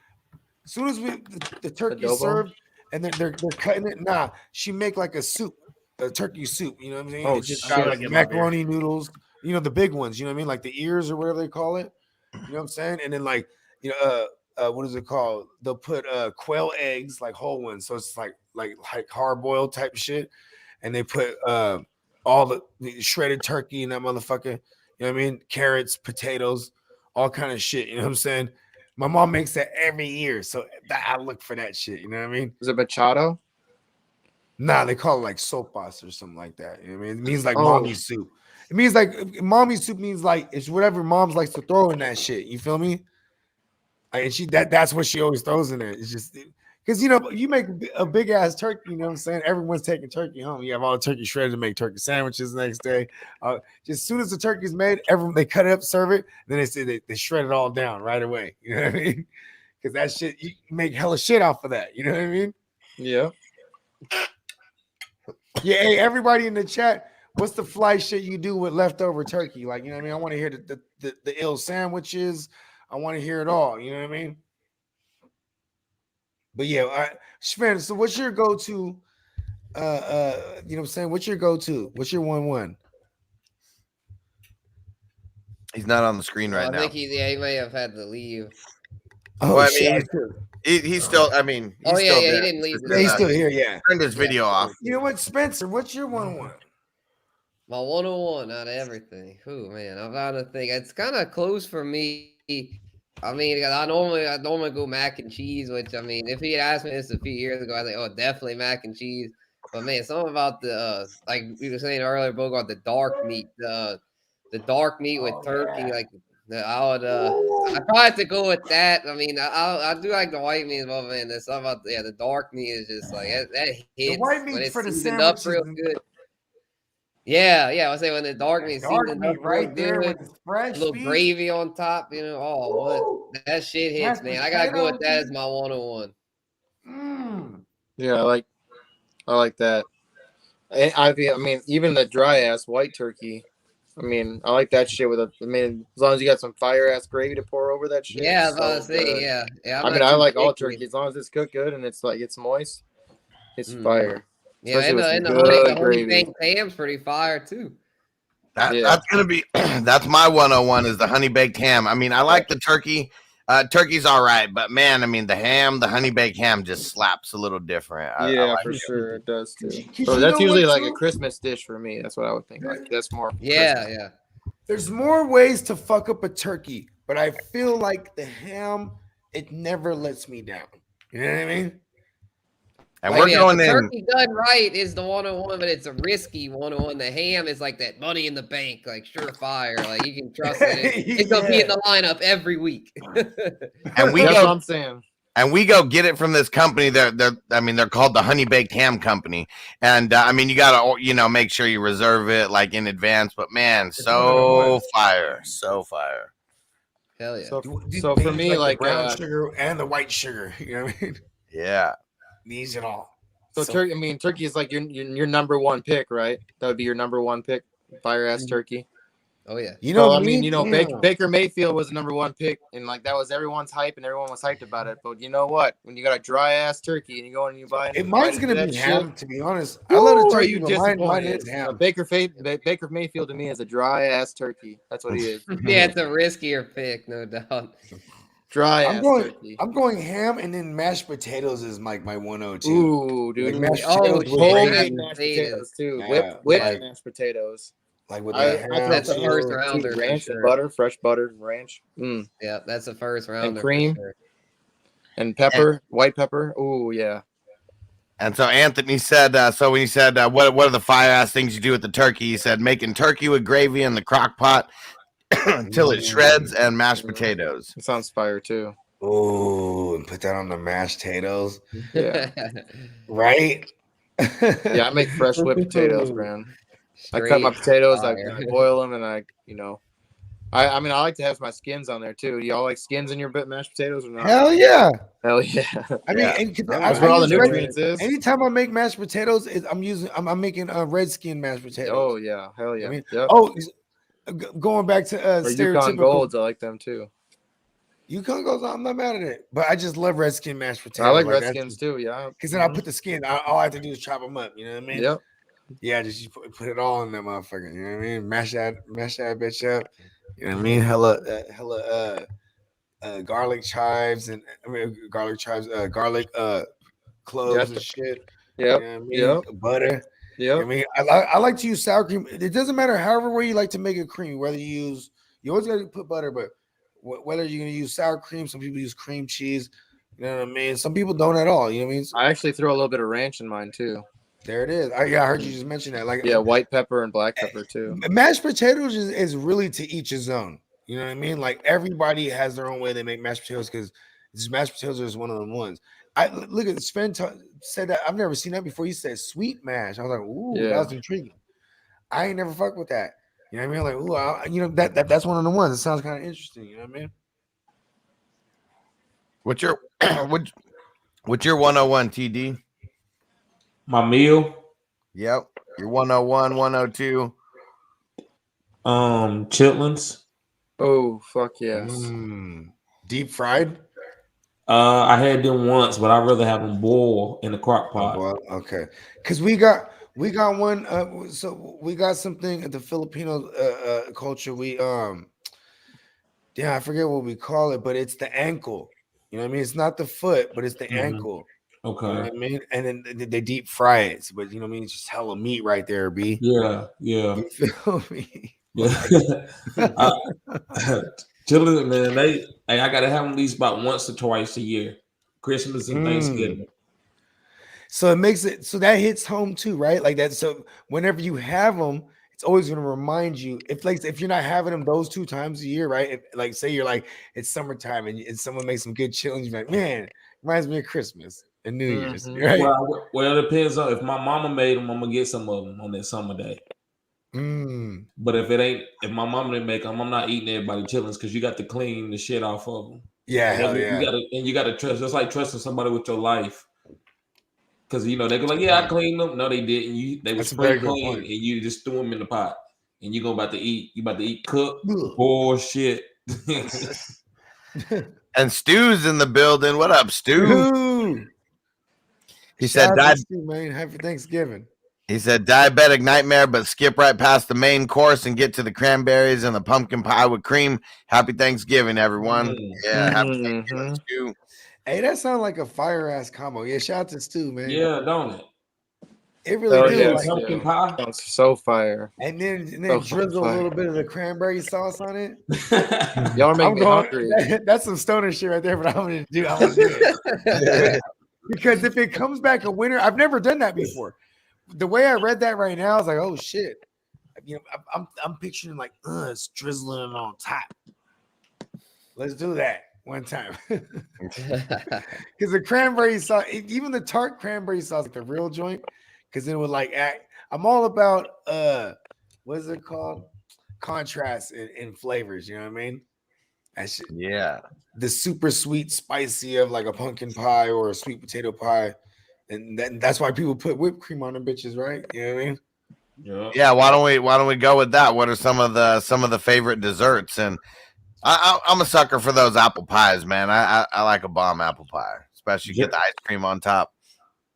S3: As soon as the turkey is served and they're cutting it. She make like a soup, a turkey soup. You know what I'm saying?
S8: Oh,
S3: just got like macaroni noodles. You know, the big ones. You know what I mean? Like the ears or whatever they call it. You know what I'm saying? And then like what is it called? They'll put quail eggs, like whole ones, so it's like hard boiled type of shit, and they put all the shredded turkey in that motherfucker. You know what I mean? Carrots, potatoes, all kind of shit. You know what I'm saying? My mom makes that every year, so I look for that shit. You know what I mean?
S8: Is it machado?
S3: Nah, they call it like sopas or something like that. You know what I mean? It means like mommy soup. It means like mommy soup means like it's whatever moms likes to throw in that shit. You feel me? And that's what she always throws in there. It's just because you know you make a big ass turkey. You know what I'm saying? Everyone's taking turkey home. You have all the turkey shredded to make turkey sandwiches the next day. Just as soon as the turkey's made, everyone they cut it up, serve it. Then they say they shred it all down right away. You know what I mean? Because that shit you make hella shit off of that. You know what I mean?
S8: Yeah.
S3: Yeah. Hey, everybody in the chat. What's the fly shit you do with leftover turkey? Like, you know what I mean? I want to hear the ill sandwiches. I want to hear it all. You know what I mean? But yeah, Sven, so what's your go-to? You know what I'm saying? What's your go-to? What's your 1-1?
S5: He's not on the screen right now.
S6: I think he may have had to leave.
S3: Oh,
S5: well, I
S3: shit.
S5: mean, he's still. I mean, he's still
S6: he
S5: there.
S6: didn't leave.
S3: Yeah, he's still here. Yeah.
S5: Turned his video off.
S3: You know what, Spencer? What's your 1-1?
S6: My 101 out of everything. Ooh, man, I'm trying to think. It's kind of close for me. I mean, I normally go mac and cheese, which I mean, if he had asked me this a few years ago, I'd say, oh, definitely mac and cheese. But man, something about the like we were saying earlier, Bogard, the dark meat, the dark meat with turkey, like I probably have to go with that. I mean, I do like the white meat as well, man. There's something about the dark meat is just like that hits.
S3: The white meat
S6: when it's
S3: for the
S6: seasoned up
S3: sandwiches.
S6: real good. Yeah, I was saying when the dark meat seasoned up
S3: right there
S6: good,
S3: with the fresh
S6: a little
S3: beef.
S6: gravy on top, you know. Oh, what that shit hits,
S3: Mashed
S6: man. I gotta go with that
S3: potatoes.
S6: as my 101.
S8: Yeah, I like that. I mean, even the dry ass white turkey. I mean, I like that shit as long as you got some fire ass gravy to pour over that shit.
S6: Yeah, I was about to say, yeah.
S8: I mean, I like all turkey as long as it's cooked good and it's like it's moist. It's fire.
S6: Yeah,
S8: Especially
S6: and
S8: with
S6: the
S8: some good
S6: honey
S8: gravy.
S6: baked ham's pretty fire too.
S5: That's gonna be that's my 101 is the honey baked ham. I mean, I like the turkey. Turkey's all right, but man, I mean, the honey baked ham just slaps a little different. I like
S8: for
S5: it.
S8: sure it does too.
S3: You
S8: So that's
S3: know
S8: usually
S3: what,
S8: like
S3: too?
S8: a Christmas dish for me. That's what I would think. Like that's more.
S6: Yeah.
S3: There's more ways to fuck up a turkey, but I feel like the ham, it never lets me down. You know what I mean?
S5: And
S6: Like,
S5: we're going
S6: the
S5: in.
S6: turkey done right is the 101, but it's a risky 101. The ham is like that money in the bank, like surefire. Like you can trust it. It's gonna be in the lineup every week.
S5: And we
S8: That's
S5: go,
S8: what I'm saying.
S5: and we go get it from this company. They're called the Honey Baked Ham Company. And I mean, you gotta make sure you reserve it like in advance. But man, so fire.
S6: Hell yeah.
S8: So for me, like
S3: the brown sugar and the white sugar. You know what I mean?
S5: Yeah.
S3: These and all.
S8: So turkey. I mean, turkey is like your number one pick, right? That would be your number one pick, fire ass turkey.
S6: Oh yeah.
S3: You know,
S8: I mean, Baker Mayfield was the number one pick, and like that was everyone's hype, and everyone was hyped about it. But you know what? When you got a dry ass turkey and you go and you buy it,
S3: mine's gonna be ham. To be honest, I
S8: Woo,
S3: love the
S8: are
S3: turkey.
S8: you
S3: But mine
S8: disappointed?
S3: is ham.
S8: Baker Mayfield to me is a dry ass turkey. That's what he is.
S6: Yeah, it's a riskier pick, no doubt.
S8: Dry ass turkey.
S3: I'm going ham, and then mashed potatoes is like my 102.
S8: Ooh, dude.
S3: Like mashed
S6: Oh,
S3: potatoes with
S8: Homemade
S3: gravy.
S8: mashed potatoes too.
S3: Yeah,
S8: Whipped
S3: like-
S8: mashed potatoes.
S3: Like with
S8: I
S3: the ham.
S6: That's a
S8: throw
S6: first
S8: some
S6: rounder for
S8: ranch
S6: sure.
S8: and butter, fresh butter, ranch,
S6: Yeah, that's a first rounder.
S8: cream.
S6: For sure.
S8: and pepper, white pepper. Ooh, yeah.
S5: And so Anthony said, so when he said, what are the fire ass things you do with the turkey? He said, making turkey with gravy in the crock pot until it shreds and mashed potatoes.
S8: It sounds fire too.
S3: Oh, and put that on the mashed potatoes.
S8: Yeah.
S3: Right?
S8: Yeah, I make fresh whipped potatoes, man. I cut my potatoes, I boil them, and I mean, I like to have my skins on there too. Y'all like skins in your mashed potatoes or not?
S3: Hell yeah.
S8: Hell yeah.
S3: I mean,
S8: That's where all the nutrients is.
S3: Anytime I make mashed potatoes, I'm making red skin mashed potatoes.
S8: Oh yeah, hell yeah.
S3: I mean,
S8: yep.
S3: Going back to
S8: or Yukon
S3: stereotypical
S8: Golds, I like them too.
S3: Yukon Golds, I'm not mad at it, but I just love red skin mashed potatoes.
S8: I like red skins too, yeah.
S3: Because then I put the skin. All I have to do is chop them up. You know what I mean?
S8: Yep.
S3: Yeah, just you put it all in that motherfucker. You know what I mean? Mash that bitch up. You know what I mean? Hella garlic chives and garlic cloves and shit.
S8: Yep.
S3: You know what I mean?
S8: Yep.
S3: Butter.
S8: Yep.
S3: I mean, I like to use sour cream. It doesn't matter however way you like to make it creamy, whether you always got to put butter, but whether you're going to use sour cream, some people use cream cheese. You know what I mean? Some people don't at all. You know what I mean?
S8: I actually throw a little bit of ranch in mine too.
S3: There it is. I heard you just mention that. Like,
S8: yeah, white pepper and black pepper too.
S3: Mashed potatoes is really to each his own. You know what I mean? Like everybody has their own way they make mashed potatoes because mashed potatoes is one of them ones. I look at Sven said that I've never seen that before. He said sweet mash. I was like, ooh, that was intriguing. I ain't never fucked with that. You know what I mean? Like, ooh, that's one of the ones. It sounds kind of interesting. You know what I mean?
S5: What's your 101 TD?
S1: My meal.
S5: Yep. Your 101, 102.
S1: Chitlins.
S8: Oh, fuck yes.
S3: Deep fried?
S1: I had them once, but I'd rather have them boiled in the crock pot.
S3: Okay. Because we got one so we got something at the Filipino culture. We I forget what we call it, but it's the ankle. You know what I mean? It's not the foot, but it's the ankle.
S1: Okay.
S3: You know what I mean? And then they deep fry it. But you know what I mean? It's just hella meat right there, B.
S1: Yeah.
S3: You feel me?
S1: Yeah. Children, man, I gotta have them at least about once or twice a year. Christmas and Thanksgiving.
S3: So it makes it so that hits home too, right? Like that. So whenever you have them, it's always going to remind you if you're not having them those 2 times a year, right? Like say you're like it's summertime and someone makes some good chillin', you're like, man, it reminds me of Christmas and New Year's, right?
S1: Well, it depends on if my mama made them, I'm gonna get some of them on that summer day. But if my mama didn't make them, I'm not eating everybody chillins because you got to clean the shit off of them.
S3: Yeah,
S1: you gotta trust. It's like trusting somebody with your life. Because they go like, yeah, I cleaned them. No, they didn't. They were spray clean, and you just threw them in the pot. And you about to eat cooked bullshit.
S5: And Stu's in the building. What up, Stu? He said,
S3: man, happy Thanksgiving.
S5: He said, diabetic nightmare, but skip right past the main course and get to the cranberries and the pumpkin pie with cream. Happy Thanksgiving, everyone. Yeah, happy Thanksgiving, Stu.
S3: Hey, that sounds like a fire ass combo. Yeah, shout out to Stu, man.
S1: Yeah, don't it?
S3: It really do.
S8: Yeah,
S3: like,
S1: pumpkin pie.
S8: Sounds so fire.
S3: And then drizzle a little bit of the cranberry sauce on it.
S8: Y'all are making me hungry.
S3: That's some stoner shit right there, but I'm gonna do it. Because if it comes back a winner, I've never done that before. The way I read that right now, I was like, oh shit. You know, I'm picturing like it's drizzling it on top. Let's do that one time. Because the cranberry sauce, even the tart cranberry sauce, like the real joint, because it would like act. I'm all about what is it called? Contrast in flavors, you know what I mean? That shit,
S5: yeah.
S3: The super sweet, spicy of like a pumpkin pie or a sweet potato pie. And that's why people put whipped cream on them bitches, right? You know what I mean?
S5: Yeah. Why don't we go with that? What are some of the favorite desserts? And I'm a sucker for those apple pies, man. I like a bomb apple pie, especially get the ice cream on top.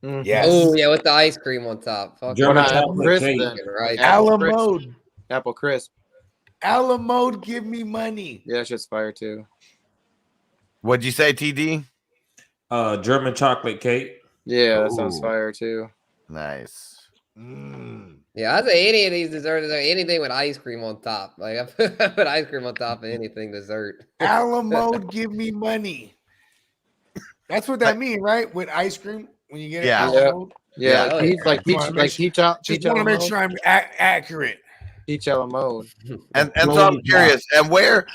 S3: Yes.
S6: Oh yeah, with the ice cream on top.
S8: Apple crisp,
S6: right?
S3: Alamode.
S8: Apple crisp.
S3: Alamode, give me money.
S8: Yeah, that shit's fire too.
S5: What'd you say, TD?
S1: German chocolate cake.
S8: Yeah, that sounds fire too.
S5: Nice.
S6: Yeah, I'd say any of these desserts, anything with ice cream on top. Like I put ice cream on top of anything dessert.
S3: Alamode, give me money. That's what that means, right? With ice cream, when you get
S5: Yeah.
S3: Alamode.
S8: Yeah,
S3: Just want to make sure I'm accurate.
S8: Peach Alamode.
S5: And so I'm curious, and where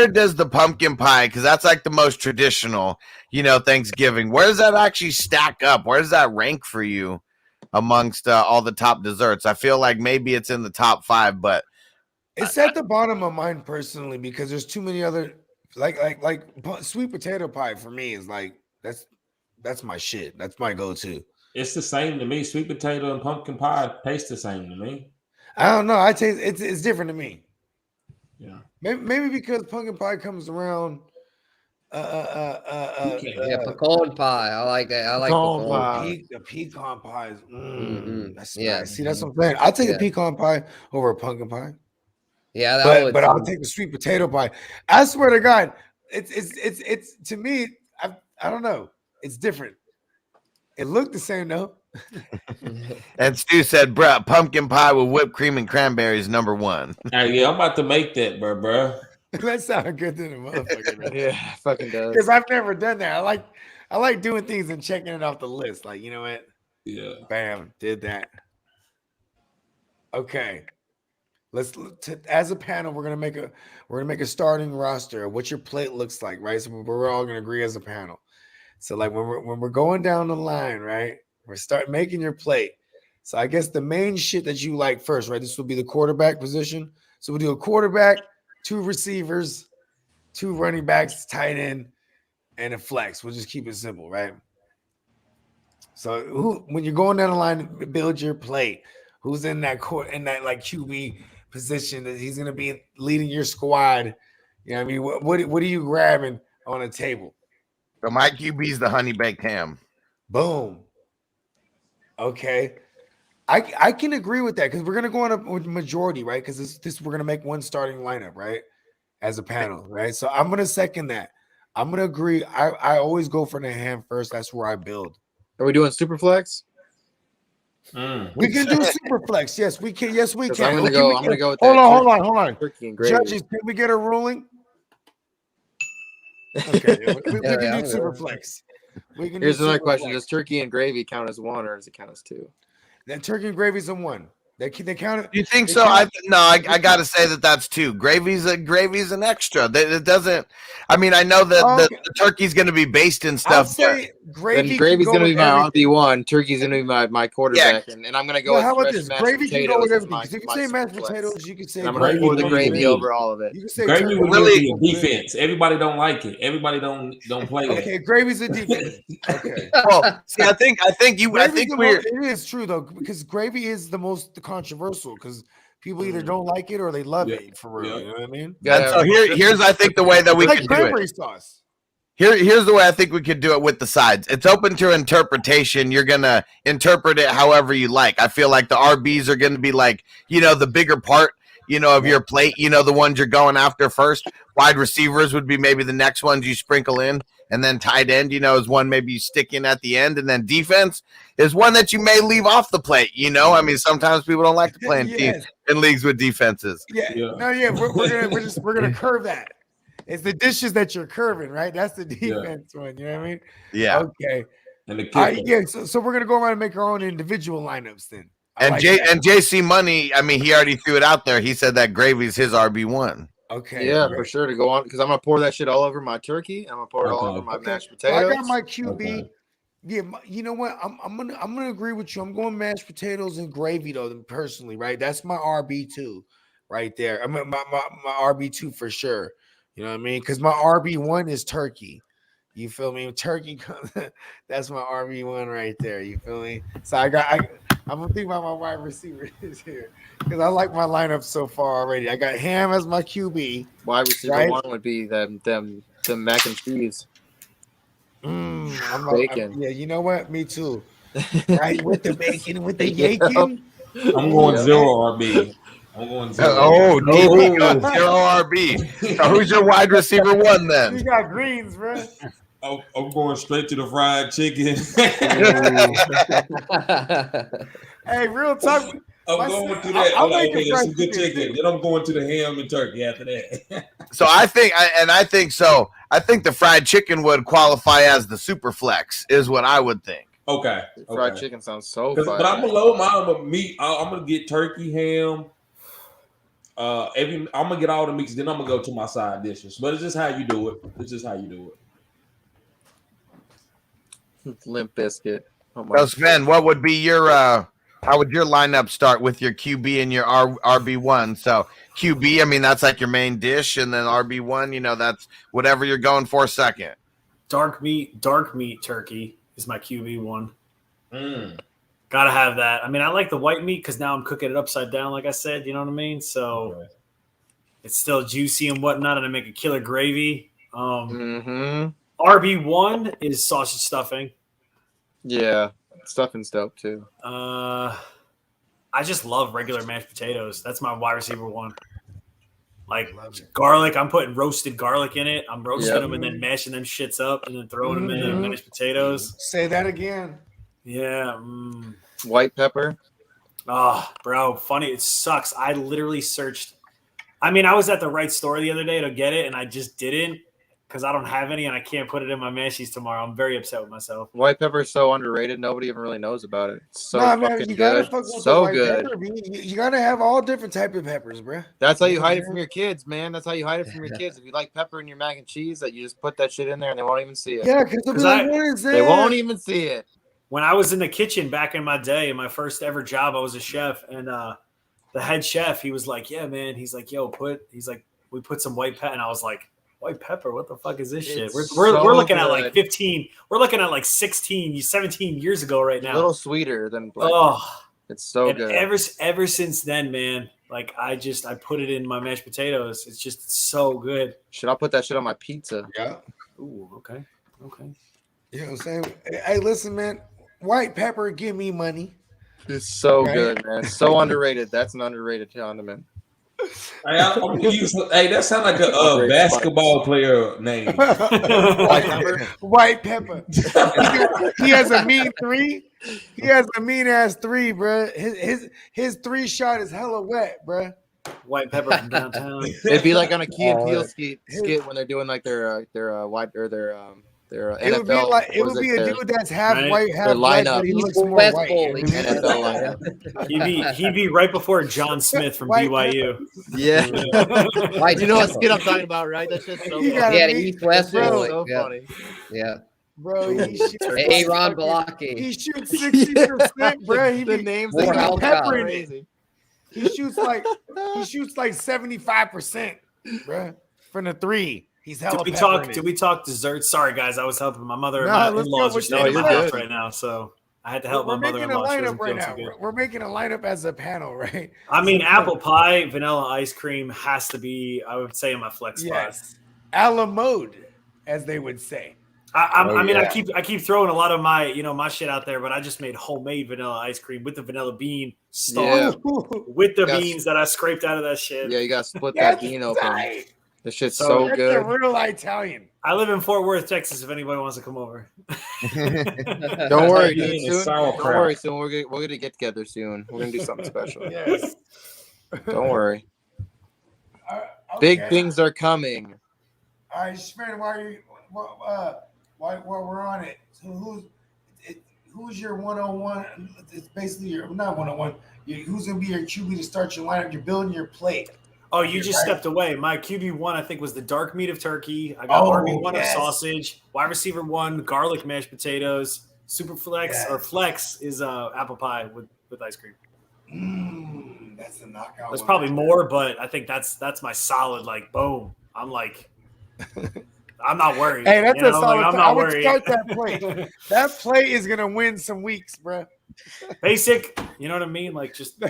S5: does the pumpkin pie, because that's like the most traditional, Thanksgiving, where does that actually stack up? Where does that rank for you amongst all the top desserts? I feel like maybe it's in the top 5, but
S3: it's at the bottom of mine personally because there's too many other like sweet potato pie for me is like that's my shit. That's my go-to.
S1: It's the same to me. Sweet potato and pumpkin pie taste the same to me.
S3: I don't know. I taste it's different to me.
S1: Yeah.
S3: Maybe because pumpkin pie comes around
S6: pecan pie. I like that. I like
S8: Pecan
S6: pecan
S8: pie.
S6: pie.
S3: The pecan pies. That's
S6: Yeah.
S3: nice. See, that's what I'm saying. I'll take
S6: Yeah.
S3: a pecan pie over a pumpkin pie.
S6: Yeah, that would.
S3: But I'll take a sweet potato pie. I swear to God, it's to me. I don't know. It's different. It looked the same though.
S5: And Stu said, "Bruh, pumpkin pie with whipped cream and cranberries, number one."
S1: Yeah, I'm about to make that, bro.
S3: That sounds good to the motherfucker. Right?
S8: Yeah, fucking does.
S3: Because I've never done that. I like doing things and checking it off the list. Like, you know what?
S1: Yeah.
S3: Bam, did that. Okay. As a panel, we're gonna make a starting roster of what your plate looks like, right? So we're all gonna agree as a panel. So like when we're going down the line, right? We're start making your plate. So I guess the main shit that you like first, right? This will be the quarterback position. So we'll do a quarterback, 2 receivers, 2 running backs, tight end, and a flex. We'll just keep it simple, right? So when you're going down the line, build your plate. Who's in that court in that like QB position that he's gonna be leading your squad? You know what I mean? What are you grabbing on the table?
S5: So my QB is the honey baked ham.
S3: Boom. Okay. I can agree with that because we're gonna go on a majority, right? Because this we're gonna make one starting lineup, right? As a panel, right? So I'm gonna second that. I'm gonna agree. I always go for the ham first. That's where I build.
S8: Are we doing super flex?
S3: We can do super flex. Yes, we can. Yes, we
S8: 'Cause
S3: can.
S8: I'm gonna go with
S3: Hold
S8: that
S3: on.
S8: turkey and gravy.
S3: Judges, can we get a ruling? Okay, we can do super flex. We can.
S8: Here's
S3: do
S8: another
S3: super
S8: question:
S3: flex.
S8: Does turkey and gravy count as one, or does it count as 2?
S3: That turkey and gravy's a 1. They count it.
S5: You think so? I gotta say that's 2. Gravy's an extra. It doesn't. I mean, I know that the turkey's going to be based in stuff.
S3: I'll say
S8: Then gravy's going to be my RB1. Turkey's going to be my quarterback, and I'm going to go.
S3: Well, how about
S8: with
S3: this?
S8: mashed
S3: Gravy can go with
S8: potatoes
S3: everything.
S8: as
S3: If you
S8: my
S3: say mashed
S8: super flex.
S3: potatoes, you can say
S8: And I'm going to pour the gravy over all of it.
S3: You can say
S1: Gravy
S3: turkey.
S1: would
S5: Really?
S1: be a defense. Everybody don't like it. Everybody don't play that.
S3: Okay, gravy's a defense. Okay.
S5: Well, see, I think we're.
S3: It is true though, because gravy is the most controversial because people either don't like it or they love it for real. You know what I mean?
S5: And so here's I think the way that we
S3: like
S5: could do
S3: cranberry
S5: it.
S3: sauce.
S5: Here's the way I think we could do it with the sides. It's open to interpretation. You're gonna interpret it however you like. I feel like the RBs are gonna be like, the bigger part, of your plate, the ones you're going after first. Wide receivers would be maybe the next ones you sprinkle in. And then tight end, is one maybe you stick in at the end. And then defense is one that you may leave off the plate. I mean, sometimes people don't like to play in leagues with defenses.
S3: We're gonna curve that. It's the dishes that you're curving, right? That's the defense one. You know what I mean?
S5: Yeah.
S3: Okay.
S1: And the
S3: So we're gonna go around and make our own individual lineups then.
S5: And JC Money, I mean, he already threw it out there. He said that gravy's his RB1.
S3: Okay.
S8: Yeah, for sure to go on because I'm gonna pour that shit all over my turkey. I'm gonna pour it all over my mashed potatoes.
S3: So I got my QB. Okay. Yeah, you know what? I'm gonna agree with you. I'm going mashed potatoes and gravy though. Personally, right? That's my RB2 right there. I mean, my RB2 for sure. You know what I mean? Because my RB1 is turkey. You feel me? Turkey. That's my RB1 right there. You feel me? So I'm gonna think about my wide receivers here because I like my lineup so far already. I got Ham as my QB.
S8: Wide receiver 1 would be them mac and cheese. Bacon.
S3: Yeah, you know what? Me too. Right with the bacon, with the bacon.
S1: I'm going 0 RB. I'm going 0.
S5: Oh, DB got 0 RB. So who's your wide receiver 1 then?
S3: You got greens, bro.
S1: I'm going straight to the fried chicken.
S3: Hey, real talk.
S1: I'm going to that. Okay, that's some good chicken. Then I'm going to the ham and turkey after that.
S5: So I think the fried chicken would qualify as the super flex, is what I would think.
S1: Okay.
S8: Fried chicken sounds so fun.
S1: But I'm below my meat. I'm gonna get turkey, ham. I'm gonna get all the meats. Then I'm gonna go to my side dishes. But it's just how you do it.
S8: Limp biscuit.
S5: So Sven, what would be your how would your lineup start with your QB and your RB1? So QB, I mean, that's like your main dish, and then RB1, that's whatever you're going for second.
S7: Dark meat turkey is my QB1. Gotta have that. I mean, I like the white meat because now I'm cooking it upside down, like I said. You know what I mean? So it's still juicy and whatnot, and I make a killer gravy. RB1 is sausage stuffing.
S8: Yeah, stuffing's dope too.
S7: I just love regular mashed potatoes. That's my wide receiver one. Like garlic, I'm putting roasted garlic in it. I'm roasting them and then mashing them shits up and then throwing them in the mashed potatoes.
S3: Say that again.
S7: Yeah.
S8: White pepper.
S7: Oh, bro, funny. It sucks. I literally searched. I mean, I was at the right store the other day to get it, and I just didn't because I don't have any, and I can't put it in my mashies tomorrow. I'm very upset with myself.
S8: White pepper is so underrated. Nobody even really knows about it. It's so fucking
S3: you gotta
S8: good.
S3: fuck with
S8: So
S3: the white
S8: good.
S3: Pepper, you gotta have all different type of peppers, bro.
S8: That's how you hide it from your kids, man. That's how you hide it from your kids. If you like pepper in your mac and cheese, that you just put that shit in there and they won't even see it.
S3: Yeah, because they'll be like, what is that?
S8: They won't even see it.
S7: When I was in the kitchen back in my day, in my first ever job, I was a chef, and the head chef, he was like, "Yeah, man." He's like, "Yo, we put some white pepper," and I was like, "White pepper? What the fuck is this shit?" We're looking at like 15. We're looking at like 16, 17 years ago right now.
S8: A little sweeter than black.
S7: Oh,
S8: it's so good.
S7: Ever since then, man. Like I put it in my mashed potatoes. It's just so good.
S8: Should I put that shit on my pizza?
S3: Yeah.
S7: Ooh, okay.
S3: You know what I'm saying? Hey, listen, man. White pepper, give me money.
S8: It's so good, man. It's so underrated. That's an underrated condiment.
S1: Hey, that sounds like a basketball player name.
S3: White pepper. He has a mean three. He has a mean ass three, bro. His 3-shot is hella wet, bro.
S7: White pepper from downtown.
S8: It'd be like on a Key and Peele skit when they're doing like their NFL.
S3: It would be a dude that's half white, half black, but he looks more
S6: West
S3: white.
S6: Bowl.
S8: NFL lineup.
S7: He'd be right before John Smith from BYU.
S8: Yeah.
S6: White
S8: You know what
S6: pepper.
S8: skit I'm talking about, right? That shit's so funny.
S6: Yeah, the East West
S3: bro,
S6: Bowl.
S8: So
S6: Yeah.
S8: funny.
S6: Yeah.
S3: Bro, he shoots
S6: Aaron Balaki.
S3: He shoots 60%, bro. He
S8: The
S3: be
S8: names
S6: More
S8: are
S6: alcohol.
S3: pepper in it.
S8: crazy.
S3: He shoots like 75%, bro, from the three. He's hella
S7: Did we talk desserts? Sorry, guys, I was helping my mother and
S3: Nah,
S7: my
S3: let's
S7: in-laws
S3: go
S7: are
S3: with
S7: staying in
S8: you're
S7: my house
S8: good.
S7: right now, so I had to help my
S3: We're making a
S7: mother-in-law. She
S3: lineup
S7: wasn't
S3: right
S7: feeling
S3: now.
S7: too good.
S3: We're making a lineup as a panel, right?
S7: I mean, apple pie, vanilla ice cream has to be, I would say, in my flex spot.
S3: Yes, a la mode, as they would say.
S7: I keep throwing a lot of my shit out there, but I just made homemade vanilla ice cream with the vanilla bean stalk, with the beans that I scraped out of that shit.
S8: Yeah, you got to split that bean open.
S3: Tight.
S8: This shit's
S7: So
S8: so
S3: That's
S8: good.
S3: a real Italian.
S7: I live in Fort Worth, Texas. If anybody wants to come over,
S8: Don't worry,
S1: Bean
S8: dude.
S1: and
S8: Soon,
S1: sauerkraut.
S8: don't worry. Soon we're gonna get together soon. We're gonna do something special.
S3: Yes.
S8: Don't worry.
S3: Okay.
S8: Big things are coming.
S3: All right, Schmidt, while we're on it, so who's your 101? It's basically your not 101. Who's gonna be your QB to start your lineup? You're building your plate.
S7: oh, you just stepped away. My QB1, I think, was the dark meat of turkey. I got RB1 of sausage. Wide receiver 1, garlic mashed potatoes. Super flex or flex is apple pie with ice cream.
S3: That's a knockout.
S7: There's
S3: one.
S7: probably more, but I think that's my solid. Like boom, I'm like, I'm not worried.
S3: Hey, that's a solid.
S7: I'm
S3: I
S7: not
S3: would
S7: worried.
S3: start that play. That play is gonna win some weeks, bro.
S7: Basic, you know what I mean? Like just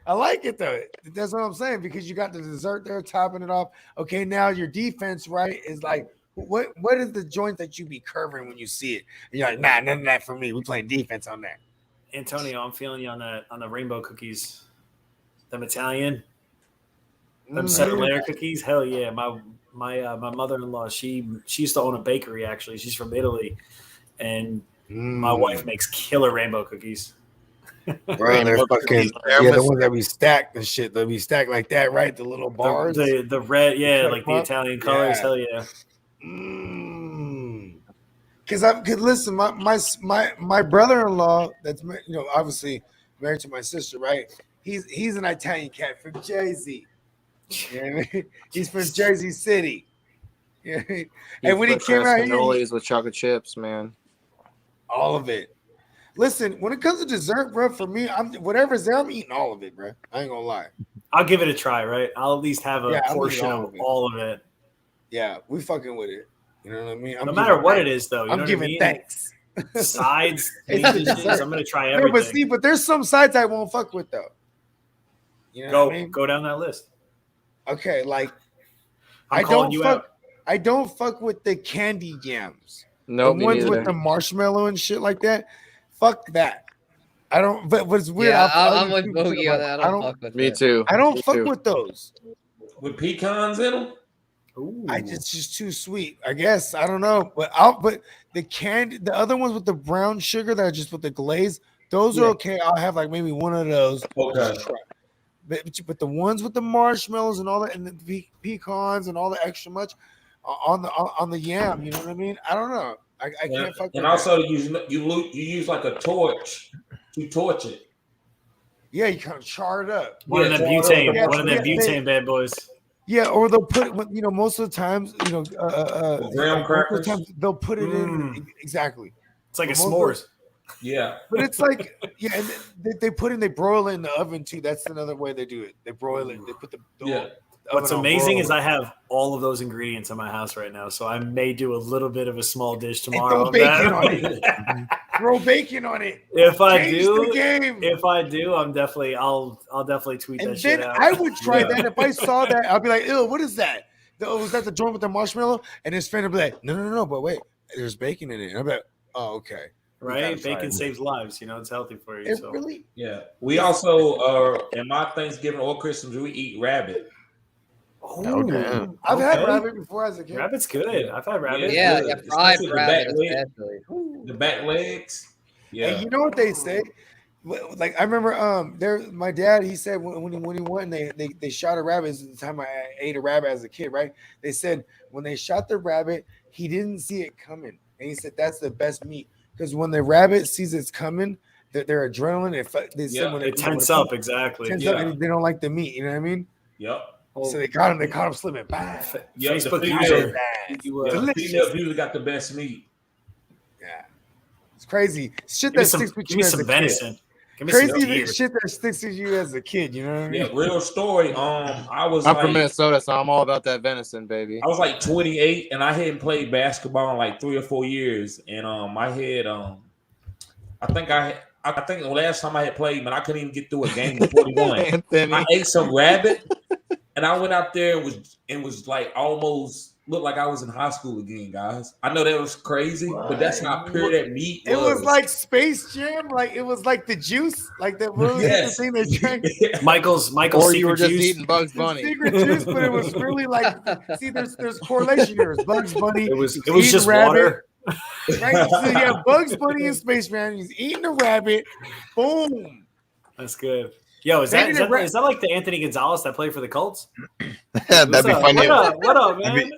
S3: I like it though. That's what I'm saying because you got the dessert there, topping it off. Okay, now your defense, right, is like, what is the joint that you be curving when you see it? And you're like, nah, none of that for me. We playing defense on that.
S7: Antonio, I'm feeling you on the rainbow cookies, them Italian, them 7-layer cookies. Hell yeah, my mother-in-law, she used to own a bakery. Actually, she's from Italy, and my wife makes killer rainbow cookies.
S3: Bro, they're fucking the ones that be stacked and shit. They'll be stacked like that, right? The little bars,
S7: the red, like the Italian colors.
S3: Yeah.
S7: Hell yeah.
S3: Because listen, my brother-in-law, that's obviously married to my sister, right? He's an Italian cat from Jersey. You know what I mean? He's from Jersey City. Yeah. And when he came out here,
S8: cannolis with chocolate chips, man.
S3: all of it. Listen, when it comes to dessert, bro, for me, whatever's there, I'm eating all of it, bro. I ain't gonna lie.
S7: I'll give it a try, right? I'll at least have a portion of all of it.
S3: Yeah, we fucking with it. You know what I mean?
S7: No matter what it is, though. You know
S3: I'm giving
S7: what I mean?
S3: thanks.
S7: Sides,
S3: It's
S7: main
S3: the
S7: dishes,
S3: dessert.
S7: I'm gonna try
S3: Yeah,
S7: everything.
S3: but there's some sides I won't fuck with though. You know what I mean?
S7: Go down that list.
S3: Okay, like
S7: I'm calling you out.
S3: I don't fuck with the candy yams.
S8: No,
S3: The ones with the marshmallow and shit like that. Fuck that. I don't. But what's weird?
S6: Yeah, I'm with Bogey on that. I don't fuck with
S8: Me
S6: that.
S8: too.
S3: I don't
S8: Me
S3: fuck
S8: too.
S3: with those.
S1: With pecans in them.
S3: It's just too sweet. I guess I don't know, but the candy, the other ones with the brown sugar that are just with the glaze, those are okay. I'll have like maybe one of those.
S1: Okay.
S3: But the ones with the marshmallows and all that, and the pecans and all the extra much on the yam, you know what I mean? I don't know. I can't fuck with
S1: and also you use like a torch to torch it.
S3: Yeah, you kind of char it up.
S7: One of them butane bad boys.
S3: Yeah, or they'll put it, most of the times,
S1: graham crackers.
S3: They'll put it in exactly.
S7: It's like a s'mores.
S1: Yeah,
S3: but it's like and they broil it in the oven too. That's another way they do it. They broil it. They put the
S7: What's amazing is I have all of those ingredients in my house right now, so I may do a little bit of a small dish tomorrow.
S3: Throw bacon on it. Throw bacon on it.
S7: If I
S3: Change
S7: do,
S3: the game.
S7: I'll definitely tweet
S3: And
S7: that shit
S3: then
S7: out.
S3: I would try that. If I saw that, I'd be like, ew, what is that? Was that the joint with the marshmallow? And his friend would be like, no, but wait, there's bacon in it. And I'd be like, oh, okay.
S7: Right? Bacon saves lives. It's healthy for you.
S3: Really?
S1: Yeah. We also in my Thanksgiving or Christmas, we eat rabbit.
S3: Oh, I've had rabbit before as a kid.
S7: Rabbit's good. I've had rabbit.
S6: Yeah, fried rabbit
S1: especially. The back legs. Yeah.
S3: And you know what they say? Like I remember, my dad. He said when he went and they shot a rabbit. This is the time I ate a rabbit as a kid. Right? They said when they shot the rabbit, he didn't see it coming, and he said that's the best meat because when the rabbit sees it's coming, their adrenaline.
S7: It tense up exactly.
S3: Tense up and they don't like the meat. You know what I mean?
S1: Yep.
S3: So they caught him slipping. Bang.
S1: Yeah,
S7: Facebook
S1: females usually got the best meat.
S3: Yeah, it's crazy shit
S7: Give
S3: that sticks with you as a
S7: venison.
S3: kid.
S7: Give me
S3: Crazy
S7: some
S3: shit that sticks with you as a kid. You know what I mean?
S1: Yeah, real story. I'm
S8: from Minnesota, so I'm all about that venison, baby.
S1: I was like 28, and I hadn't played basketball in like 3 or 4 years, and I had I think the last time I had played, man, I couldn't even get through a game of 41. I ate some rabbit. And I went out there and was like almost looked like I was in high school again, guys. I know that was crazy, but that's how pure that meat was.
S3: It was like Space Jam, like it was like the juice, like that the thing they drank.
S7: Michael's
S8: or you were just
S7: juice.
S8: eating Bugs Bunny.
S3: Secret juice, but it was really like there's correlation here. It's Bugs Bunny.
S7: It was just water.
S3: Right? So yeah, Bugs Bunny and Space Man. He's eating a rabbit. Boom.
S7: That's good. Yo, is that like the Anthony Gonzalez that played for the Colts?
S5: That'd be funny.
S7: What up, man?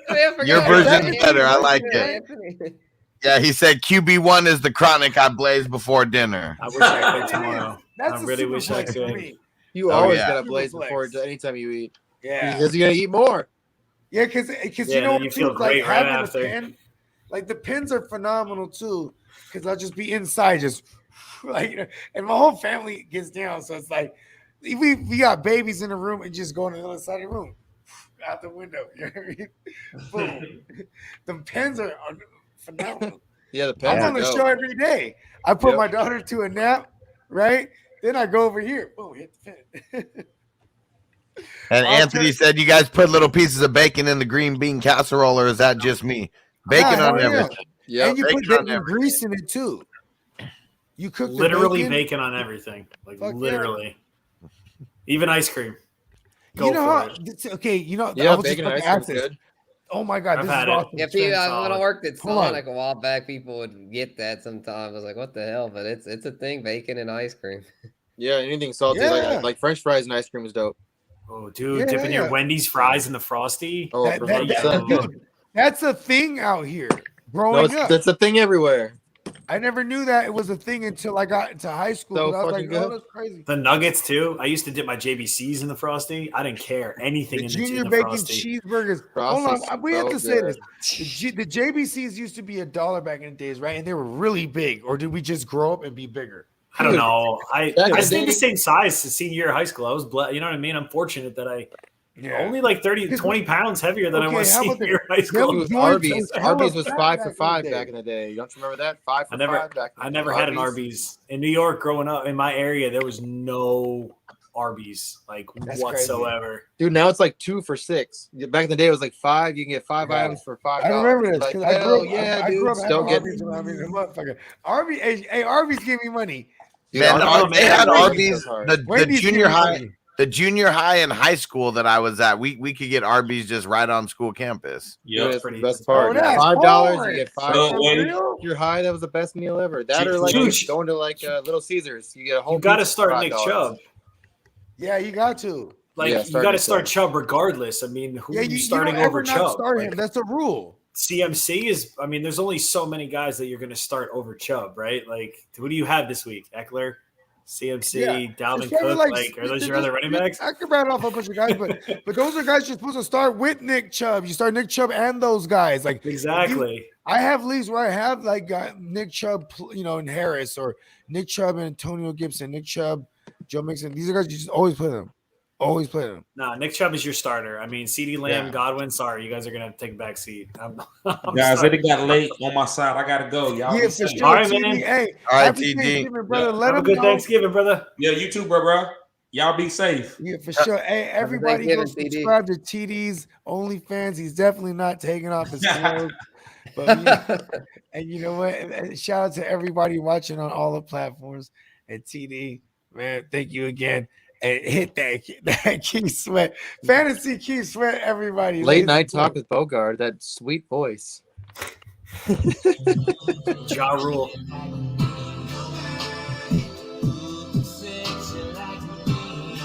S5: Your version's better. I like it. Yeah, he said QB1 is the chronic I blaze before dinner.
S7: I wish I could tomorrow.
S3: I
S7: really wish I could.
S8: You always gotta blaze before anytime you eat.
S3: Yeah,
S8: because you're gonna eat more.
S3: Yeah, because you know
S7: you feel
S3: like
S7: great right
S3: having
S7: after.
S3: a pen, like the pins are phenomenal too. Because I'll just be inside, just like, and my whole family gets down, so it's like. We got babies in the room and just going to the other side of the room, out the window. You know what I mean? Boom. The pens are phenomenal.
S8: Yeah, the pens.
S3: I'm on the show every day. I put my daughter to a nap, right? Then I go over here. Boom, hit the pen.
S5: And Anthony said you guys put little pieces of bacon in the green bean casserole, or is that just me? Bacon on everything.
S3: Yeah, and you put bacon grease in it too. You cook
S7: literally bacon on everything, like literally. Yeah. Even ice cream.
S3: You know how? Okay, you know.
S8: Yeah, bacon and ice cream is good.
S3: Oh my god, this is awesome.
S6: Yeah, people, when I worked at Sonic a while back, people would get that sometimes. I was like, "What the hell?" But it's a thing, bacon and ice cream.
S8: Yeah, anything salty like French fries and ice cream is dope.
S7: Oh, dude, dipping your Wendy's fries in the Frosty.
S8: Oh,
S3: dude, that's a thing out here. Growing up,
S8: that's a thing everywhere.
S3: I never knew that it was a thing until I got into high school.
S8: So
S3: I was like,
S8: good.
S3: "Oh, that's crazy."
S7: The nuggets too. I used to dip my JBCs in the Frosty. I didn't care anything in the
S3: junior bacon
S7: Frosty.
S3: cheeseburgers. Hold on, we have to say this: the JBCs used to be $1 back in the days, right? And they were really big. Or did we just grow up and be bigger?
S7: I don't know. I stayed the same size to senior year of high school. I was blessed. You know what I mean? I'm fortunate that I only like 20 pounds heavier than I was senior year of high school.
S8: Arby's was 5 for $5 back in the day. Don't you remember that? 5 for $5 back in the day.
S7: I never had an Arby's. In New York growing up in my area, there was no Arby's like
S3: That's
S7: whatsoever.
S8: Dude, now it's like 2 for $6. Back in the day, it was like 5. You can get 5 items for $5.
S3: I remember this
S8: Like,
S3: because I grew up.
S8: yeah,
S3: I
S8: dude.
S3: grew up
S8: Still
S3: having
S8: getting.
S3: Arby's. I mean, motherfucker. Arby's, hey, Arby's give me money.
S8: Dude,
S5: Man,
S8: Arby's-
S5: they had
S8: Arby's
S5: Arby's.
S8: is hard.
S5: The
S3: Wendy's
S5: junior
S3: give me
S5: high,
S3: money.
S5: the junior high and high school that I was at, we could get Arby's just right on school campus.
S8: Yeah,
S1: Yep.
S8: that's
S7: pretty-
S8: the best part.
S3: Oh, that's
S8: $5,
S3: hard.
S8: you get 5.
S1: So,
S3: For
S1: wait.
S3: real?
S8: You're high. That was the best meal ever. That or like
S7: Dude,
S8: going to like Little Caesars. You get a whole.
S7: You got to
S8: pizza for
S7: start Nick
S8: $5.
S7: Chubb.
S3: Yeah, you got to.
S7: Like
S8: Yeah,
S7: you
S8: start
S7: got to
S8: Nick
S7: start
S8: Chubb.
S7: Chubb regardless. I mean, who
S3: Yeah,
S7: are you
S3: you
S7: starting
S3: don't
S7: over
S3: ever not
S7: Chubb?
S3: start
S7: Like,
S3: him. That's the rule.
S7: CMC is. I mean, there's only so many guys that you're going to start over Chubb, right? Like, who do you have this week? Eckler, CMC,
S3: Yeah.
S7: Dalvin
S3: It's probably
S7: Cook. Like, are those your other running backs?
S3: I could rattle off a bunch of guys, but those are guys you're supposed to start with Nick Chubb. You start Nick Chubb and those guys. Like
S7: Exactly.
S3: I have leagues where I have like Nick Chubb, and Harris, or Nick Chubb and Antonio Gibson, Nick Chubb, Joe Mixon. These are guys you just always play them. Always play them.
S7: No, Nick Chubb is your starter. I mean, CeeDee Lamb,
S3: Yeah.
S7: Godwin. Sorry, you guys are gonna take a back seat. I'm
S1: Guys,
S7: sorry.
S1: it got late on my side. I gotta go. Y'all
S3: Yeah,
S1: be
S3: for
S1: safe.
S3: sure.
S7: All right,
S3: TD.
S7: man.
S3: Hey,
S5: All right,
S3: happy
S5: TD.
S3: Thanksgiving, brother.
S1: Yeah.
S3: Let
S7: Have a
S3: them
S7: good
S3: know.
S7: Thanksgiving, brother.
S1: Yeah, you too, bro. Y'all be safe.
S3: Yeah, for sure. Hey, everybody go
S6: Thanksgiving, TD.
S3: subscribe to TD's OnlyFans. He's definitely not taking off his clothes. But and you know what? And shout out to everybody watching on all the platforms. And TD, man, thank you again. And hit that Key Sweat. Fantasy Key Sweat, everybody.
S8: Late
S3: Ladies
S8: night
S3: and
S8: talk with Bogard. That sweet voice.
S7: Ja Rule.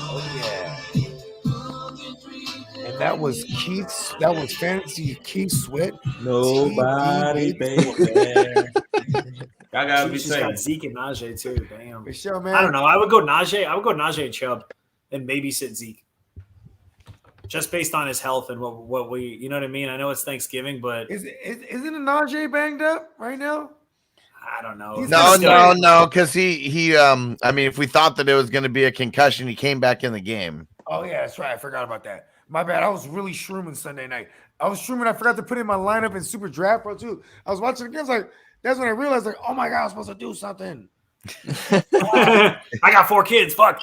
S3: Oh, yeah. And that was Keith. That was Fantasy Key Sweat.
S1: Nobody, baby. Y'all gotta be
S7: She's got
S1: safe.
S7: Zeke and Najee too. Damn.
S3: For sure, man.
S7: I don't know. I would go Najee. I would go Najee and Chubb, and maybe sit Zeke, just based on his health and what we. You know what I mean? I know it's Thanksgiving, but
S3: Isn't Najee banged up right now?
S7: I don't know.
S3: He's
S5: No, because he. I mean, if we thought that it was going to be a concussion, he came back in the game.
S3: Oh yeah, that's right. I forgot about that. My bad. I was really shrooming Sunday night. I forgot to put in my lineup in Super Draft Pro too. I was watching the game. I was like, that's when I realized, like, oh my god, I'm supposed to do something.
S7: I got 4 kids. Fuck.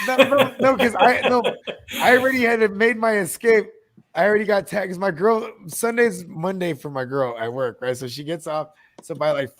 S3: No, because I already had made my escape. I already got tagged because my girl Sunday's Monday for my girl at work, right? So she gets off. So by like 5.